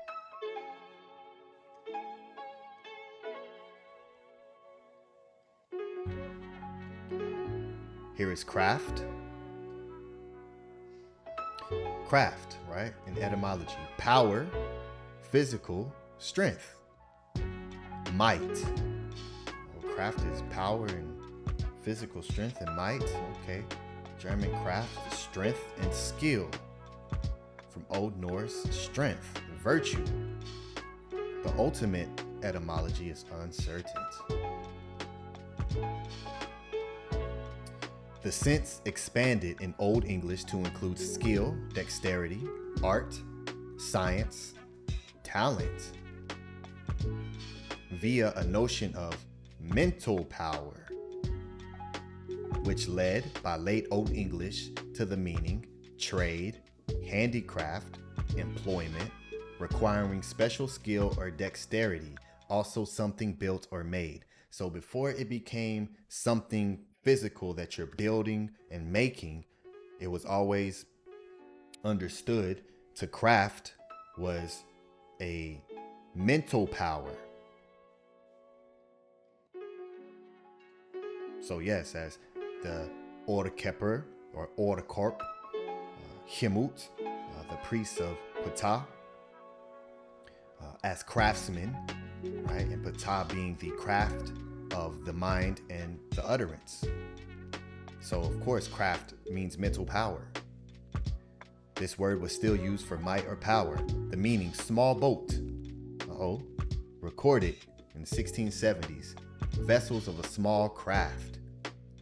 Here is craft. Craft, right? In etymology. Power, physical, strength. Might. Well, craft is power and physical strength and might. Okay. German craft is strength and skill. From Old Norse, strength, virtue. The ultimate etymology is uncertain. The sense expanded in Old English to include skill, dexterity, art, science, talent, via a notion of mental power, which led by late Old English to the meaning trade, handicraft, employment, requiring special skill or dexterity, also something built or made. So before it became something physical that you're building and making, it was always understood to craft was a mental power. So yes, as the Ordekepper or Ordekorp, Hemut, the priests of PTAH, as craftsmen, right? And PTAH being the craft of the mind and the utterance. So of course, craft means mental power. This word was still used for might or power. The meaning small boat, recorded in the 1670s, vessels of a small craft,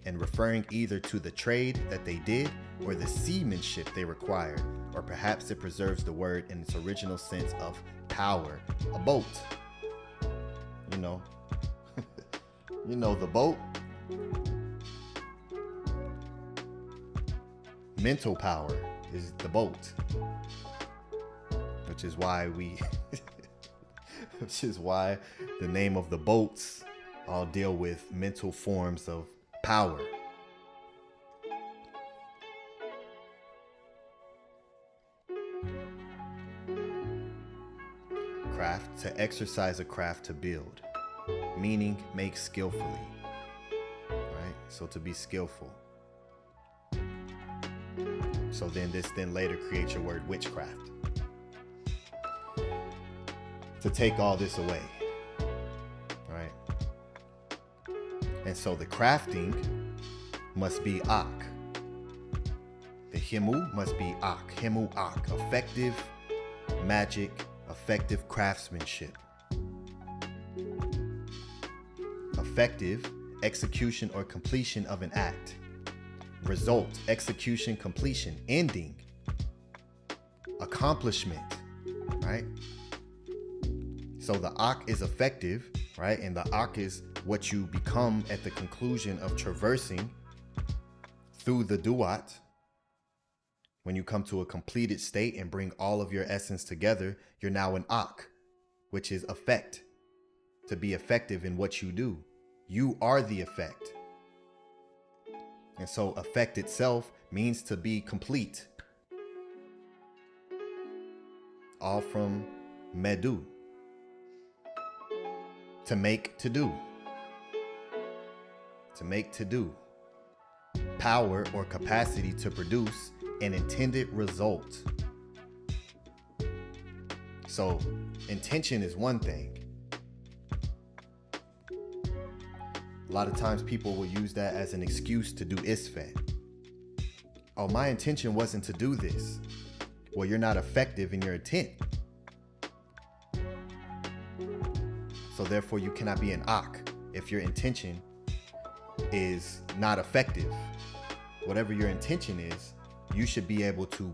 and referring either to the trade that they did or the seamanship they required, or perhaps it preserves the word in its original sense of power, a boat. You know, the boat. Mental power is the boat, which is why the name of the boats all deal with mental forms of power. Craft, to exercise a craft, to build, meaning make skillfully, right? So to be skillful. So then this later creates your word witchcraft. To take all this away, right? And so the crafting must be Ak. The Hemu must be Ak. Hemu Ak. Effective magic, effective craftsmanship. Effective execution or completion of an act. Result, execution, completion, ending, accomplishment, right? So the Ak is effective, right? And the Ak is what you become at the conclusion of traversing through the DUAT. When you come to a completed state and bring all of your essence together, you're now an Ak, which is effect. To be effective in what you do. You are the effect. And so effect itself means to be complete. All from MEDU. To make, to do. To make, to do. Power or capacity to produce an intended result. So intention is one thing. A lot of times people will use that as an excuse to do isfet. Oh, my intention wasn't to do this. Well, you're not effective in your intent. So therefore you cannot be an Ak if your intention is not effective. Whatever your intention is, you should be able to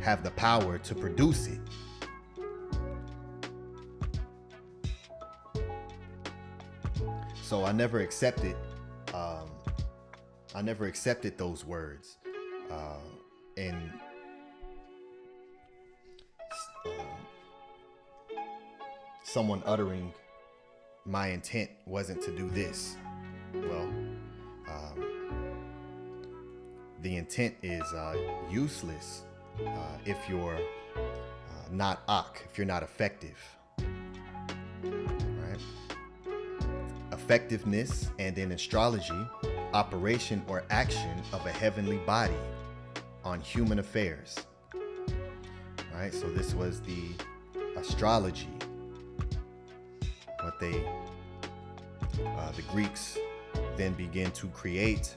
have the power to produce it. So I never accepted those words, and someone uttering my intent wasn't to do this. Well, the intent is useless if you're not Ak, if you're not effective. Effectiveness, and in astrology, operation or action of a heavenly body on human affairs. Right? So this was the astrology, what the Greeks then began to create.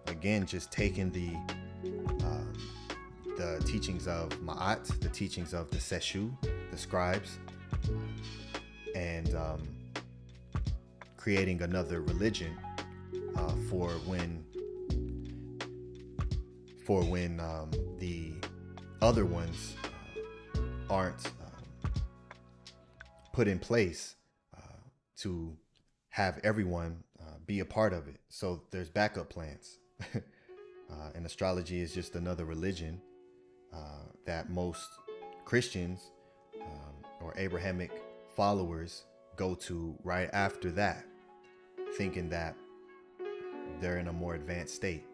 Again, just taking the teachings of Ma'at, the teachings of the Seshu, the scribes, and creating another religion for when the other ones aren't put in place to have everyone be a part of it. So there's backup plans. And astrology is just another religion that most Christians or Abrahamic followers go to right after that, thinking that they're in a more advanced state.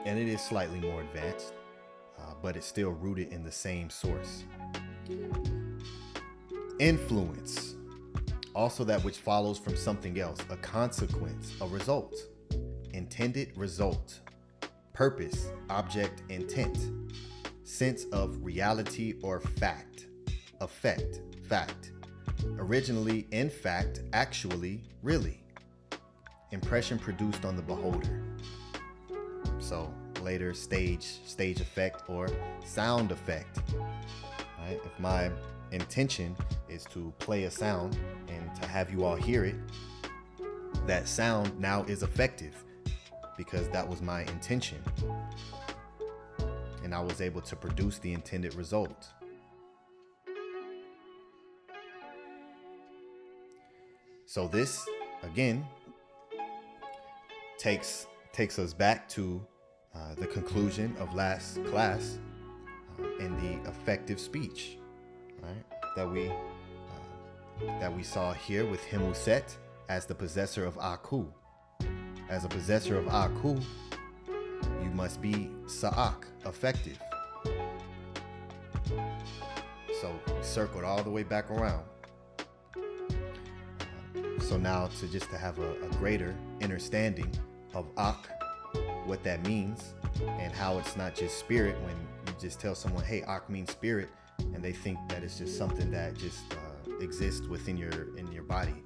And it is slightly more advanced, but it's still rooted in the same source. Influence, also that which follows from something else, a consequence, a result, intended result, purpose, object, intent, sense of reality or fact, effect, fact, originally, in fact, actually, really, impression produced on the beholder. So later stage effect or sound effect, right? If my intention is to play a sound and to have you all hear it, that sound now is effective because that was my intention. And I was able to produce the intended result. So this, again, takes us back to the conclusion of last class in the effective speech, right? That we saw here with HMWST as the possessor of Aakhu. As a possessor of Aakhu, you must be Sa'ak, effective. So we circled all the way back around. So now to have a greater understanding of Ak, what that means, and how it's not just spirit. When you just tell someone, hey, Ak means spirit, and they think that it's just something that just exists within your body.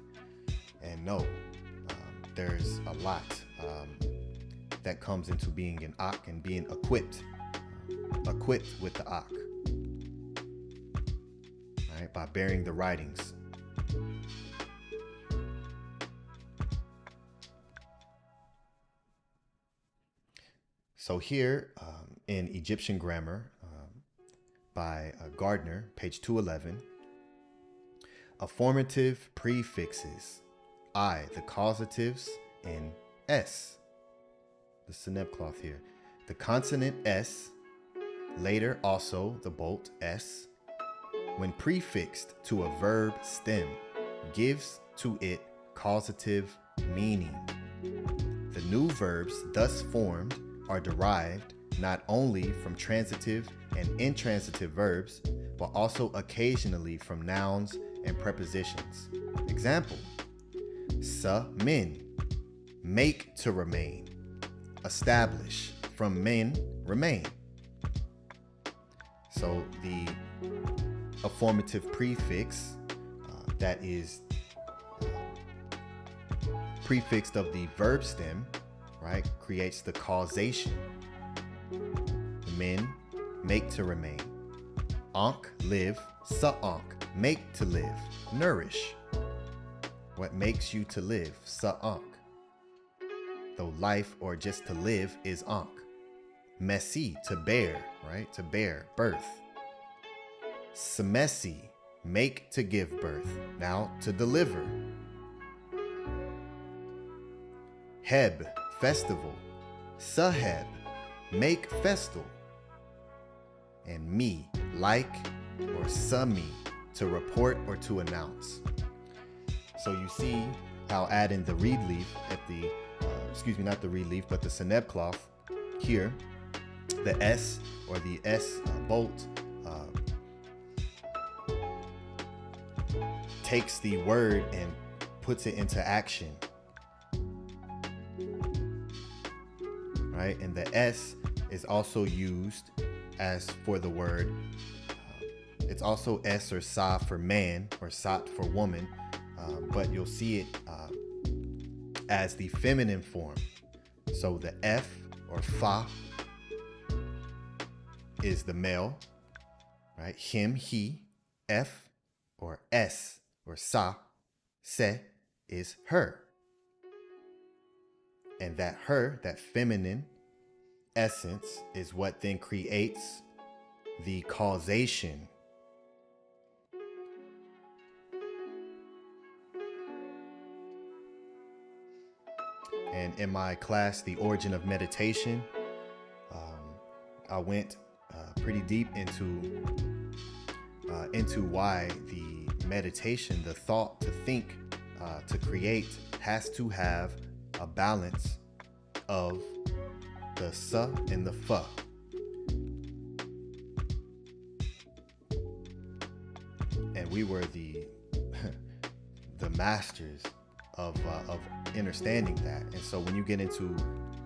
And no, there's a lot that comes into being an Ak and being equipped with the Ak, right? By bearing the writings. So here in Egyptian grammar by Gardner, page 211, afformative prefixes, I, the causatives, and S, the SENEB cloth here. The consonant S, later also the bolt S, when prefixed to a verb stem, gives to it causative meaning. The new verbs thus formed are derived not only from transitive and intransitive verbs, but also occasionally from nouns and prepositions. Example, sa min, make to remain, establish, from men, remain. So the afformative prefix that is prefixed of the verb stem, right, creates the causation. Men, make to remain. Ankh, live. Sa-ankh, make to live. Nourish. What makes you to live? Sa-ankh. Though life or just to live is ankh. Mesi, to bear, right? To bear, birth. Semesi, make to give birth. Now to deliver. Heb, festival. Saheb, make festal. And me, like, or sami, to report or to announce. So you see how adding the reed leaf at the, not the reed leaf, but the SENEB cloth here, the S or the S bolt takes the word and puts it into action. Right? And the S is also used as for the word. It's also S or Sa for man or Sat for woman, but you'll see it as the feminine form. So the F or Fa is the male, right? Him, he. F or S or Sa, Se, is her. And that her, that feminine essence, is what then creates the causation. And in my class, The Origin of Meditation, I went pretty deep into why the meditation, the thought to think, to create, has to have a balance of the sa and the fa. And we were the the masters of understanding that. And so when you get into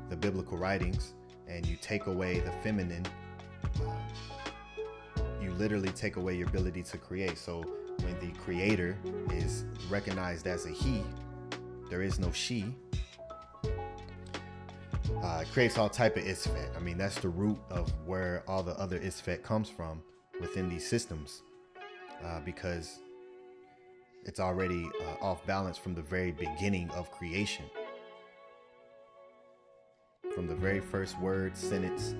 the biblical writings and you take away the feminine, you literally take away your ability to create. So when the creator is recognized as a he, there is no she. It creates all type of isfet. I mean, that's the root of where all the other isfet comes from within these systems, because it's already off balance from the very beginning of creation. From the very first word, sentence,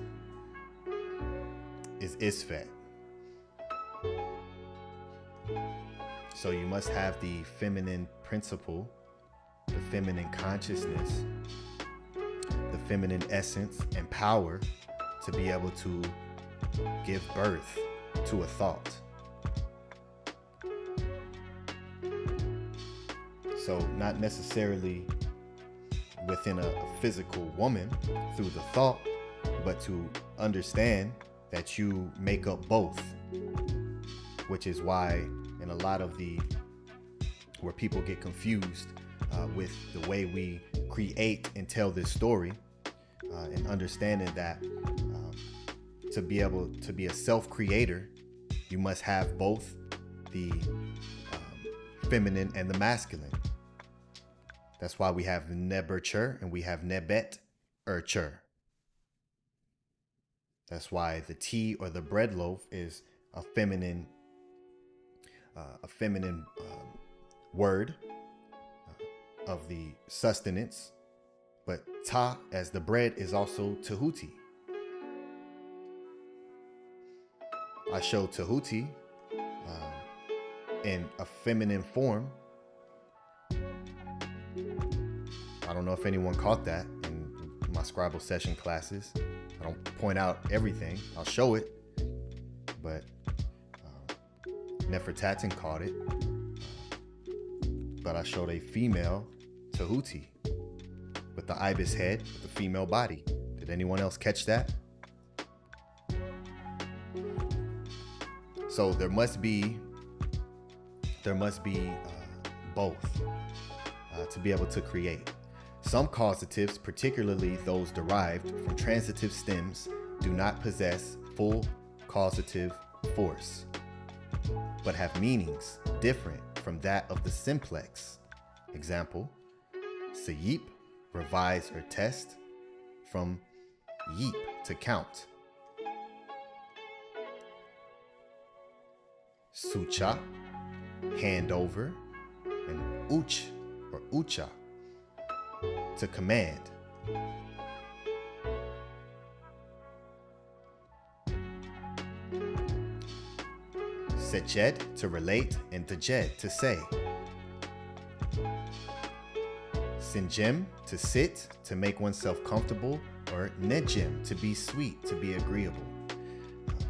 is isfet. So you must have the feminine principle, the feminine consciousness, the feminine essence and power to be able to give birth to a thought. So not necessarily within a physical woman through the thought, but to understand that you make up both, which is why in a lot of where people get confused with the way we create and tell this story, and understanding that to be able to be a self-creator, you must have both the feminine and the masculine. That's why we have neberture and we have nebet-erture. That's why the tea or the bread loaf is a feminine word of the sustenance, but ta as the bread is also tehuti. I show tehuti in a feminine form. I don't know if anyone caught that in my Scribal session classes. I don't point out everything. I'll show it, but NEFERTARI caught it. But I showed a female Tehuti with the ibis head with the female body. Did anyone else catch that? So there must be both to be able to create. Some causatives, particularly those derived from transitive stems, do not possess full causative force, but have meanings different from that of the simplex. Example, sayip, revise or test, from yeep, to count. Sucha, hand over, and uch or ucha, to command. Seched, to relate, and dejed, to say. Sinjem, to sit, to make oneself comfortable, or nejem, to be sweet, to be agreeable.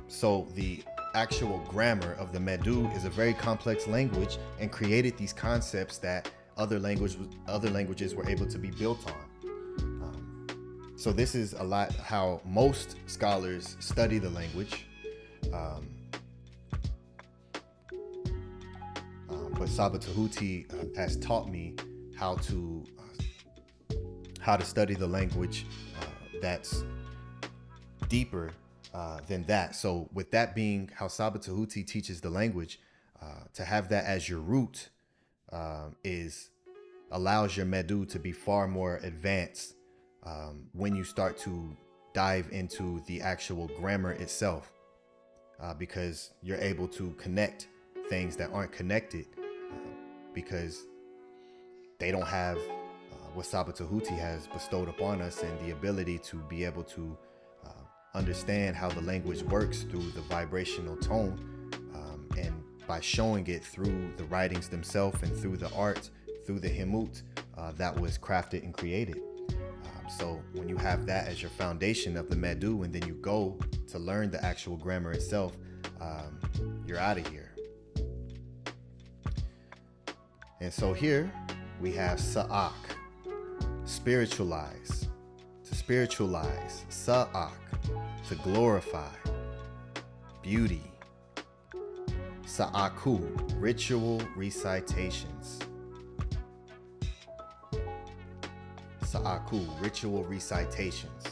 So the actual grammar of the MEDU is a very complex language and created these concepts that other languages were able to be built on. So this is a lot how most scholars study the language. But Saba Tehuti has taught me how to study the language that's deeper than that. So with that being how Saba Tehuti teaches the language, to have that as your root allows your MEDU to be far more advanced when you start to dive into the actual grammar itself, because you're able to connect things that aren't connected, because they don't have what Saba Tehuti has bestowed upon us, and the ability to be able to understand how the language works through the vibrational tone, and by showing it through the writings themselves and through the art, through the hemut that was crafted and created. So when you have that as your foundation of the MEDU, and then you go to learn the actual grammar itself, you're out of here. And so here we have sa'ak, spiritualize, to spiritualize, sa'ak, to glorify, beauty, Aakhu, ritual recitations. Aakhu, ritual recitations.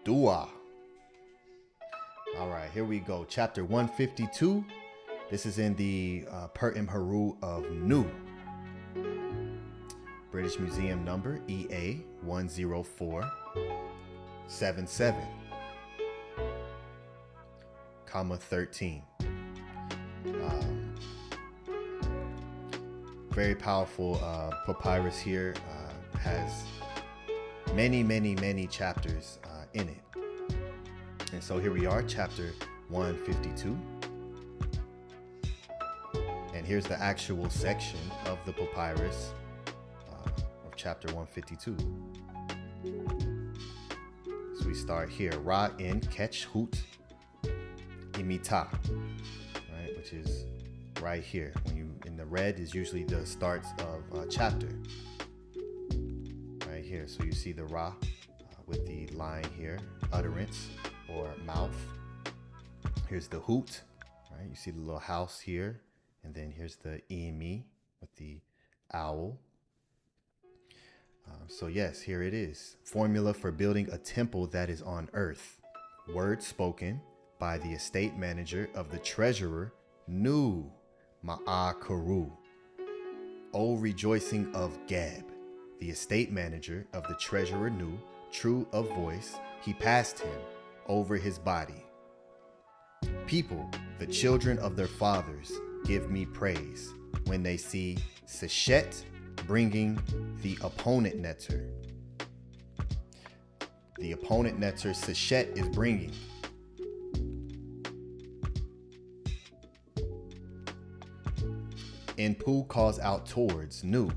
DUAT. All right, here we go. Chapter 152. This is in the Per Imheru of Nu. British Museum number EA 10477. Comma 13. Very powerful papyrus here. Has many chapters in it. And so here we are, chapter 152. And here's the actual section of the papyrus of chapter 152. So we start here. Ra in Ketch Hoot Imita, right, which is right here. When you in the red is usually the starts of a chapter. Right here, so you see the Ra with the line here, utterance or mouth. Here's the Hoot, right? You see the little house here, and then here's the Imi with the owl. So yes, here it is. Formula for building a temple that is on earth. Word spoken by the estate manager of the treasurer, Nu Ma'akaru. O rejoicing of Gab, the estate manager of the treasurer Nu, true of voice, he passed him over his body. People, the children of their fathers, give me praise when they see Seshet bringing the opponent netter. The opponent netter Seshet is bringing. Inpu calls out towards Nu,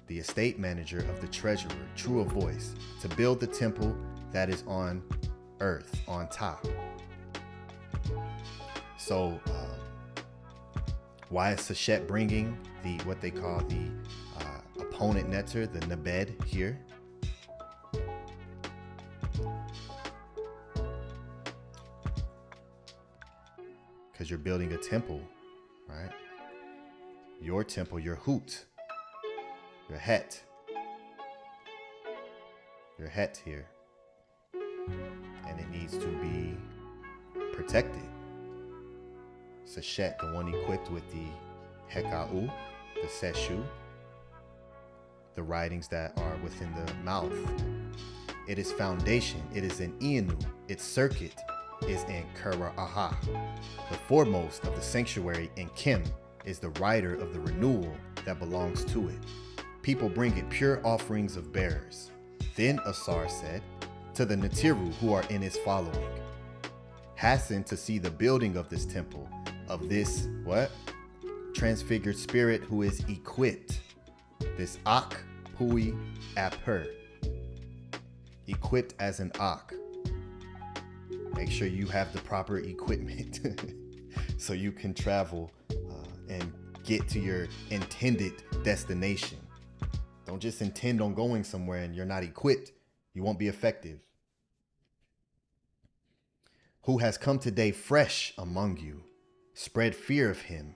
the estate manager of the treasurer, true of voice, to build the temple that is on earth, on top. So, why is Seshet bringing the what they call the opponent netter, the Nebed here? Because you're building a temple, right? Your temple, your Hoot, your Het here, and it needs to be protected. Seshet, the one equipped with the HEKA, the Seshu, the writings that are within the mouth. It is foundation, it is an Ianu, its circuit is in Kera'aha. The foremost of the sanctuary in Kim is the rider of the renewal that belongs to it. People bring it pure offerings of bearers. Then Asar said to the Natiru who are in his following, hasten to see the building of this temple, of this, what? Transfigured spirit who is equipped. This Ak Pui Apher. Equipped as an Ak. Make sure you have the proper equipment so you can travel and get to your intended destination. Don't just intend on going somewhere and you're not equipped. You won't be effective. Who has come today fresh among you. Spread fear of him.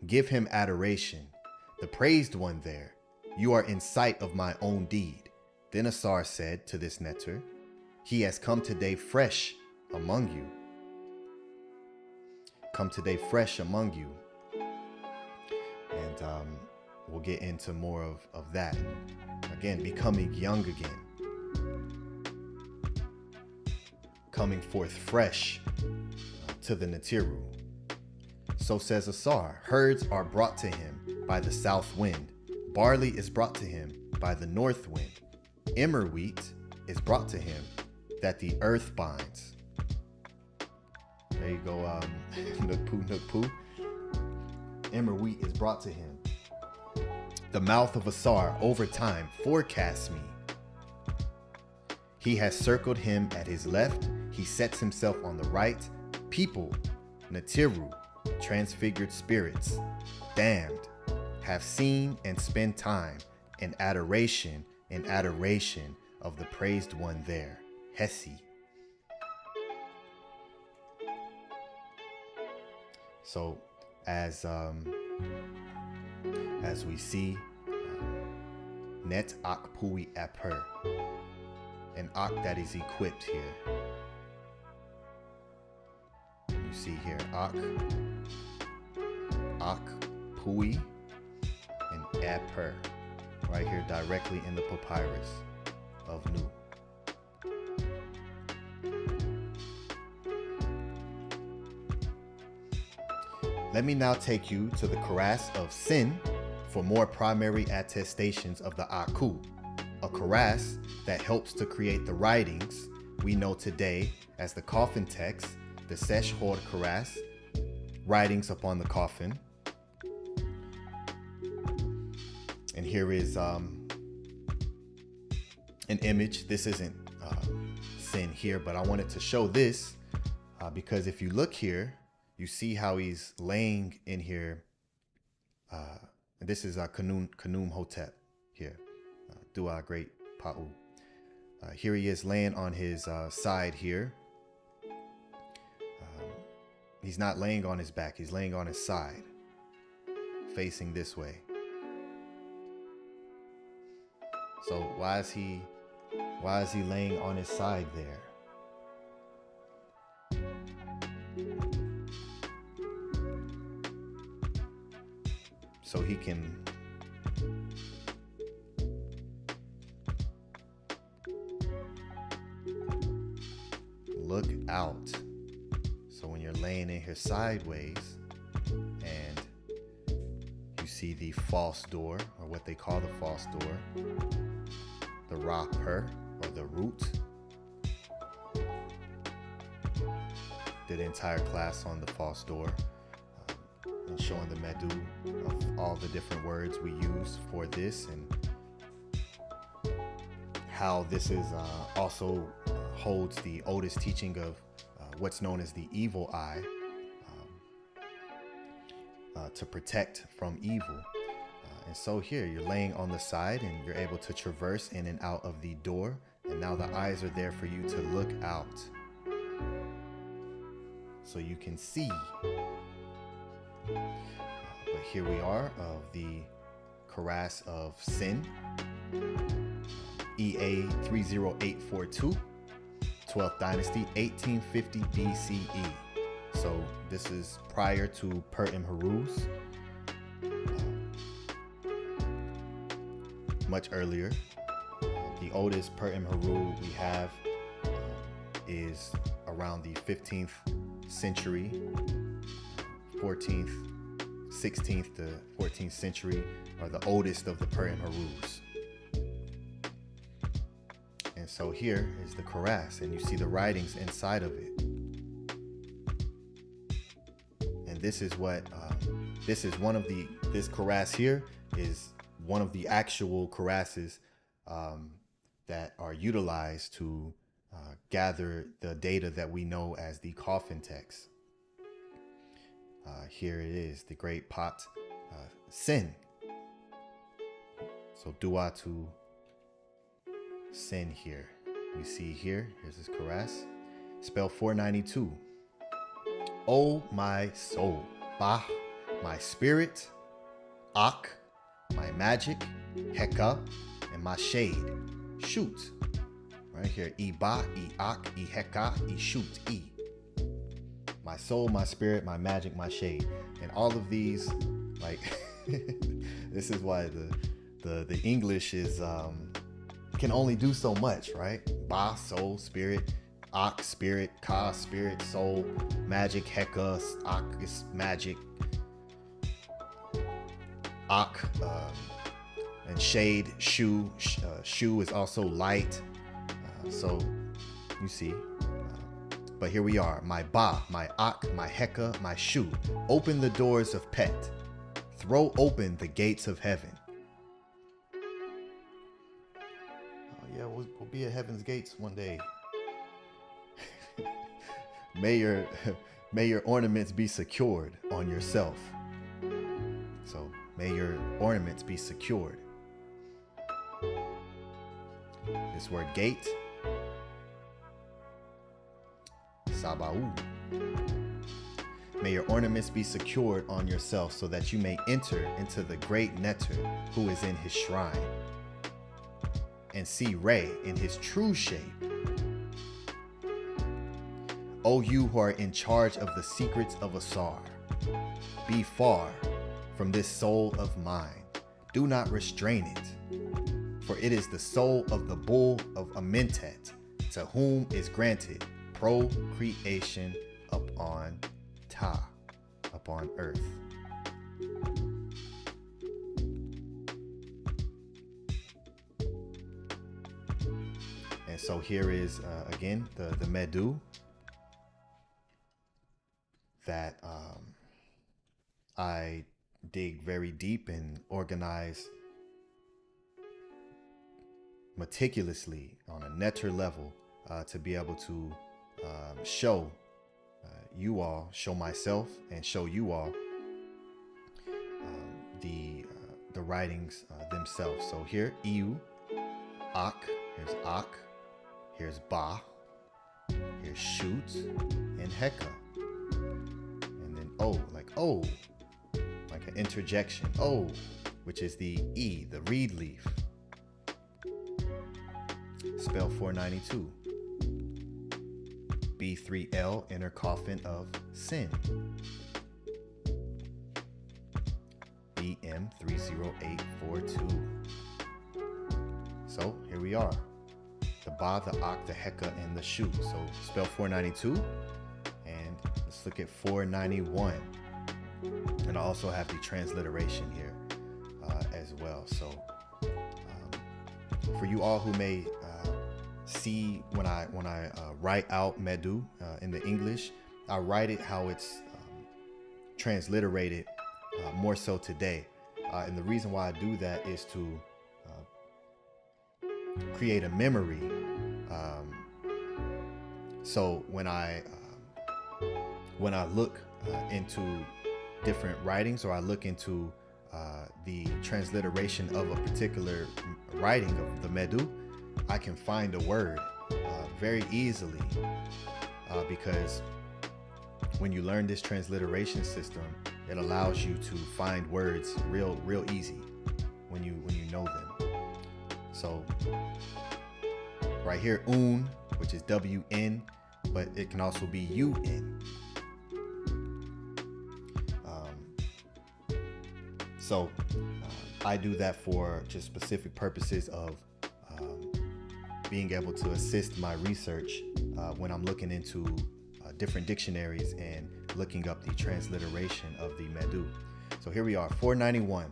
Give him adoration. The praised one there. You are in sight of my own deed. Then Asar said to this netter, he has come today fresh among you. Come today fresh among you. And we'll get into more of that. Again, becoming young again. Coming forth fresh to the Natiru. So says Asar, herds are brought to him by the south wind. Barley is brought to him by the north wind. Emmer wheat is brought to him that the earth binds. There you go, Nook Poo. Emmer wheat is brought to him The mouth of Asar over time forecasts me. He has circled him at his left. He sets himself on the right. People, Natiru, transfigured spirits, damned, have seen and spent time in adoration of the praised one there, Hesi. So as we see, Net Ak Pui Aper, an Ak that is equipped here. You see here Ak, Pui, and Aper, right here directly in the papyrus of Nu. Let me now take you to the Karas of Sin for more primary attestations of the Aakhu, a Karas that helps to create the writings we know today as the coffin text, the Sesh Hor Karas, writings upon the coffin. And here is an image. This isn't Sin here, but I wanted to show this because if you look here, you see how he's laying in here. This is Kanum Hotep here. Dua Great Pa'u. Here he is laying on his side here. He's not laying on his back. He's laying on his side, facing this way. So why is he laying on his side there? So he can look out. So when you're laying in here sideways and you see the false door, or what they call the false door, the Ra-Per, or the root. Did an entire class on the false door and showing the MEDU of all the different words we use for this, and how this is also holds the oldest teaching of what's known as the evil eye, to protect from evil. And so here you're laying on the side and you're able to traverse in and out of the door, and now the eyes are there for you to look out so you can see. But here we are of the Karas of Sin, EA 30842, 12th dynasty, 1850 BCE. So this is prior to Per-Imharuz, much earlier. The oldest Per-Imharuz we have is around the 15th century, 14th, 16th to 14th century are the oldest of the Per-Imharuz. And so here is the Karas, and you see the writings inside of it. And this is what, this Karas here is one of the actual Karases that are utilized to gather the data that we know as the coffin text. Here it is, the great pot Sin. So dua to Sin here. We see here, here's his Karas. Spell 492. Oh, my soul. Bah, my spirit. Ak, my magic. HEKA, and my shade. Shoot. Right here. Iba, Iak, Iheka, Ishut, I. My soul, my spirit, my magic, my shade. And all of these, like, this is why the English is can only do so much, right? Ba, soul, spirit. Ak, spirit. Ka, spirit, soul. Magic, HEKA. Ak is magic. Ak, and shade, shu. Shu is also light. So you see. But here we are. My Ba, my Ak, my HEKA, my Shu. Open the doors of Pet. Throw open the gates of heaven. Yeah, we'll be at Heaven's Gates one day. May your ornaments be secured on yourself. So may your ornaments be secured. This word gate, Sabau. May your ornaments be secured on yourself so that you may enter into the great Neter who is in his shrine and see Re in his true shape. O you who are in charge of the secrets of Asar, be far from this soul of mine. Do not restrain it, for it is the soul of the bull of Amentet, to whom is granted procreation upon Ta, upon earth. And so here is again the MEDU that I dig very deep and organize meticulously on a netter level to be able to show you all, show myself, and show you all the writings themselves. So here, Iu, Ak, here's Ak, here's Ba, here's Shoot, and Heka. And then O, like O, like an interjection. O, which is the E, the reed leaf. Spell 492. B3L, inner coffin of sin. BM30842. So here we are. The Ba, the Ak, the Heka, and the Shu. So spell 492. And let's look at 491. And I also have the transliteration here as well. So for you all who may see when I write out MEDU in the English, I write it how it's transliterated more so today. And the reason why I do that is to create a memory. So when I look into different writings, or I look into the transliteration of a particular writing of the MEDU, I can find a word very easily because when you learn this transliteration system, it allows you to find words real easy when you know them. So right here, un, which is WN, but it can also be UN. So I do that for just specific purposes of being able to assist my research when I'm looking into different dictionaries and looking up the transliteration of the MEDU. So here we are, 491.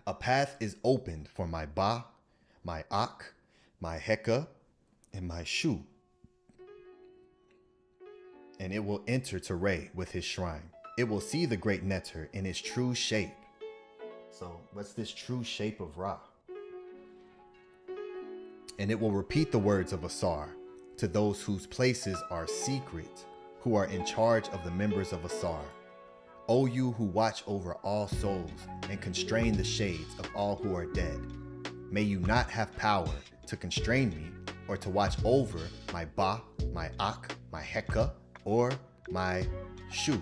A path is opened for my Ba, my Ak, my Heka, and my Shu, and it will enter to Re with his shrine. It will see the great Neter in its true shape. So what's this true shape of Ra? And it will repeat the words of Asar to those whose places are secret, who are in charge of the members of Asar. O you who watch over all souls and constrain the shades of all who are dead, may you not have power to constrain me or to watch over my Ba, my Ak, my Heka, or my Shu.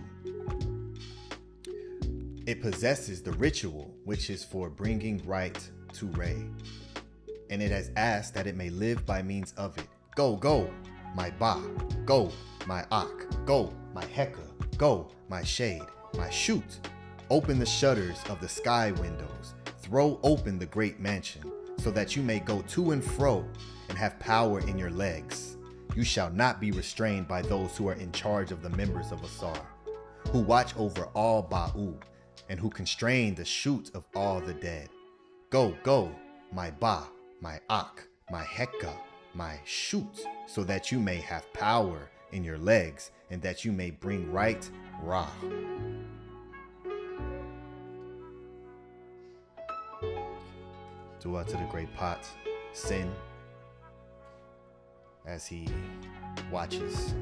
It possesses the ritual which is for bringing right to Re, and it has asked that it may live by means of it. Go, go, my Ba, go, my Ak, go, my Heka, go, my shade, my shoot. Open the shutters of the sky windows, throw open the great mansion, so that you may go to and fro and have power in your legs. You shall not be restrained by those who are in charge of the members of Asar, who watch over all Ba'u, and who constrain the shoot of all the dead. Go, go, my Ba, my Ak, my Heka, my shoot, so that you may have power in your legs, and that you may bring right Ra. DUAT to the great pot. Sin as he watches.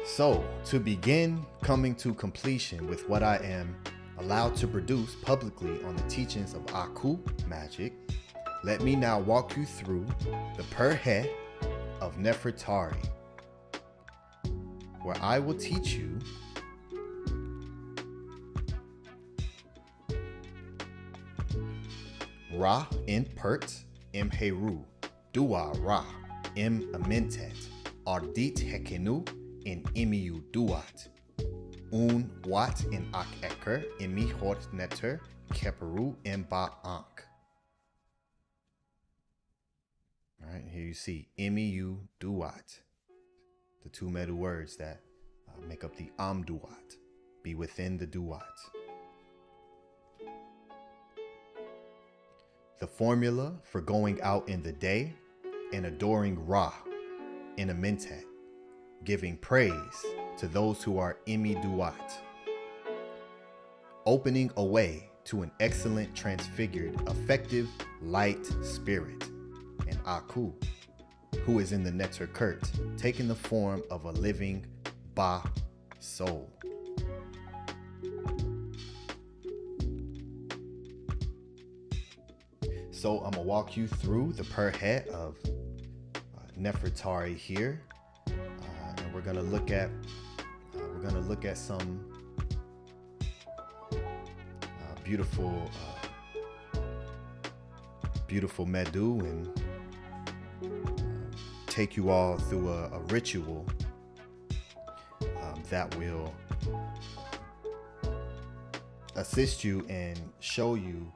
So, to begin coming to completion with what I am allowed to produce publicly on the teachings of Aakhu magic, let me now walk you through the per he of NEFERTARI, where I will teach you Ra in Pert im Heru, Dua Ra im Amintet, Ardit Hekenu in Imiu Duat, Un Wat in Ak Eker, Imi Hort Netter, Keperu in Ba Ankh. All right, here you see Imiu Duat, the two MEDU words that make up the Duat, be within the Duat. The formula for going out in the day and adoring Ra in a mintet, giving praise to those who are Imi Duat, opening a way to an excellent, transfigured, effective, light spirit, and Aakhu, who is in the Netter Kurt, taking the form of a living Ba soul. So I'm gonna walk you through the per he of NEFERTARI here, and we're gonna look at some beautiful MEDU and take you all through a ritual that will assist you and show you